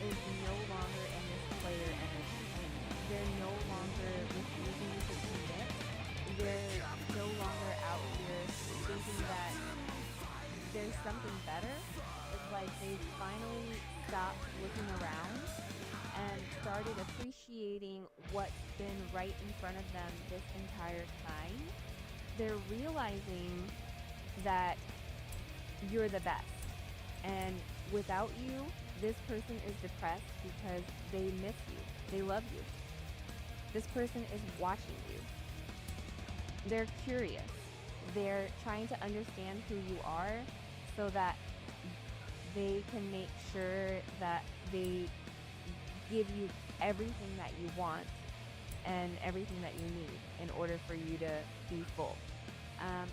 is no longer in this player energy. They're no longer refusing to commit. They're no longer out here thinking that there's something better. It's like they've finally stopped looking around and started appreciating what's been right in front of them this entire time. They're realizing that you're the best. And without you, this person is depressed because they miss you. They love you. This person is watching you. They're curious. They're trying to understand who you are so that they can make sure that they give you everything that you want and everything that you need in order for you to be full.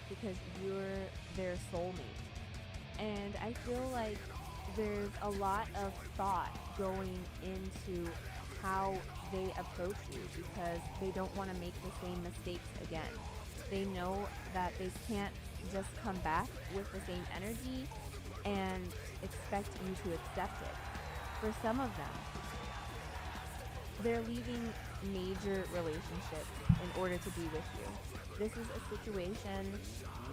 Because you're their soulmate. And I feel like there's a lot of thought going into how they approach you because they don't want to make the same mistakes again. They know that they can't just come back with the same energy and expect you to accept it. For some of them, they're leaving major relationships in order to be with you. This is a situation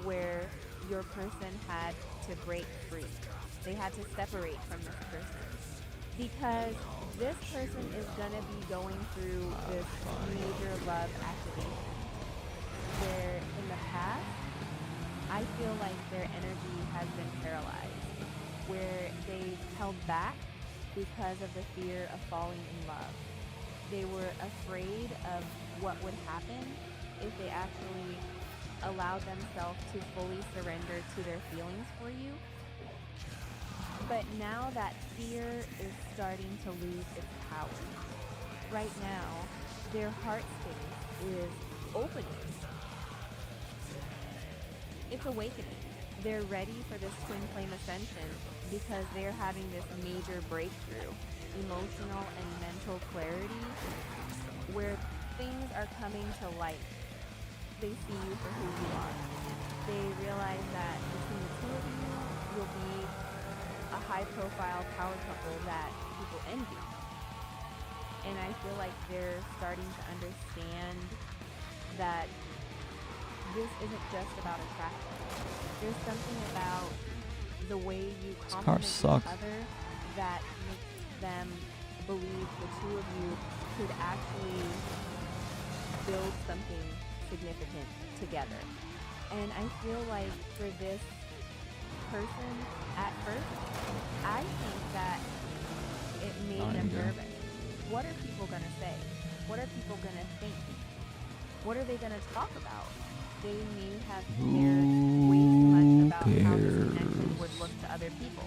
where your person had to break free. They had to separate from this person because this person is going to be going through this major love activation where in the past, I feel like their energy has been paralyzed, where they've held back because of the fear of falling in love. They were afraid of what would happen if they actually allowed themselves to fully surrender to their feelings for you. But now that fear is starting to lose its power. Right now, their heart space is opening. It's awakening. They're ready for this twin flame ascension because they're having this major breakthrough, emotional and mental clarity, where things are coming to light. They see you for who you are. They realize that between the two of you, you'll be a high-profile power couple that people envy. And I feel like they're starting to understand that this isn't just about attraction. There's something about the way you complement each other that makes them believe the two of you could actually build something significant together. And I feel like for this person, at first, I think that it made them nervous. What are people going to say? What are people going to think? What are they going to talk about? They may have cared way too much about how this connection would look to other people.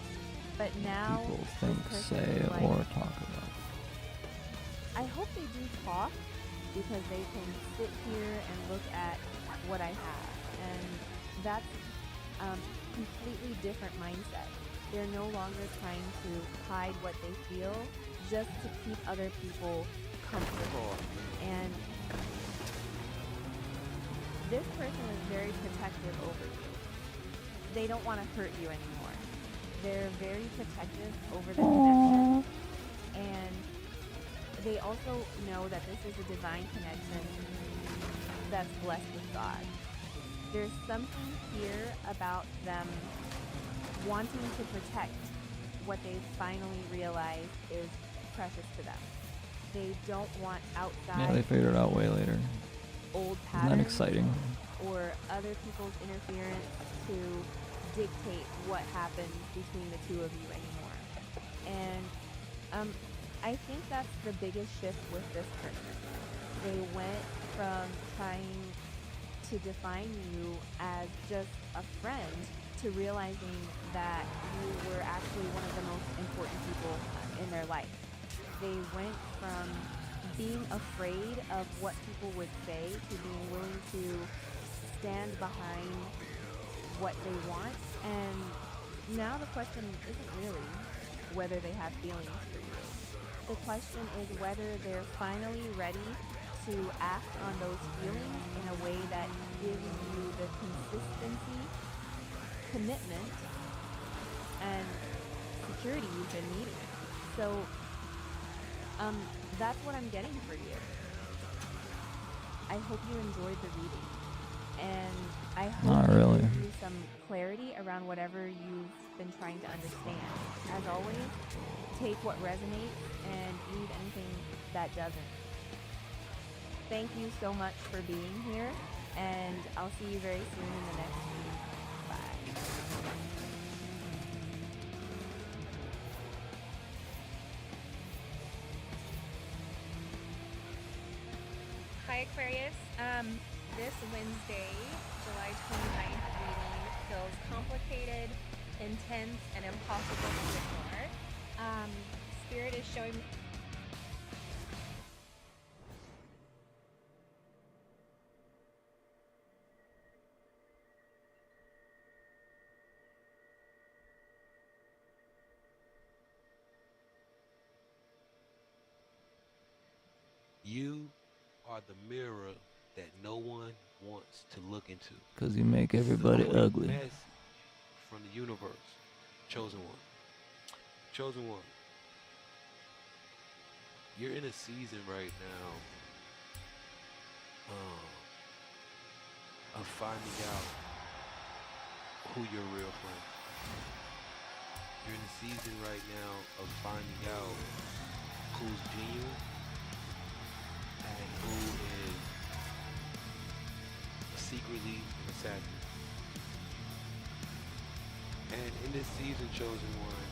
But now, people think, say, like, or talk about. I hope they do talk because they can sit here and look at what I have. And that's completely different mindset. They're no longer trying to hide what they feel just to keep other people comfortable. And this person is very protective over you. They don't want to hurt you anymore. They're very protective over the connection. And they also know that this is a divine connection that's blessed with God. There's something here about them wanting to protect what they finally realize is precious to them. They don't want outside. Yeah, they figured it out way later. Old Isn't patterns that exciting? or other people's interference to dictate what happens between the two of you anymore. And I think that's the biggest shift with this person. They went from trying to define you as just a friend to realizing that you were actually one of the most important people in their life. They went from being afraid of what people would say to being willing to stand behind what they want. And now the question isn't really whether they have feelings for you. The question is whether they're finally ready to act on those feelings in a way that gives you the consistency, commitment, and security you've been needing. So that's what I'm getting for you. I hope you enjoyed the reading, and I hope Not it really. gives you some clarity around whatever you've been trying to understand. As always, take what resonates and leave anything that doesn't. Thank you so much for being here, and I'll see you very soon in the next reading. Bye. Hi Aquarius. This Wednesday, July 29th reading feels complicated, intense, and impossible to ignore. Spirit is showing You are the mirror that no one wants to look into. Because you make This is a everybody quick ugly. message from the universe. Chosen one. Chosen one. You're in a season right now of finding out who your real friend is. You're in a season right now of finding out who's genuine and who is secretly an assassin. And in this season, chosen one,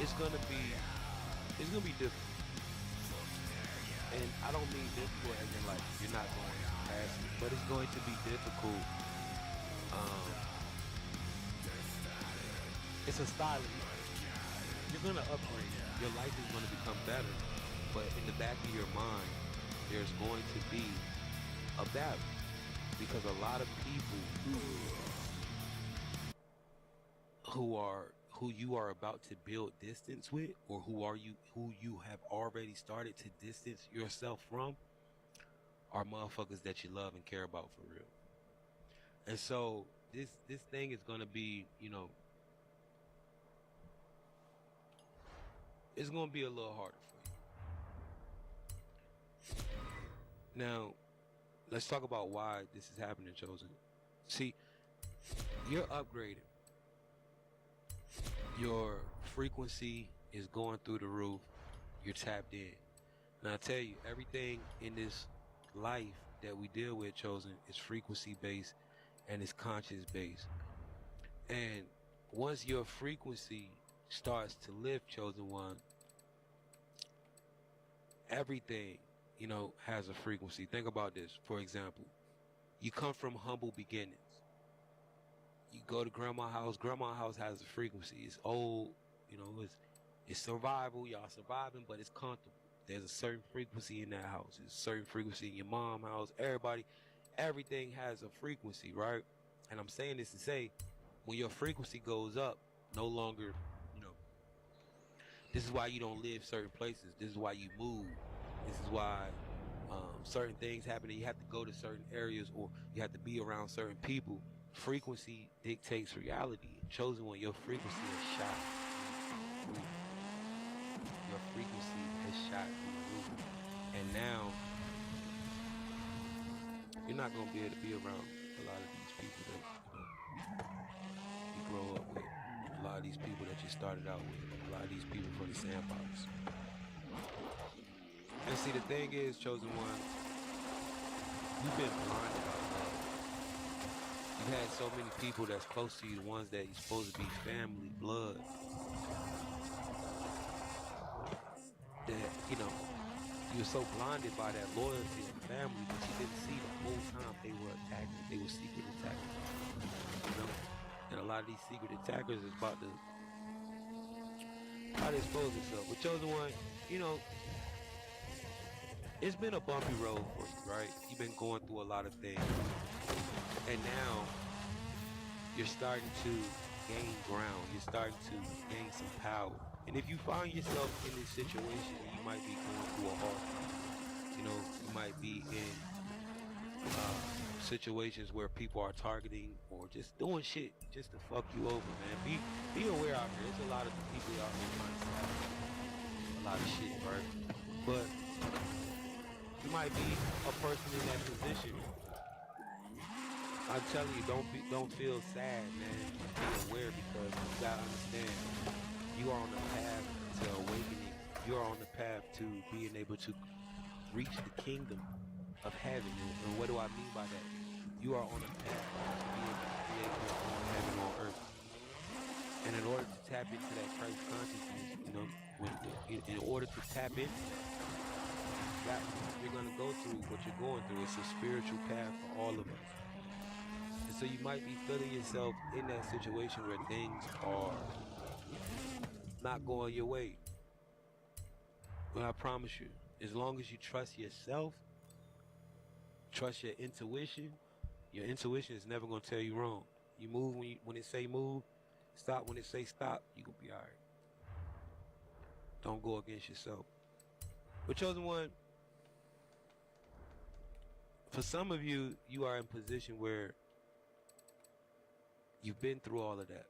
it's gonna be different. And I don't mean difficult as in like you're not going past it, but it's going to be difficult. It's a style of life. You're gonna upgrade. Your life is gonna become better, but in the back of your mind, there's going to be a battle because a lot of people who you are about to build distance with, or who you have already started to distance yourself from, are motherfuckers that you love and care about for real. And so this thing is gonna be, it's gonna be a little harder for you. Now, let's talk about why this is happening, Chosen. See, you're upgrading. Your frequency is going through the roof. You're tapped in. Now I tell you, everything in this life that we deal with, Chosen, is frequency based and it's conscious based. And once your frequency starts to lift, Chosen one, everything, has a frequency. Think about this. For example, you come from humble beginnings. You go to grandma's house. Grandma's house has a frequency. It's old, it's survival. Y'all surviving, but it's comfortable. There's a certain frequency in that house. There's a certain frequency in your mom's house. Everything has a frequency, right? And I'm saying this to say, when your frequency goes up, no longer, this is why you don't live certain places. This is why you move. This is why certain things happen and you have to go to certain areas or you have to be around certain people. Frequency dictates reality. Chosen one, your frequency is shot through the roof. Your frequency is shot through the roof. And now, you're not going to be able to be around a lot of these people that you grow up with. A lot of these people that you started out with. A lot of these people from the sandbox. And see, the thing is, Chosen one, you've been blinded by love. You've had so many people that's close to you, the ones that you're supposed to be family, blood, that, you were so blinded by that loyalty and family that you didn't see the whole time they were attacking. They were secret attackers. And a lot of these secret attackers is about to Try to expose yourself. But chosen one, you know, it's been a bumpy road for you, right? You've been going through a lot of things. And now you're starting to gain ground. You're starting to gain some power. And if you find yourself in this situation and you might be going through a hard time, you know, you might be in situations where people are targeting or just doing shit just to fuck you over, man. Be aware out there. There's a lot of people out here trying to sabotage a lot of shit, right? But you might be a person in that position. I'm telling you, don't feel sad, man. Be aware because you gotta understand you are on the path to awakening. You are on the path to being able to reach the kingdom of heaven. And what do I mean by that? You are on a path to be able to create your own heaven on earth. And in order to tap into that Christ consciousness, you know, in order to tap into that, you're gonna go through what you're going through. It's a spiritual path for all of us. And so you might be feeling yourself in that situation where things are not going your way. But I promise you, as long as you trust yourself, trust your intuition is never gonna tell you wrong. You move when it say move, stop when it say stop, you gonna be alright. Don't go against yourself. But chosen one, for some of you, you are in a position where you've been through all of that.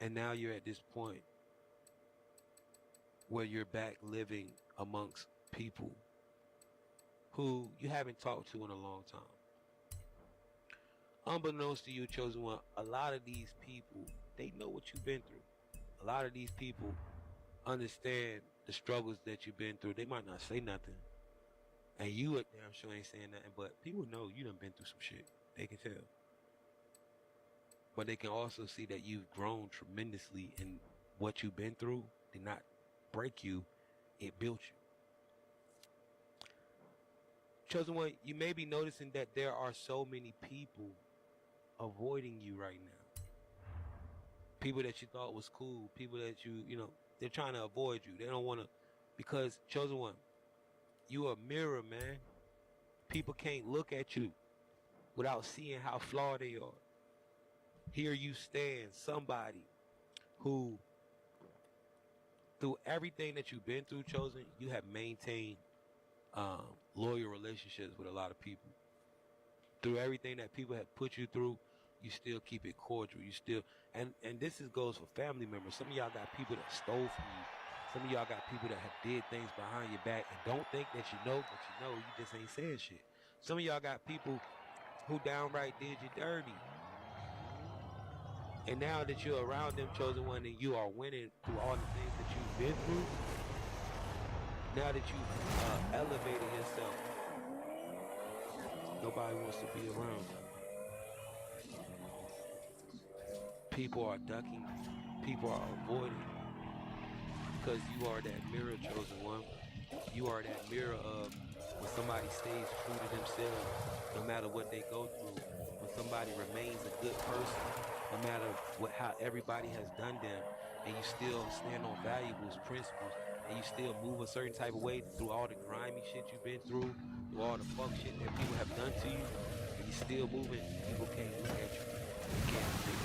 And now you're at this point where you're back living amongst people who you haven't talked to in a long time. Unbeknownst to you, chosen one, a lot of these people, they know what you've been through. A lot of these people understand the struggles that you've been through. They might not say nothing. And you damn sure ain't saying nothing, but people know you done been through some shit. They can tell. But they can also see that you've grown tremendously in what you've been through. Did not break you, it built you. Chosen one, you may be noticing that there are so many people avoiding you right now. People that you thought was cool, people that you know, they're trying to avoid you. They don't want to, because chosen one, you a mirror, man. People can't look at you without seeing how flawed they are. Here you stand, somebody who, through everything that you've been through, chosen, you have maintained loyal relationships with a lot of people. Through everything that people have put you through, you still keep it cordial. You still, and this goes for family members. Some of y'all got people that stole from you. Some of y'all got people that have did things behind your back and don't think that you know, but you know, you just ain't saying shit. Some of y'all got people who downright did you dirty. And now that you're around them, chosen one, and you are winning through all the things that you've been through, now that you've elevated yourself, nobody wants to be around you. People are ducking, people are avoiding, because you are that mirror, chosen one. You are that mirror of when somebody stays true to themselves, no matter what they go through. When somebody remains a good person, no matter how everybody has done them, and you still stand on valuables, principles, and you still move a certain type of way through all the grimy shit you've been through all the fuck shit that people have done to you, and you still moving, people can't look at you. They can't think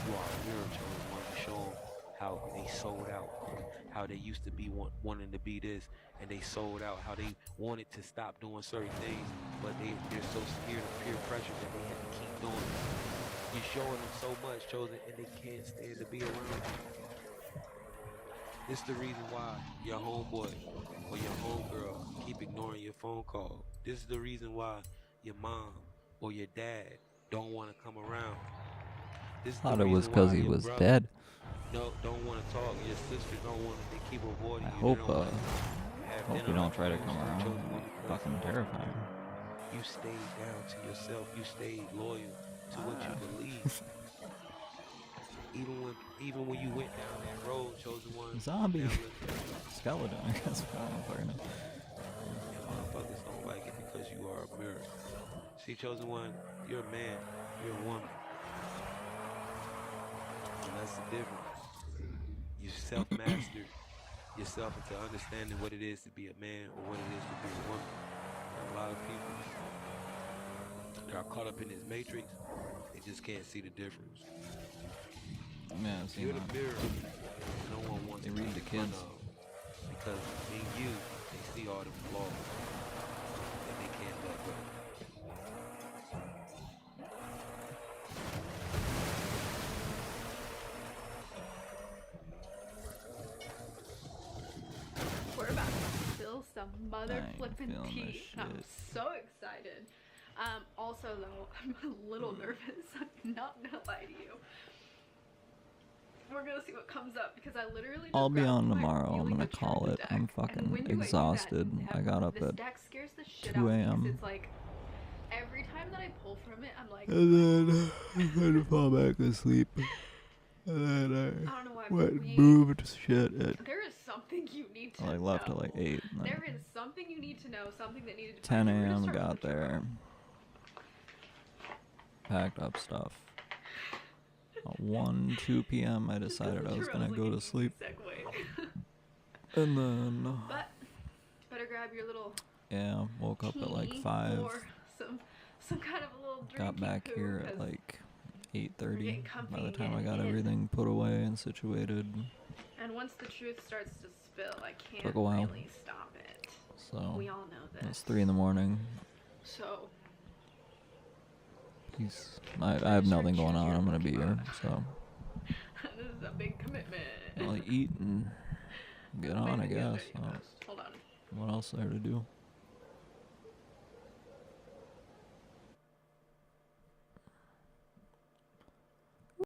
you are a mirror, chosen one. You show them how they sold out, how they used to be wanting to be this, and they sold out, how they wanted to stop doing certain things, but they're so scared of peer pressure that they have to keep doing it. You're showing them so much, chosen, and they can't stand to be around you. This is the reason why your homeboy or your homegirl keep ignoring your phone call. This is the reason why your mom or your dad don't want to come around. This is the Thought it was reason because why he your was brother dead. don't want to talk. Your sister don't want to. They keep avoiding I you. hope, They don't want to have hope dinner you don't like try you to come used to, around. chosen one, because Fucking terrifying. you stayed down to yourself. You stayed loyal to what you believe. Even when you went down that road, chosen one. Zombie. Now look at you. Skeleton, I guess. I don't know, fucking know. And motherfuckers don't like it because you are a mirror. See, chosen one, you're a man, you're a woman. And that's the difference. self-mastered yourself into understanding what it is to be a man or what it is to be a woman. And a lot of people that are caught up in this matrix, they just can't see the difference. Yeah, I've seen You're that. the mirror that no one wants They to read be the in front kids. of, because in you they see all the flaws that they can't let go. We're about to spill some mother I ain't flippin' feeling tea. this I'm shit. so excited. Also though, I'm a little nervous. I'm not gonna lie to you. We're gonna see what comes up because I literally just I'll be grabbed on my tomorrow. I'm really gonna good call treasure it. deck, I'm and fucking when do I do that exhausted. I ever? got up This at deck scares the shit 2 out of me because a.m. it's like every time that I pull from it, I'm like, And then I had to fall back asleep. And then I don't know why, I but went and moved shit at, there is something you need to I know. left at like 8. And then There is something you need to know, something that needed to 10 We're gonna a.m. start with got the there. Packed up stuff. 1, 2 p.m. I decided I was gonna go to sleep. And then, But better grab your little yeah, woke up at like tea 5. or some kind of a little drink. Got back here at like 8:30. By the time I got in. everything put away and situated, And once the truth starts to spill, I can't took a while. really stop it. So We all know this. it's 3 in the morning. So Peace. I have nothing going on. I'm gonna be here. So this is a big commitment. I'll eat and get on, I guess. Hold on. What else is there to do?